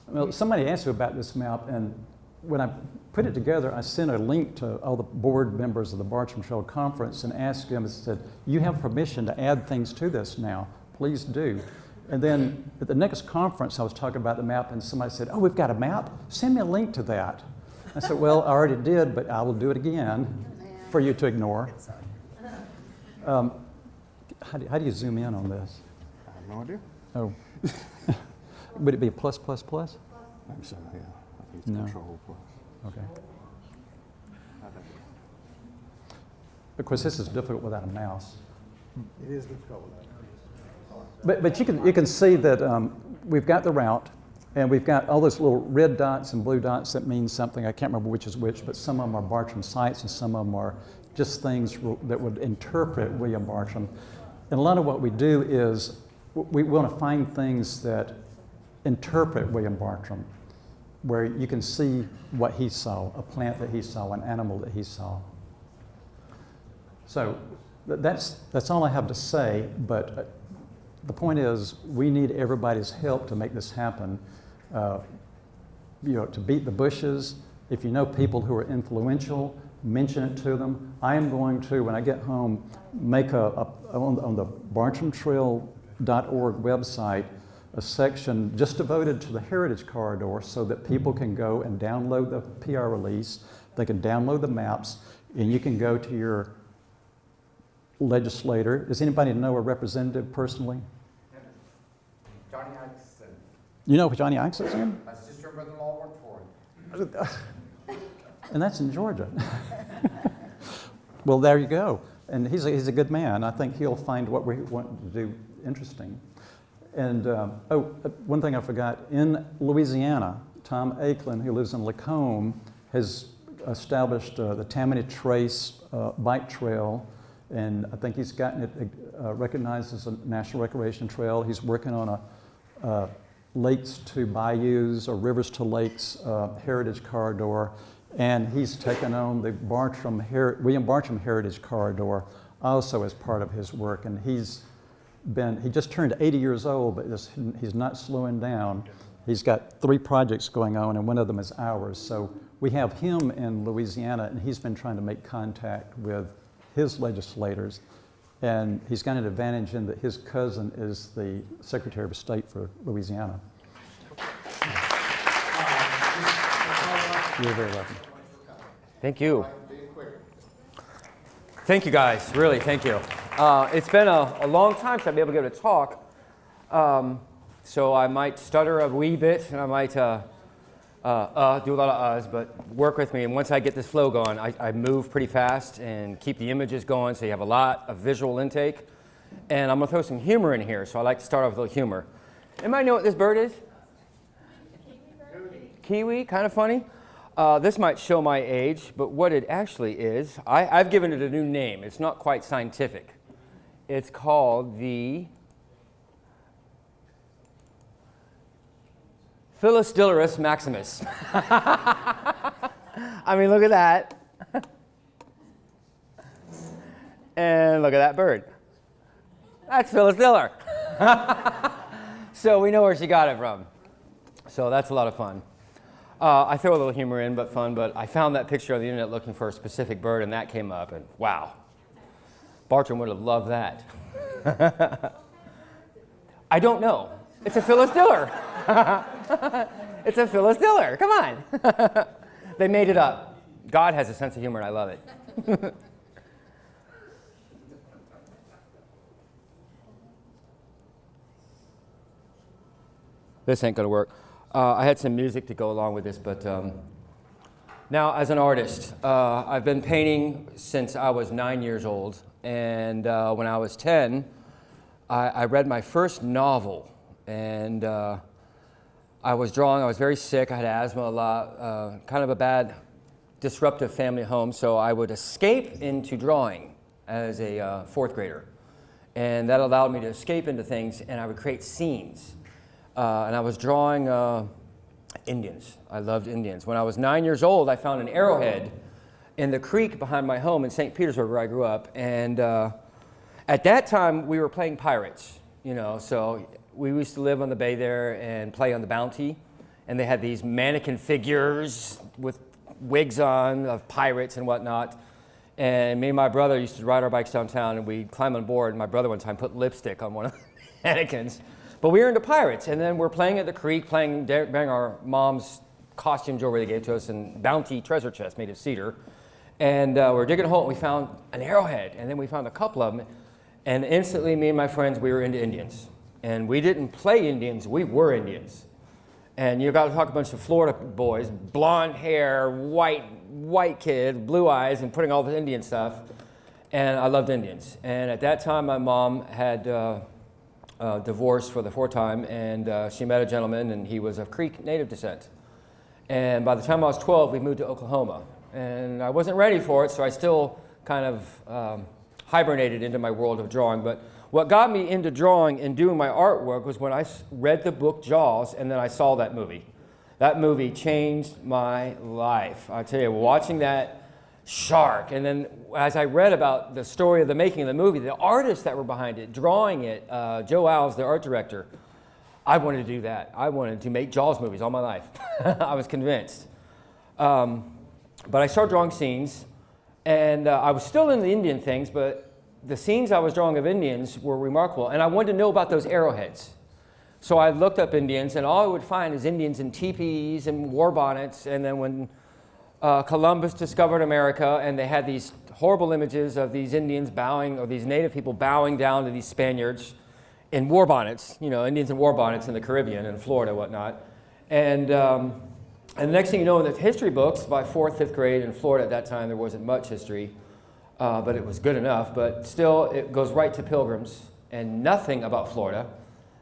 Well, somebody asked me about this map, and when I put it together, I sent a link to all the board members of the Bartram Trail Conference and asked them, and said, you have permission to add things to this now, please do. And then at the next conference, I was talking about the map, and somebody said, oh, we've got a map? Send me a link to that. I said, well, I already did, but I will do it again for you to ignore. How do you zoom in on this? I have no idea. Oh. Would it be a plus, plus, plus? I'm sorry, yeah. I think it's No. Control plus. Okay. Of course, this is difficult without a mouse. It is difficult with that. But you can see that we've got the route, and we've got all those little red dots and blue dots that mean something. I can't remember which is which, but some of them are Bartram sites, and some of them are just things that would interpret William Bartram. And a lot of what we do is we want to find things that interpret William Bartram, where you can see what he saw, a plant that he saw, an animal that he saw. So that's all I have to say, but the point is we need everybody's help to make this happen. To beat the bushes. If you know people who are influential, mention it to them. I am going to, when I get home, make on the bartramtrail.org website, a section just devoted to the Heritage Corridor so that people can go and download the PR release, they can download the maps, and you can go to your legislator. Does anybody know a representative personally? Johnny Ixon. You know who Johnny Ixon's in? My sister-brother-in-law worked for him. And that's in Georgia. Well, there you go. And he's a good man. I think he'll find what we want to do interesting. And, one thing I forgot. In Louisiana, Tom Akelin, who lives in Lacombe, has established the Tammany Trace bike trail, And I think he's gotten it recognized as a national recreation trail. He's working on a lakes to bayous or rivers to lakes heritage corridor. And he's taken on the William Bartram Heritage Corridor also as part of his work. And he just turned 80 years old, but he's not slowing down. He's got 3 projects going on, and one of them is ours. So we have him in Louisiana, and he's been trying to make contact with his legislators. And he's got an advantage in that his cousin is the Secretary of State for Louisiana. You're very welcome. Thank you. Thank you, guys. Really, thank you. It's been a long time since I've been able to give a talk, so I might stutter a wee bit, and I might do a lot of uhs, but work with me. And once I get this flow going, I move pretty fast and keep the images going, so you have a lot of visual intake. And I'm going to throw some humor in here, so I like to start off with a little humor. Anybody know what this bird is? Kiwi, kind of funny. This might show my age, but what it actually is, I've given it a new name. It's not quite scientific. It's called the Philostylurus maximus. I mean, look at that. And look at that bird. That's Philostylur. So we know where she got it from. So that's a lot of fun. I throw a little humor in, but fun, but I found that picture on the internet looking for a specific bird, and that came up, and wow. Bartram would have loved that. I don't know. It's a Philostylur. It's a Philostylur. Come on. They made it up. God has a sense of humor, and I love it. This ain't going to work. I had some music to go along with this, but now as an artist, I've been painting since I was 9 years old, and when I was 10, I read my first novel, and I was drawing. I was very sick. I had asthma a lot, kind of a bad, disruptive family home, so I would escape into drawing as a 4th grader, and that allowed me to escape into things, and I would create scenes. And I was drawing Indians. I loved Indians. When I was 9 years old, I found an arrowhead in the creek behind my home in St. Petersburg, where I grew up. And at that time, we were playing pirates, you know. So we used to live on the bay there and play on the Bounty. And they had these mannequin figures with wigs on of pirates and whatnot. And me and my brother used to ride our bikes downtown, and we'd climb on board. And my brother one time put lipstick on one of the mannequins. But we were into pirates, and then we're playing at the creek, banging our mom's costume jewelry they gave to us, and Bounty treasure chest made of cedar. And we're digging a hole, and we found an arrowhead, and then we found a couple of them. And instantly, me and my friends, we were into Indians. And we didn't play Indians, we were Indians. And you got to talk a bunch of Florida boys, blonde hair, white kid, blue eyes, and putting all the Indian stuff. And I loved Indians. And at that time, my mom had divorced for the 4th time, and she met a gentleman, and he was of Creek native descent. And by the time I was 12, we moved to Oklahoma. And I wasn't ready for it, so I still kind of hibernated into my world of drawing. But what got me into drawing and doing my artwork was when I read the book Jaws, and then I saw that movie. That movie changed my life. I tell you, watching that shark, and then as I read about the story of the making of the movie, the artists that were behind it, drawing it, Joe Alves, the art director, I wanted to do that. I wanted to make Jaws movies all my life. I was convinced. But I started drawing scenes, and I was still in the Indian things, but the scenes I was drawing of Indians were remarkable, and I wanted to know about those arrowheads. So I looked up Indians, and all I would find is Indians in teepees and war bonnets, and then when Columbus discovered America, and they had these horrible images of these Indians bowing, or these native people bowing down to these Spaniards in war bonnets, you know, Indians in war bonnets in the Caribbean and Florida and whatnot. And the next thing you know, in the history books, by 4th, 5th grade in Florida at that time, there wasn't much history, but it was good enough. But still, it goes right to Pilgrims, and nothing about Florida,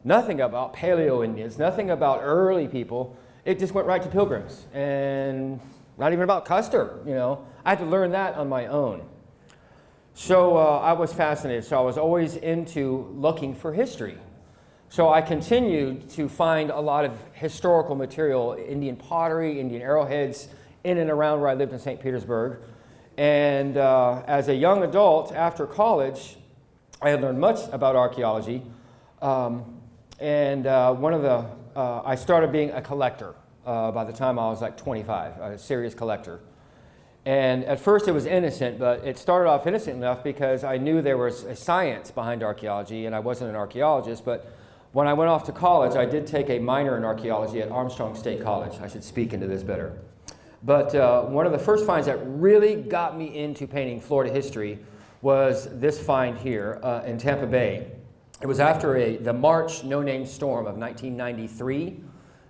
nothing about Paleo Indians, nothing about early people. It just went right to Pilgrims. And not even about Custer, you know. I had to learn that on my own. So I was fascinated. So I was always into looking for history. So I continued to find a lot of historical material, Indian pottery, Indian arrowheads, in and around where I lived in St. Petersburg. And as a young adult, after college, I had learned much about archaeology. I started being a collector by the time I was like 25, a serious collector. And at first it was innocent, but it started off innocent enough because I knew there was a science behind archaeology, and I wasn't an archaeologist. But when I went off to college, I did take a minor in archaeology at Armstrong State College. I should speak into this better. But one of the first finds that really got me into painting Florida history was this find here in Tampa Bay. It was after the March no-name storm of 1993,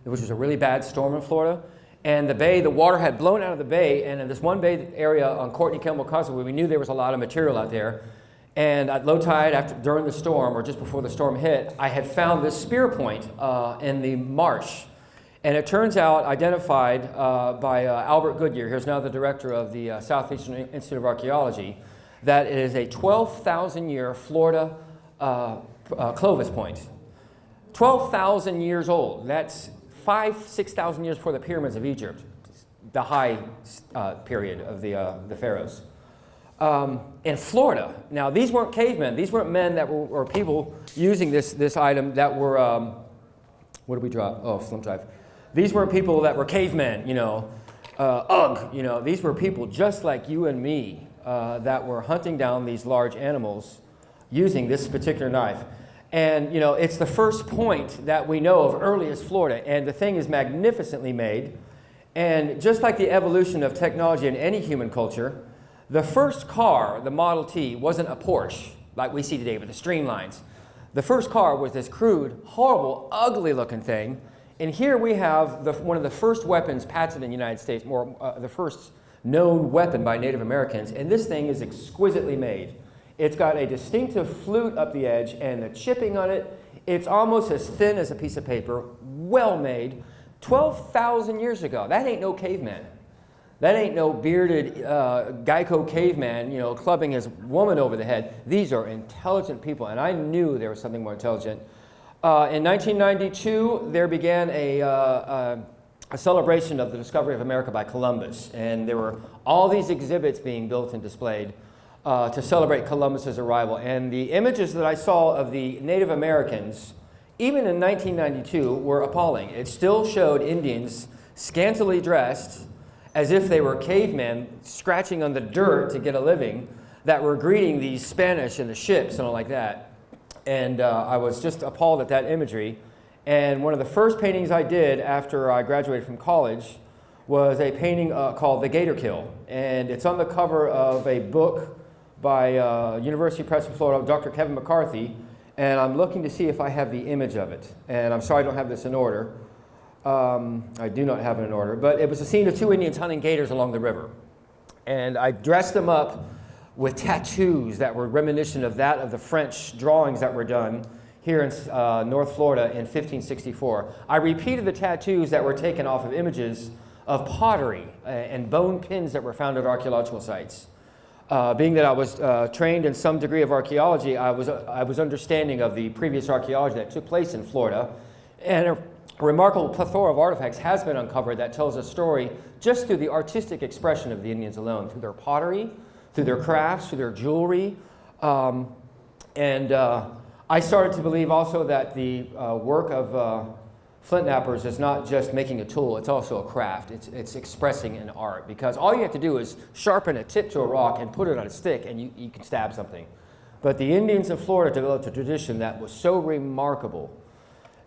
which was a really bad storm in Florida. And the water had blown out of the bay, and in this one bay area on Courtney Kimball Causeway, we knew there was a lot of material out there. And at low tide, during the storm, or just before the storm hit, I had found this spear point in the marsh. And it turns out, identified by Albert Goodyear, who's now the director of the Southeastern Institute of Archaeology, that it is a 12,000-year Florida Clovis point. 12,000 years old. That's 6,000 years before the pyramids of Egypt, the high period of the pharaohs. In Florida. Now, these weren't cavemen. These weren't men that were people using this item that were, what did we draw? Oh, slump drive. These weren't people that were cavemen, ugh, these were people just like you and me that were hunting down these large animals using this particular knife. And, it's the first point that we know of earliest Florida, and the thing is magnificently made. And just like the evolution of technology in any human culture, the first car, the Model T, wasn't a Porsche like we see today with the streamlines. The first car was this crude, horrible, ugly-looking thing. And here we have one of the first weapons patented in the United States, the first known weapon by Native Americans, and this thing is exquisitely made. It's got a distinctive flute up the edge, and the chipping on it, it's almost as thin as a piece of paper, well made. 12,000 years ago. That ain't no caveman. That ain't no bearded Geico caveman, clubbing his woman over the head. These are intelligent people, and I knew there was something more intelligent. In 1992, there began a celebration of the discovery of America by Columbus, and there were all these exhibits being built and displayed to celebrate Columbus's arrival. And the images that I saw of the Native Americans, even in 1992, were appalling. It still showed Indians scantily dressed as if they were cavemen scratching on the dirt to get a living that were greeting these Spanish and the ships and all like that. And I was just appalled at that imagery. And one of the first paintings I did after I graduated from college was a painting called The Gator Kill. And it's on the cover of a book by University Press in Florida, Dr. Kevin McCarthy. And I'm looking to see if I have the image of it. And I'm sorry I don't have this in order. I do not have it in order. But it was a scene of two Indians hunting gators along the river. And I dressed them up with tattoos that were reminiscent of that of the French drawings that were done here in North Florida in 1564. I repeated the tattoos that were taken off of images of pottery and bone pins that were found at archaeological sites. Being that I was trained in some degree of archaeology, I was understanding of the previous archaeology that took place in Florida. And a remarkable plethora of artifacts has been uncovered that tells a story just through the artistic expression of the Indians alone, through their pottery, through their crafts, through their jewelry. I started to believe also that the work of flint knappers is not just making a tool, it's also a craft. It's expressing an art, because all you have to do is sharpen a tip to a rock and put it on a stick and you can stab something. But the Indians of Florida developed a tradition that was so remarkable.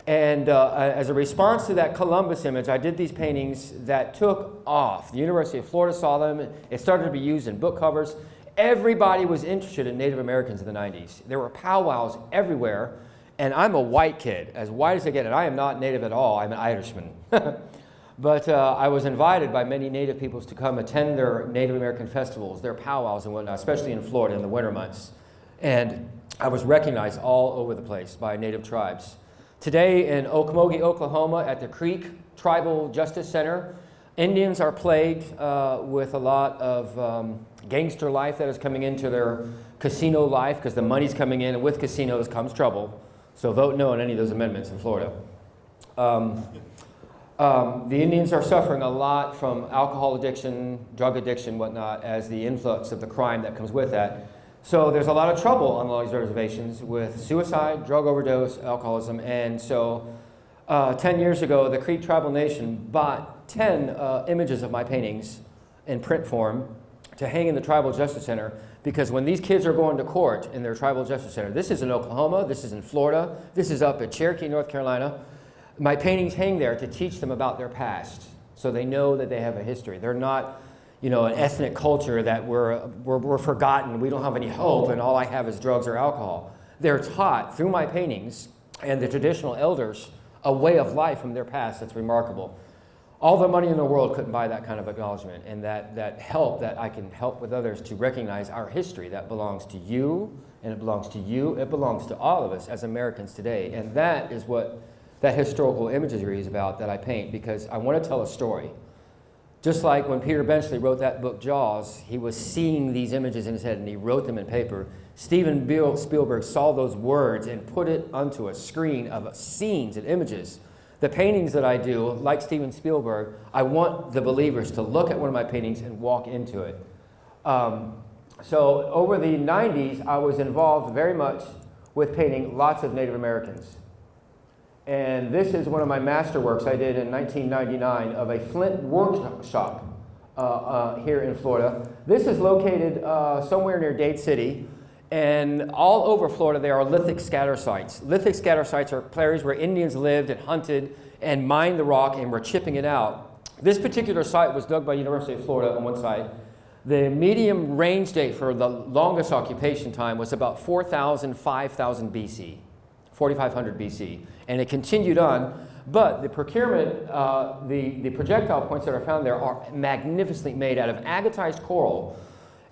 And as a response to that Columbus image, I did these paintings that took off. The University of Florida saw them. It started to be used in book covers. Everybody was interested in Native Americans in the 90s. There were powwows everywhere. And I'm a white kid, as white as I get, and I am not Native at all. I'm an Irishman. But I was invited by many Native peoples to come attend their Native American festivals, their powwows and whatnot, especially in Florida in the winter months. And I was recognized all over the place by Native tribes. Today in Okmulgee, Oklahoma, at the Creek Tribal Justice Center, Indians are plagued with a lot of gangster life that is coming into their casino life because the money's coming in, and with casinos comes trouble. So vote no on any of those amendments in Florida. The Indians are suffering a lot from alcohol addiction, drug addiction, whatnot, as the influx of the crime that comes with that. So there's a lot of trouble on all these reservations with suicide, drug overdose, alcoholism, and so 10 years ago, the Creek Tribal Nation bought 10 images of my paintings in print form to hang in the Tribal Justice Center, because when these kids are going to court in their Tribal Justice Center, this is in Oklahoma, this is in Florida, this is up at Cherokee, North Carolina, my paintings hang there to teach them about their past, so they know that they have a history. They're not, you know, an ethnic culture that we're forgotten, we don't have any hope, and all I have is drugs or alcohol. They're taught through my paintings and the traditional elders a way of life from their past that's remarkable. All the money in the world couldn't buy that kind of acknowledgement, and that help that I can help with others to recognize our history that belongs to you, and it belongs to you, it belongs to all of us as Americans today. And that is what that historical imagery is about that I paint, because I want to tell a story. Just like when Peter Benchley wrote that book, Jaws, he was seeing these images in his head and he wrote them in paper. Steven Spielberg saw those words and put it onto a screen of scenes and images. The paintings that I do, like Steven Spielberg, I want the believers to look at one of my paintings and walk into it. So over the 90s, I was involved very much with painting lots of Native Americans. And this is one of my masterworks I did in 1999 of a flint workshop here in Florida. This is located somewhere near Dade City, and all over Florida there are lithic scatter sites. Lithic scatter sites are areas where Indians lived and hunted and mined the rock and were chipping it out. This particular site was dug by University of Florida on one side. The medium range date for the longest occupation time was about 4,000, 5,000 BC, 4,500 BC. And it continued on, but the procurement, the projectile points that are found there are magnificently made out of agatized coral,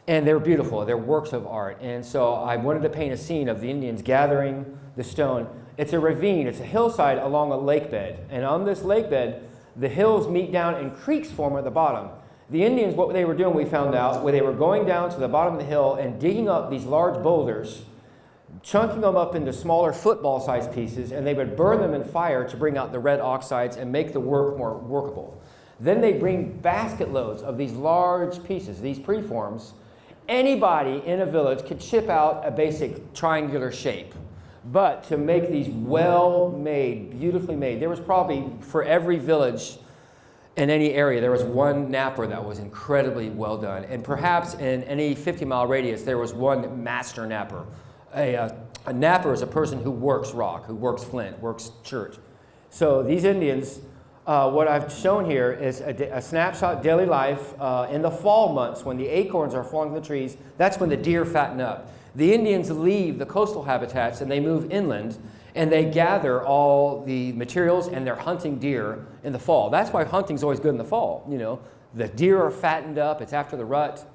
and they're beautiful, they're works of art. And so I wanted to paint a scene of the Indians gathering the stone. It's a ravine, it's a hillside along a lake bed, and on this lake bed, the hills meet down and creeks form at the bottom. The Indians, what they were doing, we found out, where they were going down to the bottom of the hill and digging up these large boulders, chunking them up into smaller football-sized pieces, and they would burn them in fire to bring out the red oxides and make the work more workable. Then they bring basket loads of these large pieces, these preforms. Anybody in a village could chip out a basic triangular shape, but to make these well-made, beautifully made, there was probably, for every village in any area, there was one napper that was incredibly well done, and perhaps in any 50-mile radius, there was one master napper. A napper is a person who works rock, who works flint, works church. So these Indians, what I've shown here is a snapshot daily life in the fall months when the acorns are falling from the trees. That's when the deer fatten up. The Indians leave the coastal habitats and they move inland, and they gather all the materials and they're hunting deer in the fall. That's why hunting's always good in the fall. You know, the deer are fattened up, it's after the rut,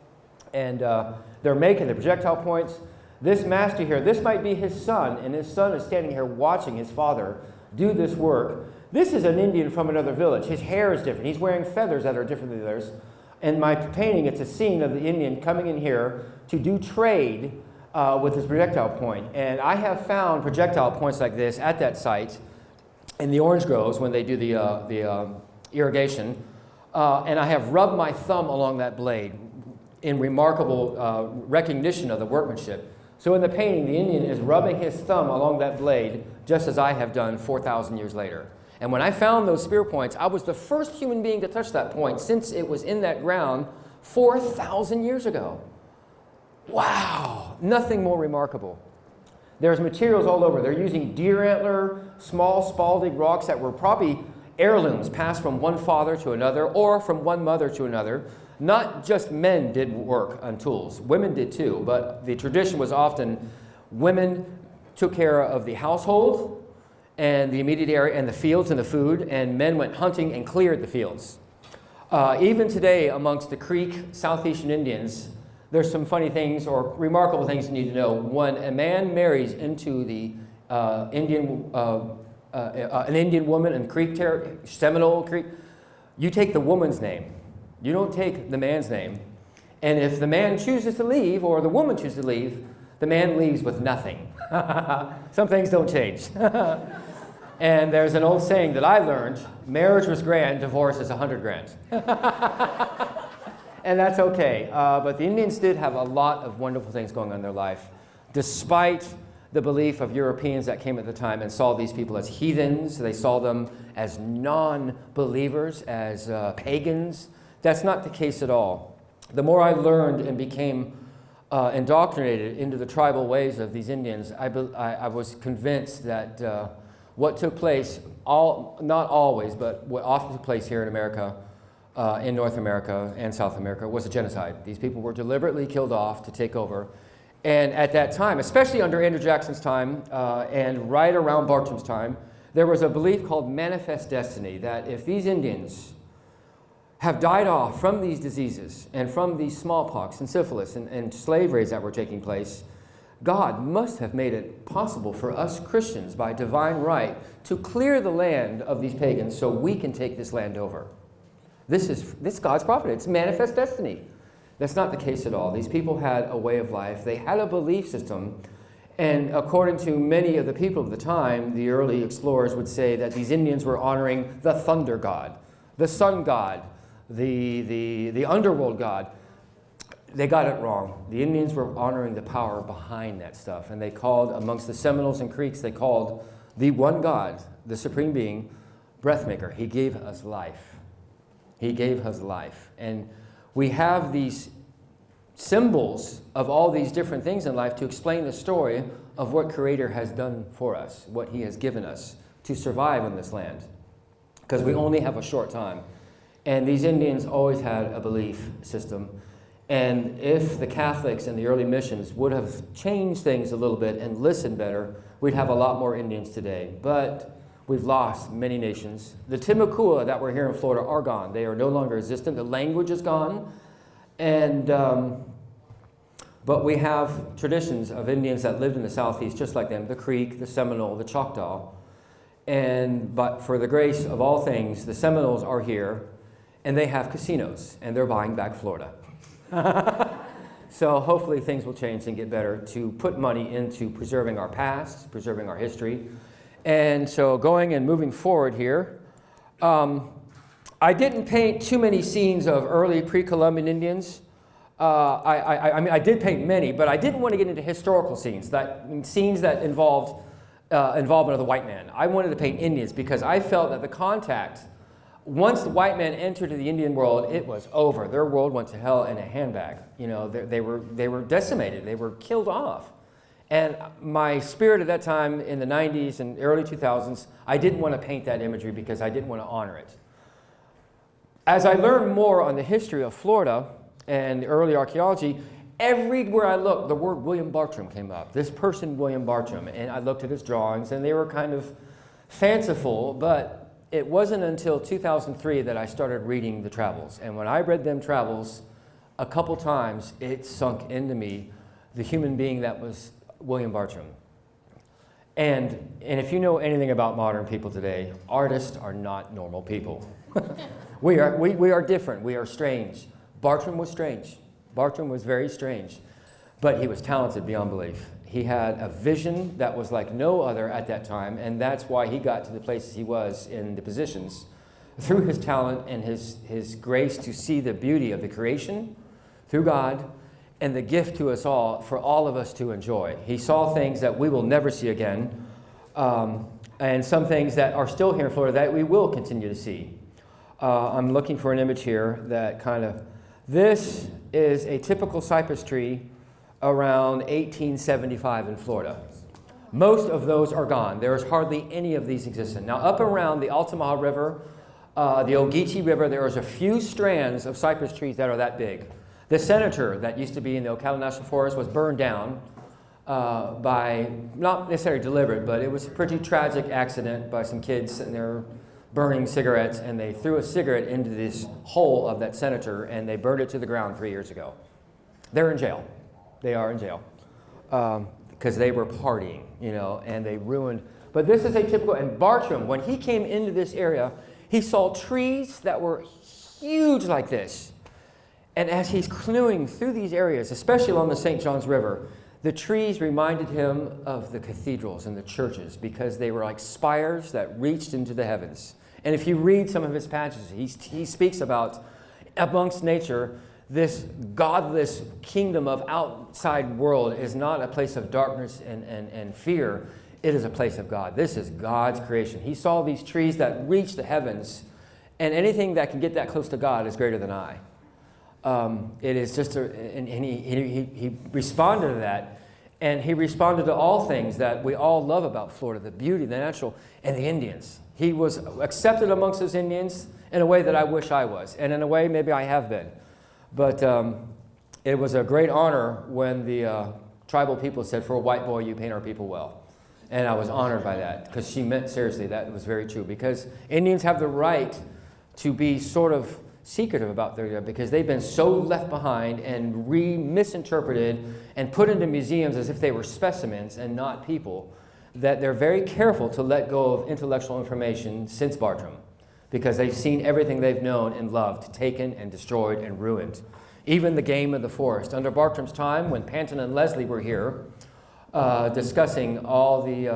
and they're making the projectile points. This master here, this might be his son, and his son is standing here watching his father do this work. This is an Indian from another village. His hair is different. He's wearing feathers that are different than theirs. In my painting, it's a scene of the Indian coming in here to do trade with his projectile point. And I have found projectile points like this at that site in the orange groves when they do the irrigation. And I have rubbed my thumb along that blade in remarkable recognition of the workmanship. So in the painting, the Indian is rubbing his thumb along that blade, just as I have done 4,000 years later. And when I found those spear points, I was the first human being to touch that point since it was in that ground 4,000 years ago. Wow, nothing more remarkable. There's materials all over. They're using deer antler, small spalding rocks that were probably heirlooms passed from one father to another or from one mother to another. Not just men did work on tools, women did too, but the tradition was often women took care of the household and the immediate area and the fields and the food, and men went hunting and cleared the fields. Even today amongst the Creek Southeastern Indians, there's some funny things or remarkable things you need to know. When a man marries into the an Indian woman in Seminole Creek, you take the woman's name. You don't take the man's name. And if the man chooses to leave or the woman chooses to leave, the man leaves with nothing. Some things don't change. And there's an old saying that I learned, marriage was grand, divorce is 100 grand. And that's okay. But the Indians did have a lot of wonderful things going on in their life, despite the belief of Europeans that came at the time and saw these people as heathens. They saw them as non-believers, as pagans. That's not the case at all. The more I learned and became indoctrinated into the tribal ways of these Indians, I was convinced that what took place, not always, but what often took place here in America, in North America and South America, was a genocide. These people were deliberately killed off to take over. And at that time, especially under Andrew Jackson's time and right around Bartram's time, there was a belief called manifest destiny, that if these Indians have died off from these diseases and from these smallpox and syphilis and slave raids that were taking place, God must have made it possible for us Christians by divine right to clear the land of these pagans so we can take this land over. This is God's providence. It's manifest destiny. That's not the case at all. These people had a way of life. They had a belief system. And according to many of the people of the time, the early explorers would say that these Indians were honoring the thunder god, the sun god, the underworld god. They got it wrong. The Indians were honoring the power behind that stuff. And they called, amongst the Seminoles and Creeks, they called the one God, the supreme being, breathmaker. He gave us life. He gave us life. And we have these symbols of all these different things in life to explain the story of what Creator has done for us, what He has given us to survive in this land. Because we only have a short time. And these Indians always had a belief system. And if the Catholics and the early missions would have changed things a little bit and listened better, we'd have a lot more Indians today. But we've lost many nations. The Timucua that were here in Florida are gone. They are no longer existent. The language is gone. And, but we have traditions of Indians that lived in the Southeast just like them, the Creek, the Seminole, the Choctaw. But for the grace of all things, the Seminoles are here, and they have casinos, and they're buying back Florida. So hopefully things will change and get better to put money into preserving our past, preserving our history. And so going and moving forward here, I didn't paint too many scenes of early pre-Columbian Indians. I mean, I did paint many, but I didn't want to get into historical scenes, scenes that involved involvement of the white man. I wanted to paint Indians because I felt that the contact, once the white man entered the Indian world, it was over. Their world went to hell in a handbag. You know, they were decimated. They were killed off. And my spirit at that time in the 90s and early 2000s, I didn't want to paint that imagery because I didn't want to honor it. As I learned more on the history of Florida and the early archaeology, everywhere I looked, the word William Bartram came up. This person, William Bartram. And I looked at his drawings, and they were kind of fanciful, but it wasn't until 2003 that I started reading the travels. And when I read them travels, a couple times, it sunk into me the human being that was William Bartram. And if you know anything about modern people today, artists are not normal people. We are different. We are strange. Bartram was strange. Bartram was very strange. But he was talented beyond belief. He had a vision that was like no other at that time, and that's why he got to the places he was in the positions, through his talent and his grace to see the beauty of the creation through God and the gift to us all, for all of us to enjoy. He saw things that we will never see again, and some things that are still here in Florida that we will continue to see. I'm looking for an image here that this is a typical cypress tree around 1875 in Florida. Most of those are gone. There is hardly any of these existent. Now up around the Altamaha River, the Geechee River, there is a few strands of cypress trees that are that big. The Senator that used to be in the Ocala National Forest was burned down by, not necessarily deliberate, but it was a pretty tragic accident by some kids sitting there burning cigarettes, and they threw a cigarette into this hole of that Senator, and they burned it to the ground 3 years ago. They're in jail. They are in jail because they were partying, you know, and they ruined. But this is a typical, and Bartram, when he came into this area, he saw trees that were huge like this. And as he's canoeing through these areas, especially along the St.Johns River, the trees reminded him of the cathedrals and the churches because they were like spires that reached into the heavens. And if you read some of his passages, he speaks about, amongst nature, this godless kingdom of outside world is not a place of darkness and fear. It is a place of God. This is God's creation. He saw these trees that reach the heavens, and anything that can get that close to God is greater than I. It is just, and he responded to that, and he responded to all things that we all love about Florida, the beauty, the natural, and the Indians. He was accepted amongst those Indians in a way that I wish I was, and in a way maybe I have been. But it was a great honor when the tribal people said, "For a white boy, you paint our people well." And I was honored by that, because she meant seriously, that was very true. Because Indians have the right to be sort of secretive about their, because they've been so left behind and misinterpreted and put into museums as if they were specimens and not people, that they're very careful to let go of intellectual information since Bartram, because they've seen everything they've known and loved taken and destroyed and ruined. Even the game of the forest. Under Bartram's time, when Panton and Leslie were here, discussing all the,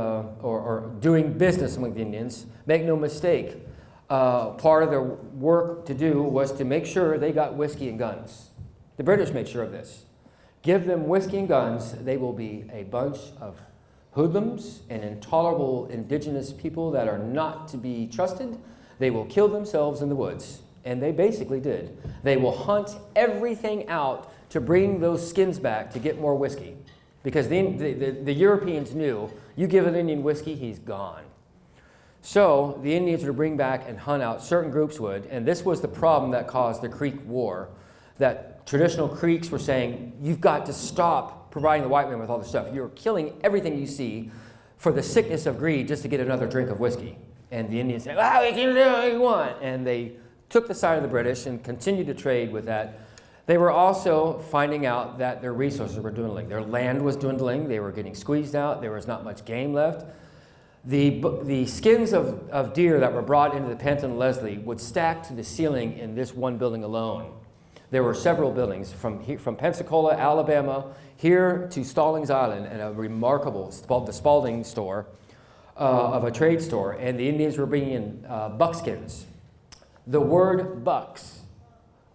or doing business with the Indians, make no mistake, part of their work to do was to make sure they got whiskey and guns. The British made sure of this. Give them whiskey and guns, they will be a bunch of hoodlums and intolerable indigenous people that are not to be trusted. They will kill themselves in the woods. And they basically did. They will hunt everything out to bring those skins back to get more whiskey. Because the Europeans knew, you give an Indian whiskey, he's gone. So the Indians would bring back and hunt out, certain groups would, and this was the problem that caused the Creek War, that traditional Creeks were saying, you've got to stop providing the white man with all this stuff. You're killing everything you see for the sickness of greed just to get another drink of whiskey. And the Indians said, "Ah, we can do what we want." And they took the side of the British and continued to trade with that. They were also finding out that their resources were dwindling. Their land was dwindling. They were getting squeezed out. There was not much game left. The skins of deer that were brought into the Panton and Leslie would stack to the ceiling in this one building alone. There were several buildings from Pensacola, Alabama, here to Stallings Island, and a remarkable, the Spalding store, of a trade store, and the Indians were bringing in buckskins. The word bucks,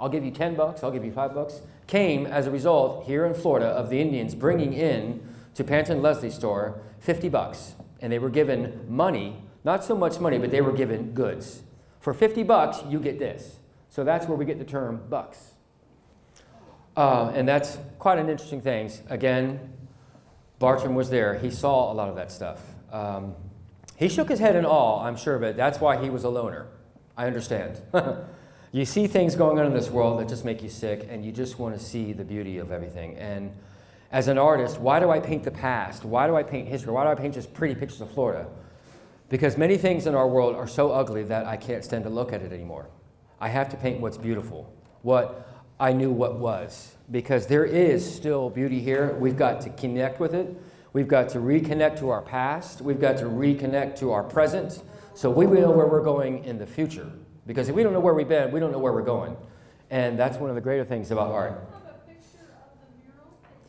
I'll give you $10, I'll give you $5, came as a result here in Florida of the Indians bringing in to Panton and Leslie's store $50. And they were given money, not so much money, but they were given goods. For $50, you get this. So that's where we get the term bucks. And that's quite an interesting thing. Again, Bartram was there. He saw a lot of that stuff. He shook his head in awe, I'm sure of it. That's why he was a loner. I understand. You see things going on in this world that just make you sick, and you just want to see the beauty of everything. And as an artist, why do I paint the past? Why do I paint history? Why do I paint just pretty pictures of Florida? Because many things in our world are so ugly that I can't stand to look at it anymore. I have to paint what's beautiful, what I knew what was, because there is still beauty here. We've got to connect with it. We've got to reconnect to our past. We've got to reconnect to our present, so we will know where we're going in the future. Because if we don't know where we've been, we don't know where we're going. And that's one of the greater things about art.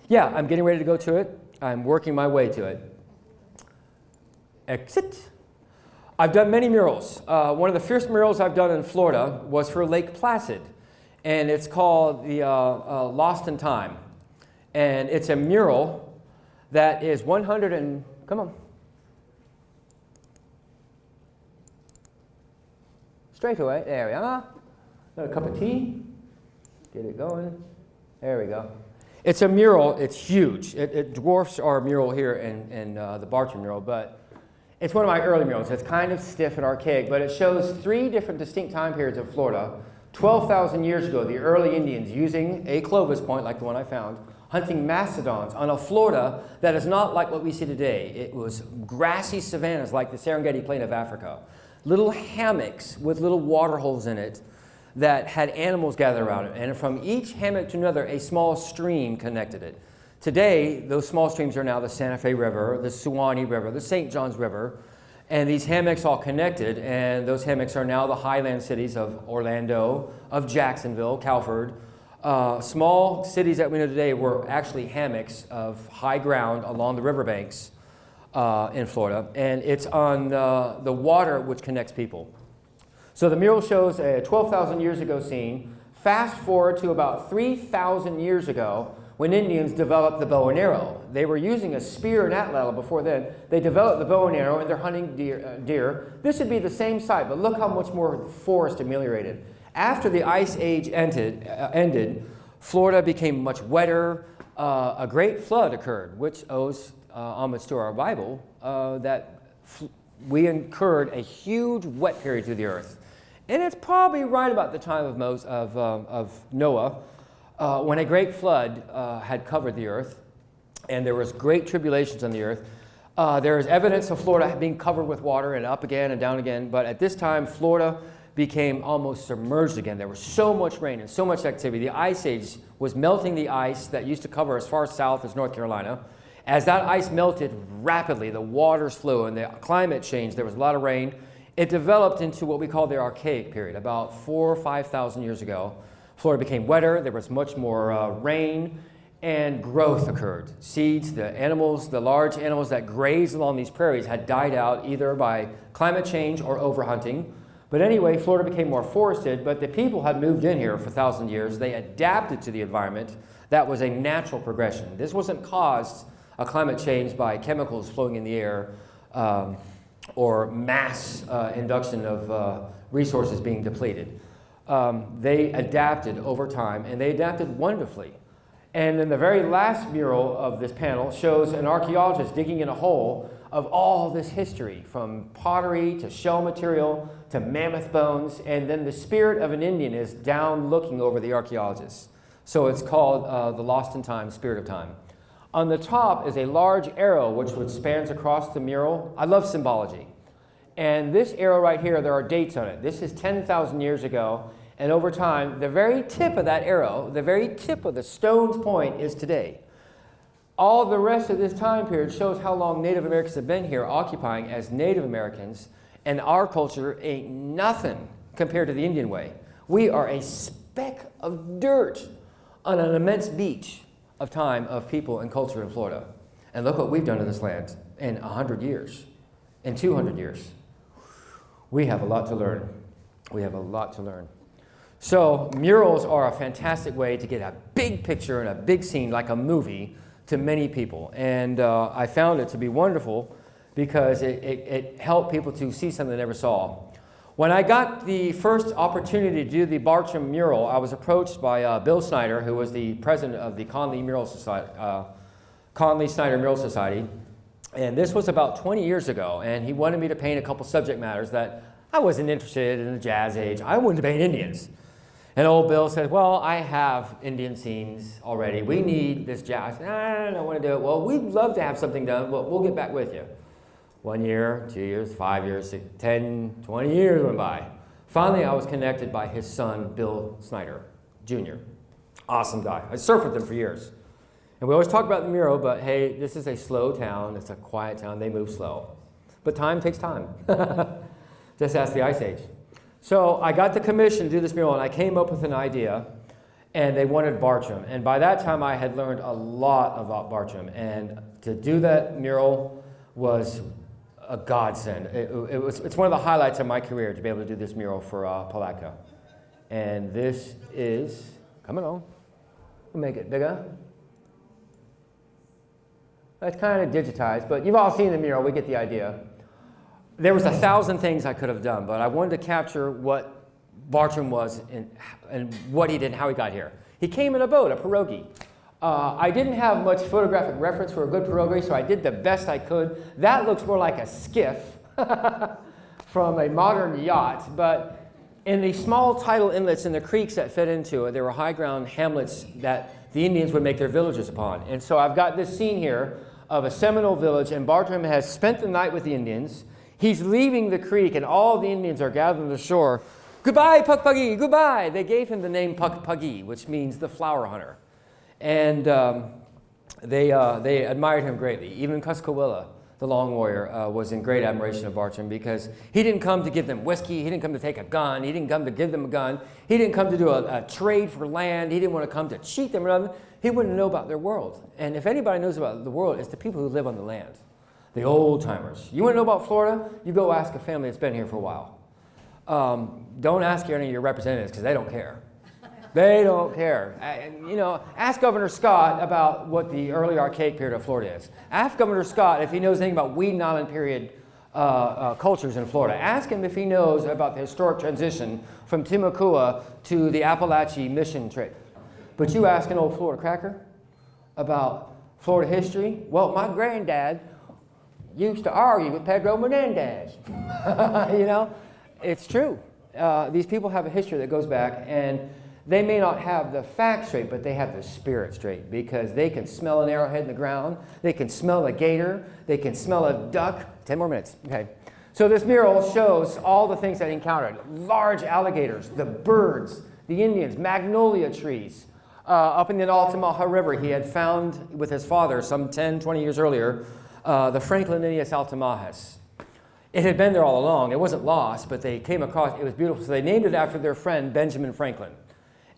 Yeah, I'm getting ready to go to it. I'm working my way to it. Exit. I've done many murals. One of the first murals I've done in Florida was for Lake Placid. And it's called the Lost in Time. And it's a mural that is 100 and, come on. Straight away, there we are. Got a cup of tea. Get it going. There we go. It's a mural, it's huge. It dwarfs our mural here in the Bartram mural, but it's one of my early murals. It's kind of stiff and archaic, but it shows 3 different distinct time periods of Florida. 12,000 years ago, the early Indians using a Clovis point, like the one I found, hunting mastodons on a Florida that is not like what we see today. It was grassy savannas like the Serengeti Plain of Africa. Little hammocks with little water holes in it that had animals gathered around it. And from each hammock to another, a small stream connected it. Today, those small streams are now the Santa Fe River, the Suwannee River, the St. Johns River, And these hammocks all connected, and those hammocks are now the highland cities of Orlando, of Jacksonville, Calford. Small cities that we know today were actually hammocks of high ground along the riverbanks in Florida, and it's on the water which connects people. So the mural shows a 12,000 years ago scene. Fast forward to about 3,000 years ago, when Indians developed the bow and arrow. They were using a spear and atlatl before then. They developed the bow and arrow, and they're hunting deer. This would be the same site, but look how much more forest ameliorated. After the Ice Age ended, Florida became much wetter. A great flood occurred, which owes homage to our Bible, that we incurred a huge wet period through the earth. And it's probably right about the time of Noah, when a great flood had covered the earth, and there was great tribulations on the earth. There is evidence of Florida being covered with water and up again and down again, but at this time, Florida became almost submerged again. There was so much rain and so much activity. The Ice Age was melting the ice that used to cover as far south as North Carolina. As that ice melted rapidly, the waters flew and the climate changed. There was a lot of rain. It developed into what we call the Archaic period, about 4,000 or 5,000 years ago. Florida became wetter, there was much more rain, and growth occurred. Seeds, the animals, the large animals that grazed along these prairies had died out either by climate change or overhunting. But anyway, Florida became more forested, but the people had moved in here for 1,000 years. They adapted to the environment. That was a natural progression. This wasn't caused a climate change by chemicals flowing in the air or mass induction of resources being depleted. They adapted over time, and they adapted wonderfully. And then the very last mural of this panel shows an archaeologist digging in a hole of all this history, from pottery to shell material to mammoth bones, and then the spirit of an Indian is down looking over the archaeologist. So it's called the Lost in Time, Spirit of Time. On the top is a large arrow which spans across the mural. I love symbology. And this arrow right here, there are dates on it. This is 10,000 years ago. And over time, the very tip of that arrow, the very tip of the stone's point is today. All the rest of this time period shows how long Native Americans have been here occupying as Native Americans, and our culture ain't nothing compared to the Indian way. We are a speck of dirt on an immense beach of time of people and culture in Florida. And look what we've done to this land in 100 years, in 200 years. We have a lot to learn. We have a lot to learn. So murals are a fantastic way to get a big picture and a big scene, like a movie, to many people. And I found it to be wonderful because it helped people to see something they never saw. When I got the first opportunity to do the Bartram mural, I was approached by Bill Snyder, who was the president of the Conley Snyder Mural Society. And this was about 20 years ago, and he wanted me to paint a couple subject matters that I wasn't interested in the Jazz Age. I wanted to paint Indians. And old Bill said, well, I have Indian scenes already. We need this jazz. I said, I don't want to do it. Well, we'd love to have something done, but we'll get back with you. 1 year, 2 years, 5 years, 6, 10, 20 years went by. Finally, I was connected by his son, Bill Snyder, Jr. Awesome guy. I surfed with him for years. And we always talk about the mural, but hey, this is a slow town. It's a quiet town. They move slow. But time takes time. Just ask the Ice Age. So I got the commission to do this mural, and I came up with an idea, and they wanted Bartram. And by that time, I had learned a lot about Bartram. And to do that mural was a godsend. It's one of the highlights of my career to be able to do this mural for Palatka. And this is, come on, we'll make it bigger. It's kind of digitized, but you've all seen the mural, we get the idea. There was 1,000 things I could have done, but I wanted to capture what Bartram was and what he did and how he got here. He came in a boat, a pirogue. I didn't have much photographic reference for a good pirogue, so I did the best I could. That looks more like a skiff from a modern yacht, but in the small tidal inlets and the creeks that fed into it, there were high ground hamlets that the Indians would make their villages upon. And so I've got this scene here of a Seminole village, and Bartram has spent the night with the Indians. He's leaving the creek, and all the Indians are gathered on the shore. Goodbye, Puck-Puggy, goodbye. They gave him the name Puck-Puggy, which means the flower hunter. And they admired him greatly. Even Cuscawilla, the long warrior, was in great admiration of Bartram because he didn't come to give them whiskey, he didn't come to take a gun, he didn't come to give them a gun, he didn't come to do a trade for land, he didn't want to come to cheat them or nothing. He wanted to know about their world. And if anybody knows about the world, it's the people who live on the land, the old timers. You want to know about Florida? You go ask a family that's been here for a while. Don't ask any of your representatives because they don't care. They don't care. You know, ask Governor Scott about what the early archaic period of Florida is. Ask Governor Scott if he knows anything about Weed and Island period cultures in Florida. Ask him if he knows about the historic transition from Timucua to the Appalachian mission trade. But you ask an old Florida cracker about Florida history? Well, my granddad used to argue with Pedro Menendez. You know, it's true. These people have a history that goes back, and they may not have the facts straight, but they have the spirit straight because they can smell an arrowhead in the ground, they can smell a gator, they can smell a duck. 10 more minutes, okay. So this mural shows all the things that he encountered. Large alligators, the birds, the Indians, magnolia trees. Up in the Altamaha River, he had found with his father some 10, 20 years earlier, the Franklinidius altamahas. It had been there all along. It wasn't lost, but they came across, it was beautiful. So they named it after their friend, Benjamin Franklin.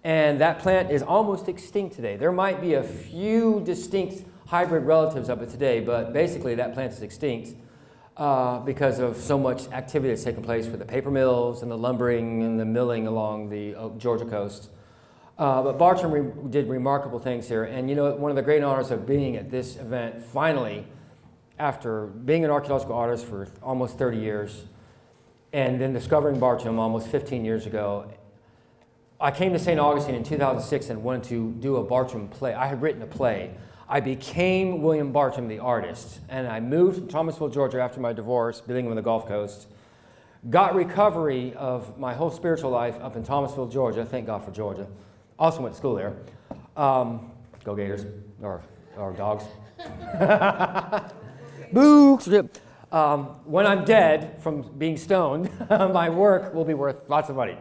And that plant is almost extinct today. There might be a few distinct hybrid relatives of it today, but basically that plant is extinct because of so much activity that's taken place with the paper mills and the lumbering and the milling along the Georgia coast. But Bartram did remarkable things here. And you know, one of the great honors of being at this event, finally, after being an archaeological artist for almost 30 years, and then discovering Bartram almost 15 years ago, I came to St. Augustine in 2006 and wanted to do a Bartram play. I had written a play. I became William Bartram, the artist, and I moved from Thomasville, Georgia after my divorce, living on the Gulf Coast, got recovery of my whole spiritual life up in Thomasville, Georgia. Thank God for Georgia. Also went to school there. Go Gators, or dogs. Boo! When I'm dead from being stoned, my work will be worth lots of money.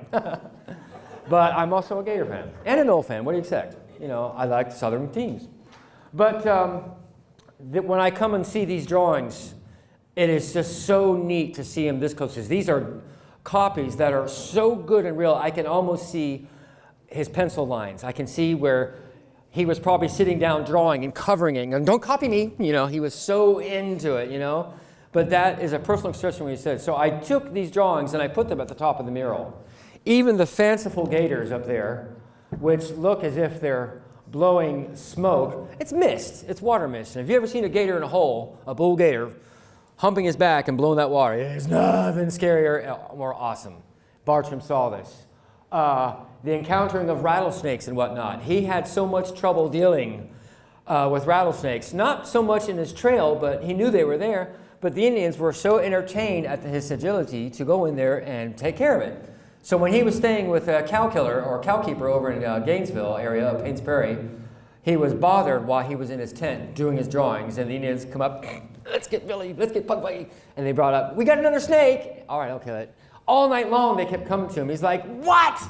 But I'm also a Gator fan and an Knoll fan. What do you expect? You know, I like Southern teams. But when I come and see these drawings, it is just so neat to see them this close. These are copies that are so good and real. I can almost see his pencil lines. I can see where he was probably sitting down drawing and covering it. And don't copy me. You know, he was so into it, you know. But that is a personal expression what he said. So I took these drawings and I put them at the top of the mural. Even the fanciful gators up there, which look as if they're blowing smoke, it's mist, it's water mist. And have you ever seen a gator in a hole, a bull gator, humping his back and blowing that water? There's nothing scarier, more awesome. Bartram saw this. The encountering of rattlesnakes and whatnot. He had so much trouble dealing with rattlesnakes, not so much in his trail, but he knew they were there, but the Indians were so entertained at his agility to go in there and take care of it. So when he was staying with a cow killer or cow keeper over in Gainesville area of Paynes Prairie, he was bothered while he was in his tent doing his drawings, and the Indians come up, let's get Billy, let's get Pugway, and they brought up, we got another snake. All right, I'll kill it. All night long they kept coming to him. He's like, what?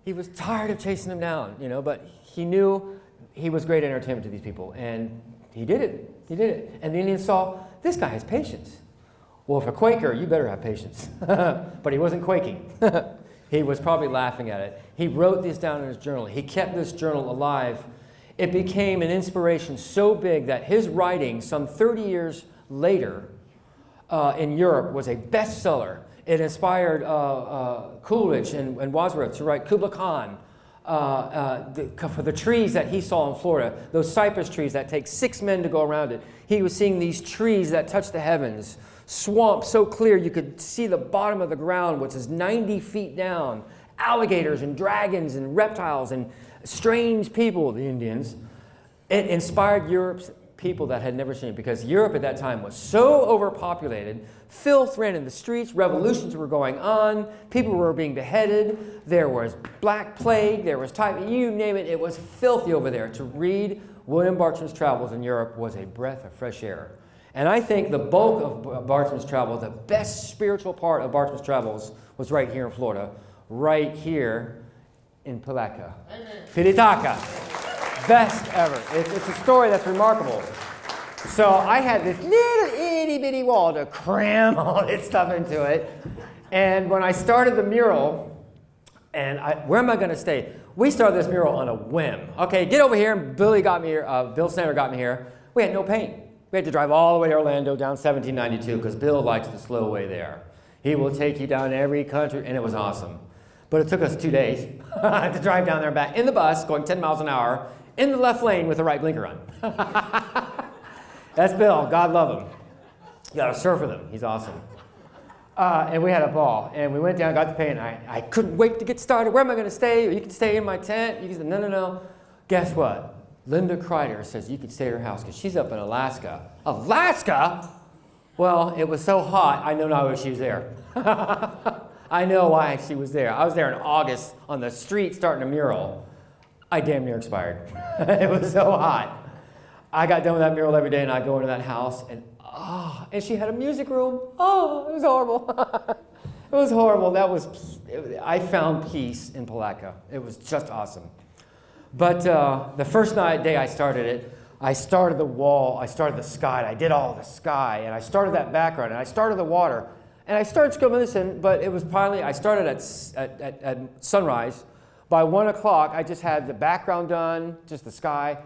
He was tired of chasing them down, you know, but he knew he was great entertainment to these people, and he did it. He did it. And the Indians saw, this guy has patience. Well, if a Quaker, you better have patience. But he wasn't quaking. He was probably laughing at it. He wrote this down in his journal. He kept this journal alive. It became an inspiration so big that his writing, some 30 years later, in Europe, was a bestseller. It inspired Coleridge and Wadsworth to write Kubla Khan for the trees that he saw in Florida, those cypress trees that take 6 men to go around it. He was seeing these trees that touch the heavens, swamp so clear you could see the bottom of the ground, which is 90 feet down, alligators and dragons and reptiles and strange people, the Indians. It inspired Europe's people that had never seen it, because Europe at that time was so overpopulated, filth ran in the streets, revolutions were going on, people were being beheaded, there was Black Plague, there was typhus, you name it, it was filthy over there. To read William Bartram's travels in Europe was a breath of fresh air. And I think the bulk of Bartram's travel, the best spiritual part of Bartram's travels, was right here in Florida, right here in Palatka. Palatka. Best ever. It's a story that's remarkable. So I had this little itty bitty wall to cram all this stuff into it. And when I started the mural, and where am I going to stay? We started this mural on a whim. Okay, get over here. And Bill Snyder got me here. We had no paint. We had to drive all the way to Orlando down 1792 because Bill likes the slow way there. He will take you down every country, and it was awesome. But it took us 2 days to drive down there and back in the bus, going 10 miles an hour, in the left lane with the right blinker on. That's Bill. God love him. You got to surf with him. He's awesome. And we had a ball. And we went down, got the paint. I couldn't wait to get started. Where am I going to stay? You can stay in my tent. You can say, no. Guess what? Linda Kreider says you can stay at her house because she's up in Alaska. Alaska? Well, it was so hot, I know now why she was there. I know why she was there. I was there in August on the street starting a mural. I damn near expired. It was so hot. I got done with that mural every day, and I'd go into that house, and she had a music room. Oh, it was horrible. It was horrible. I found peace in Palatka. It was just awesome. But the first day I started it, I started the wall, I started the sky, I did all the sky, and I started that background, and I started the water, and I started scribbling this in, but it was finally, I started at sunrise. By 1 o'clock, I just had the background done, just the sky,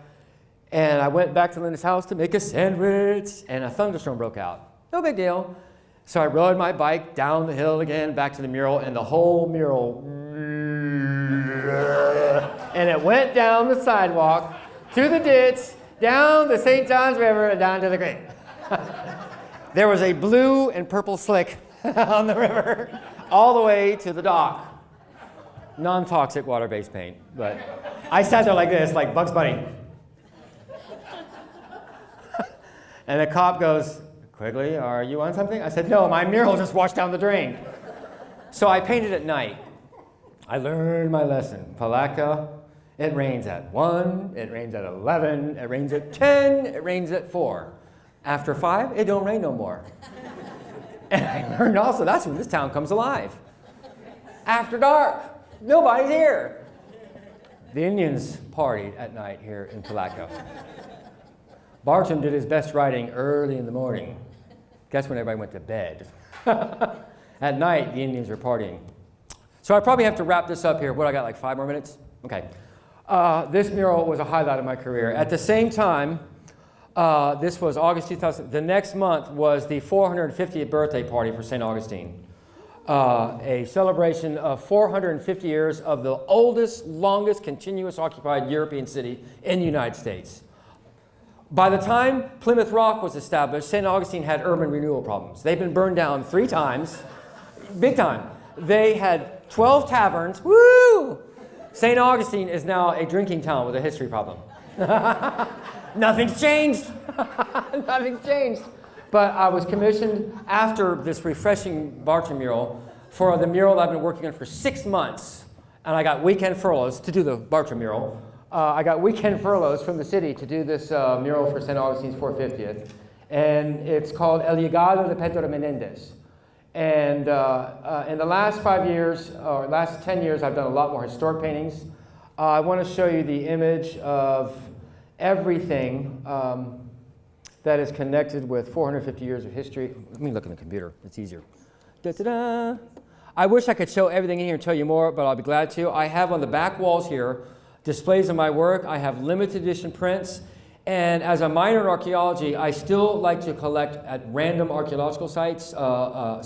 and I went back to Linda's house to make a sandwich, and a thunderstorm broke out. No big deal. So I rode my bike down the hill again, back to the mural, and the whole mural, and it went down the sidewalk, to the ditch, down the St.Johns River, and down to the creek. There was a blue and purple slick on the river, all the way to the dock. Non-toxic water-based paint, but I sat there like this, like Bugs Bunny. And the cop goes, "Quigley, are you on something?" I said, "No, my mural just washed down the drain." So I painted at night. I learned my lesson. Palatka, it rains at 1, it rains at 11, it rains at 10, it rains at 4. After 5, it don't rain no more. And I learned also that's when this town comes alive. After dark, nobody's here. The Indians partied at night here in Palatka. Bartram did his best writing early in the morning. Guess when everybody went to bed. At night, the Indians were partying. So I probably have to wrap this up here. What, I got like 5 more minutes? Okay. This mural was a highlight of my career. At the same time, this was August 2000. The next month was the 450th birthday party for St. Augustine. A celebration of 450 years of the oldest, longest continuous occupied European city in the United States. By the time Plymouth Rock was established, St. Augustine had urban renewal problems. They've been burned down 3 times, big time. They had 12 taverns, woo! St. Augustine is now a drinking town with a history problem. Nothing's changed. Nothing's changed. But I was commissioned after this refreshing Bartram mural for the mural I've been working on for 6 months. And I got weekend furloughs to do the Bartram mural. I got weekend furloughs from the city to do this mural for St. Augustine's 450th. And it's called El Llegado de Pedro Menendez. And in the last 5 years, or last 10 years, I've done a lot more historic paintings. I want to show you the image of everything that is connected with 450 years of history. Let me look in the computer. It's easier. Da-da-da. I wish I could show everything in here and tell you more, but I'll be glad to. I have on the back walls here displays of my work. I have limited edition prints. And as a minor in archaeology, I still like to collect at random archaeological sites,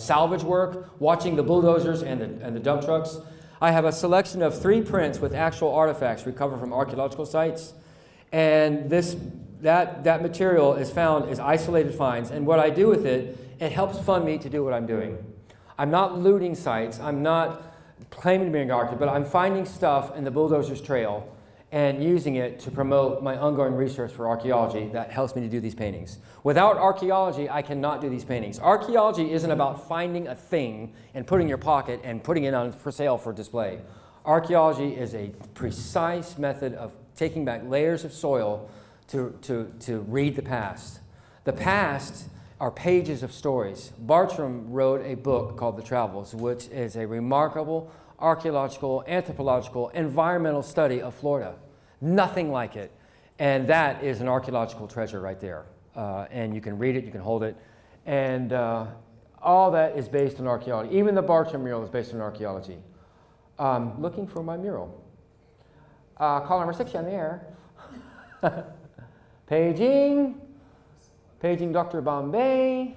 salvage work, watching the bulldozers and the dump trucks. I have a selection of 3 prints with actual artifacts recovered from archaeological sites. And that material is found as isolated finds. And what I do with it, it helps fund me to do what I'm doing. I'm not looting sites. I'm not claiming to be an archaeologist, but I'm finding stuff in the bulldozer's trail and using it to promote my ongoing research for archaeology that helps me to do these paintings. Without archaeology, I cannot do these paintings. Archaeology isn't about finding a thing and putting it in your pocket and putting it on for sale for display. Archaeology is a precise method of taking back layers of soil to read the past. The past are pages of stories. Bartram wrote a book called The Travels, which is a remarkable archaeological, anthropological, environmental study of Florida. Nothing like it. And that is an archaeological treasure right there. And you can read it, you can hold it. And all that is based on archaeology. Even the Bartram mural is based on archaeology. Looking for my mural. Call number 6 on the air. Paging. Paging Dr. Bombay.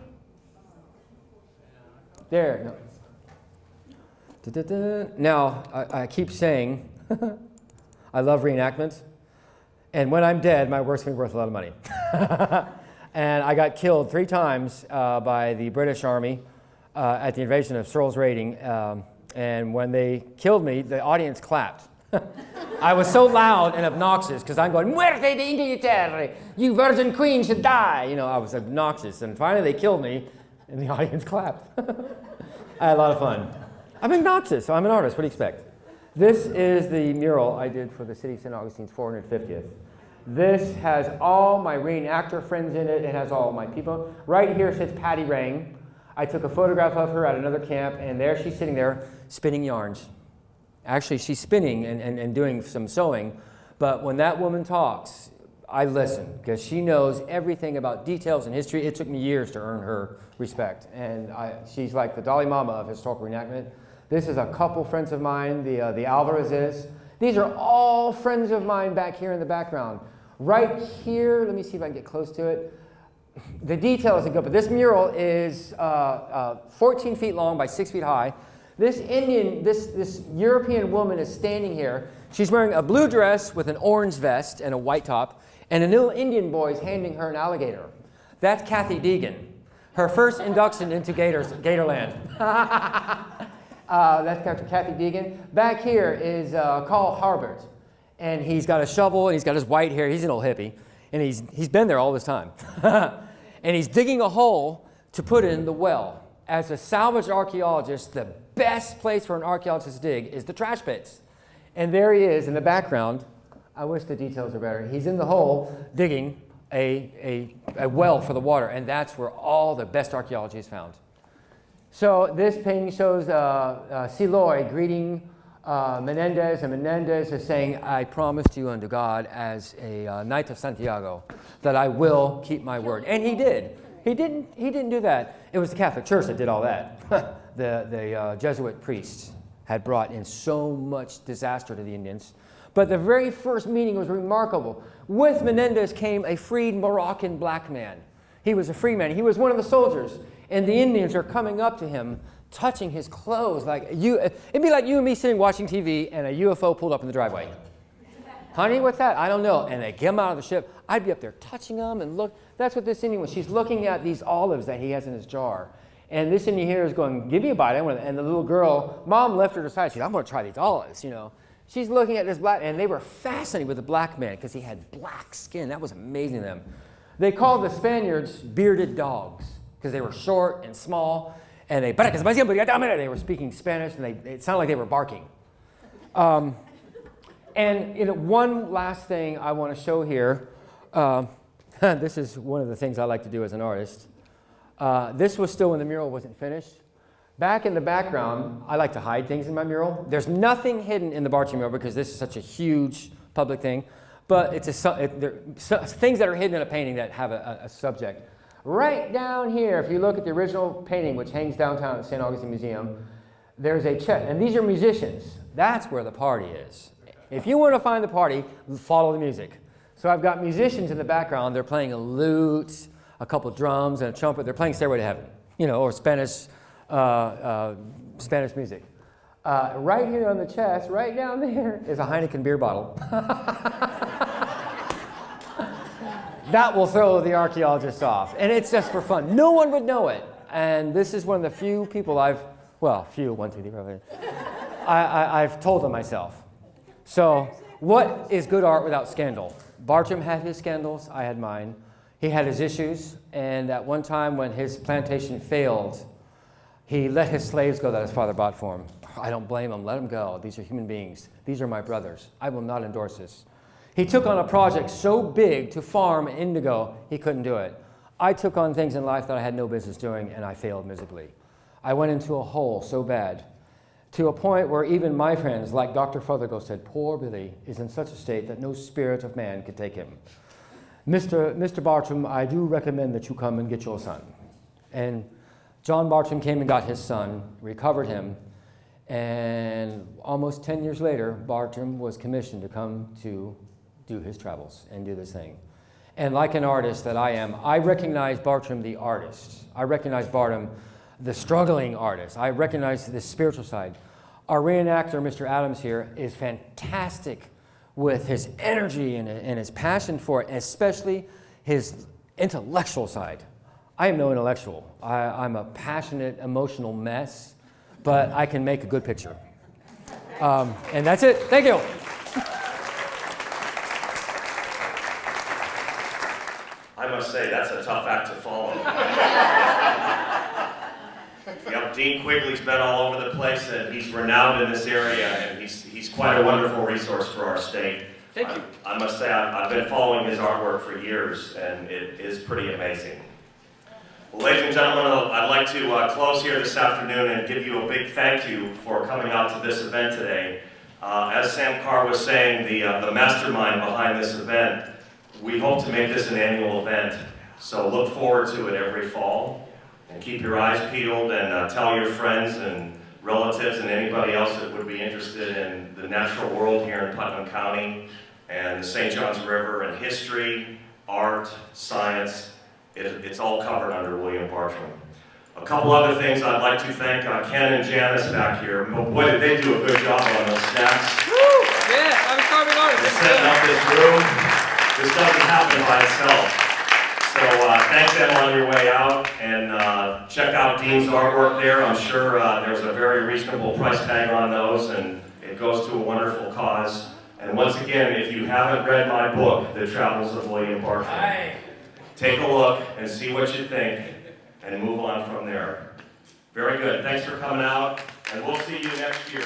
There. No. Da-da-da. Now, I keep saying, I love reenactments. And when I'm dead, my work's going to be worth a lot of money. And I got killed 3 times by the British Army at the invasion of Searles Raiding. And when they killed me, the audience clapped. I was so loud and obnoxious because I'm going, Muerte de Inglaterra, you virgin queen should die. You know, I was obnoxious. And finally they killed me and the audience clapped. I had a lot of fun. I'm obnoxious, so I'm an artist. What do you expect? This is the mural I did for the city of St. Augustine's 450th. This has all my reenactor friends in it. It has all my people. Right here sits Patty Rang. I took a photograph of her at another camp, and there she's sitting there spinning yarns. Actually, she's spinning and doing some sewing, but when that woman talks, I listen, because she knows everything about details and history. It took me years to earn her respect, and she's like the Dalai Lama of historical reenactment. This is a couple friends of mine, the Alvarezes. These are all friends of mine back here in the background. Right here, let me see if I can get close to it. The detail isn't good, but this mural is 14 feet long by 6 feet high. This this European woman is standing here. She's wearing a blue dress with an orange vest and a white top, and a little Indian boy is handing her an alligator. That's Kathy Deegan, her first induction into Gatorland. That's Dr. Kathy Deegan. Back here is Carl Harbert, and he's got a shovel and he's got his white hair. He's an old hippie, and he's been there all this time. And he's digging a hole to put in the well. As a salvage archaeologist, the best place for an archaeologist to dig is the trash pits. And there he is in the background. I wish the details were better. He's in the hole digging a well for the water, and that's where all the best archaeology is found. So this painting shows Siloy greeting Menendez, and Menendez is saying, I promised you unto God as a Knight of Santiago that I will keep my word. And he did. He didn't do that. It was the Catholic Church that did all that. The Jesuit priests had brought in so much disaster to the Indians. But the very first meeting was remarkable. With Menendez came a freed Moroccan black man. He was a free man. He was one of the soldiers. And the Indians are coming up to him, touching his clothes. It'd be like you and me sitting watching TV and a UFO pulled up in the driveway. Honey, what's that? I don't know. And they get him out of the ship. I'd be up there touching them and look. That's what this Indian was. She's looking at these olives that he has in his jar. And this Indian here is going, give me a bite. And the little girl, mom left her aside. She said, I'm going to try these olives, you know. She's looking at this black, and they were fascinated with the black man because he had black skin. That was amazing to them. They called the Spaniards bearded dogs because they were short and small. And they were speaking Spanish, and it sounded like they were barking. And one last thing I want to show here. This is one of the things I like to do as an artist. This was still when the mural wasn't finished. Back in the background, I like to hide things in my mural. There's nothing hidden in the Bartram mural because this is such a huge public thing. But it's things that are hidden in a painting that have a subject. Right down here, if you look at the original painting, which hangs downtown at St. Augustine Museum, there's a chest. And these are musicians. That's where the party is. If you want to find the party, follow the music. So I've got musicians in the background. They're playing a lute, a couple drums, and a trumpet. They're playing Stairway to Heaven, or Spanish music. Right here on the chest, right down there, is a Heineken beer bottle. That will throw the archaeologists off. And it's just for fun. No one would know it. And this is one of the few people I've told them myself. So what is good art without scandal? Bartram had his scandals. I had mine. He had his issues. And at one time when his plantation failed, he let his slaves go that his father bought for him. I don't blame him. Let them go. These are human beings. These are my brothers. I will not endorse this. He took on a project so big to farm indigo, he couldn't do it. I took on things in life that I had no business doing, and I failed miserably. I went into a hole so bad, to a point where even my friends, like Dr. Fothergill, said, poor Billy is in such a state that no spirit of man could take him. Mr. Bartram, I do recommend that you come and get your son. And John Bartram came and got his son, recovered him, and almost 10 years later, Bartram was commissioned to come to do his travels and do this thing. And like an artist that I am, I recognize Bartram the artist. I recognize Bartram the struggling artist. I recognize the spiritual side. Our reenactor, Mr. Adams here, is fantastic with his energy and his passion for it, especially his intellectual side. I am no intellectual. I'm a passionate, emotional mess, but I can make a good picture. And that's it. Thank you. I must say, that's a tough act to follow. Yep, Dean Quigley's been all over the place, and he's renowned in this area, and he's quite a wonderful resource for our state. Thank you. I must say, I've been following his artwork for years, and it is pretty amazing. Well, ladies and gentlemen, I'd like to close here this afternoon and give you a big thank you for coming out to this event today. As Sam Carr was saying, the mastermind behind this event, we hope to make this an annual event, so look forward to it every fall. And keep your eyes peeled and tell your friends and relatives and anybody else that would be interested in the natural world here in Putnam County and the St. Johns River and history, art, science. It's all covered under William Bartram. A couple other things I'd like to thank Ken and Janice back here. Boy, did they do a good job on those stacks. Woo! Yeah, I'm a carving artist. They're setting up this room. This doesn't happen by itself. So thank them on your way out, and check out Dean's artwork there. I'm sure there's a very reasonable price tag on those, and it goes to a wonderful cause. And once again, if you haven't read my book, The Travels of William Bartram, take a look and see what you think, and move on from there. Very good. Thanks for coming out, and we'll see you next year.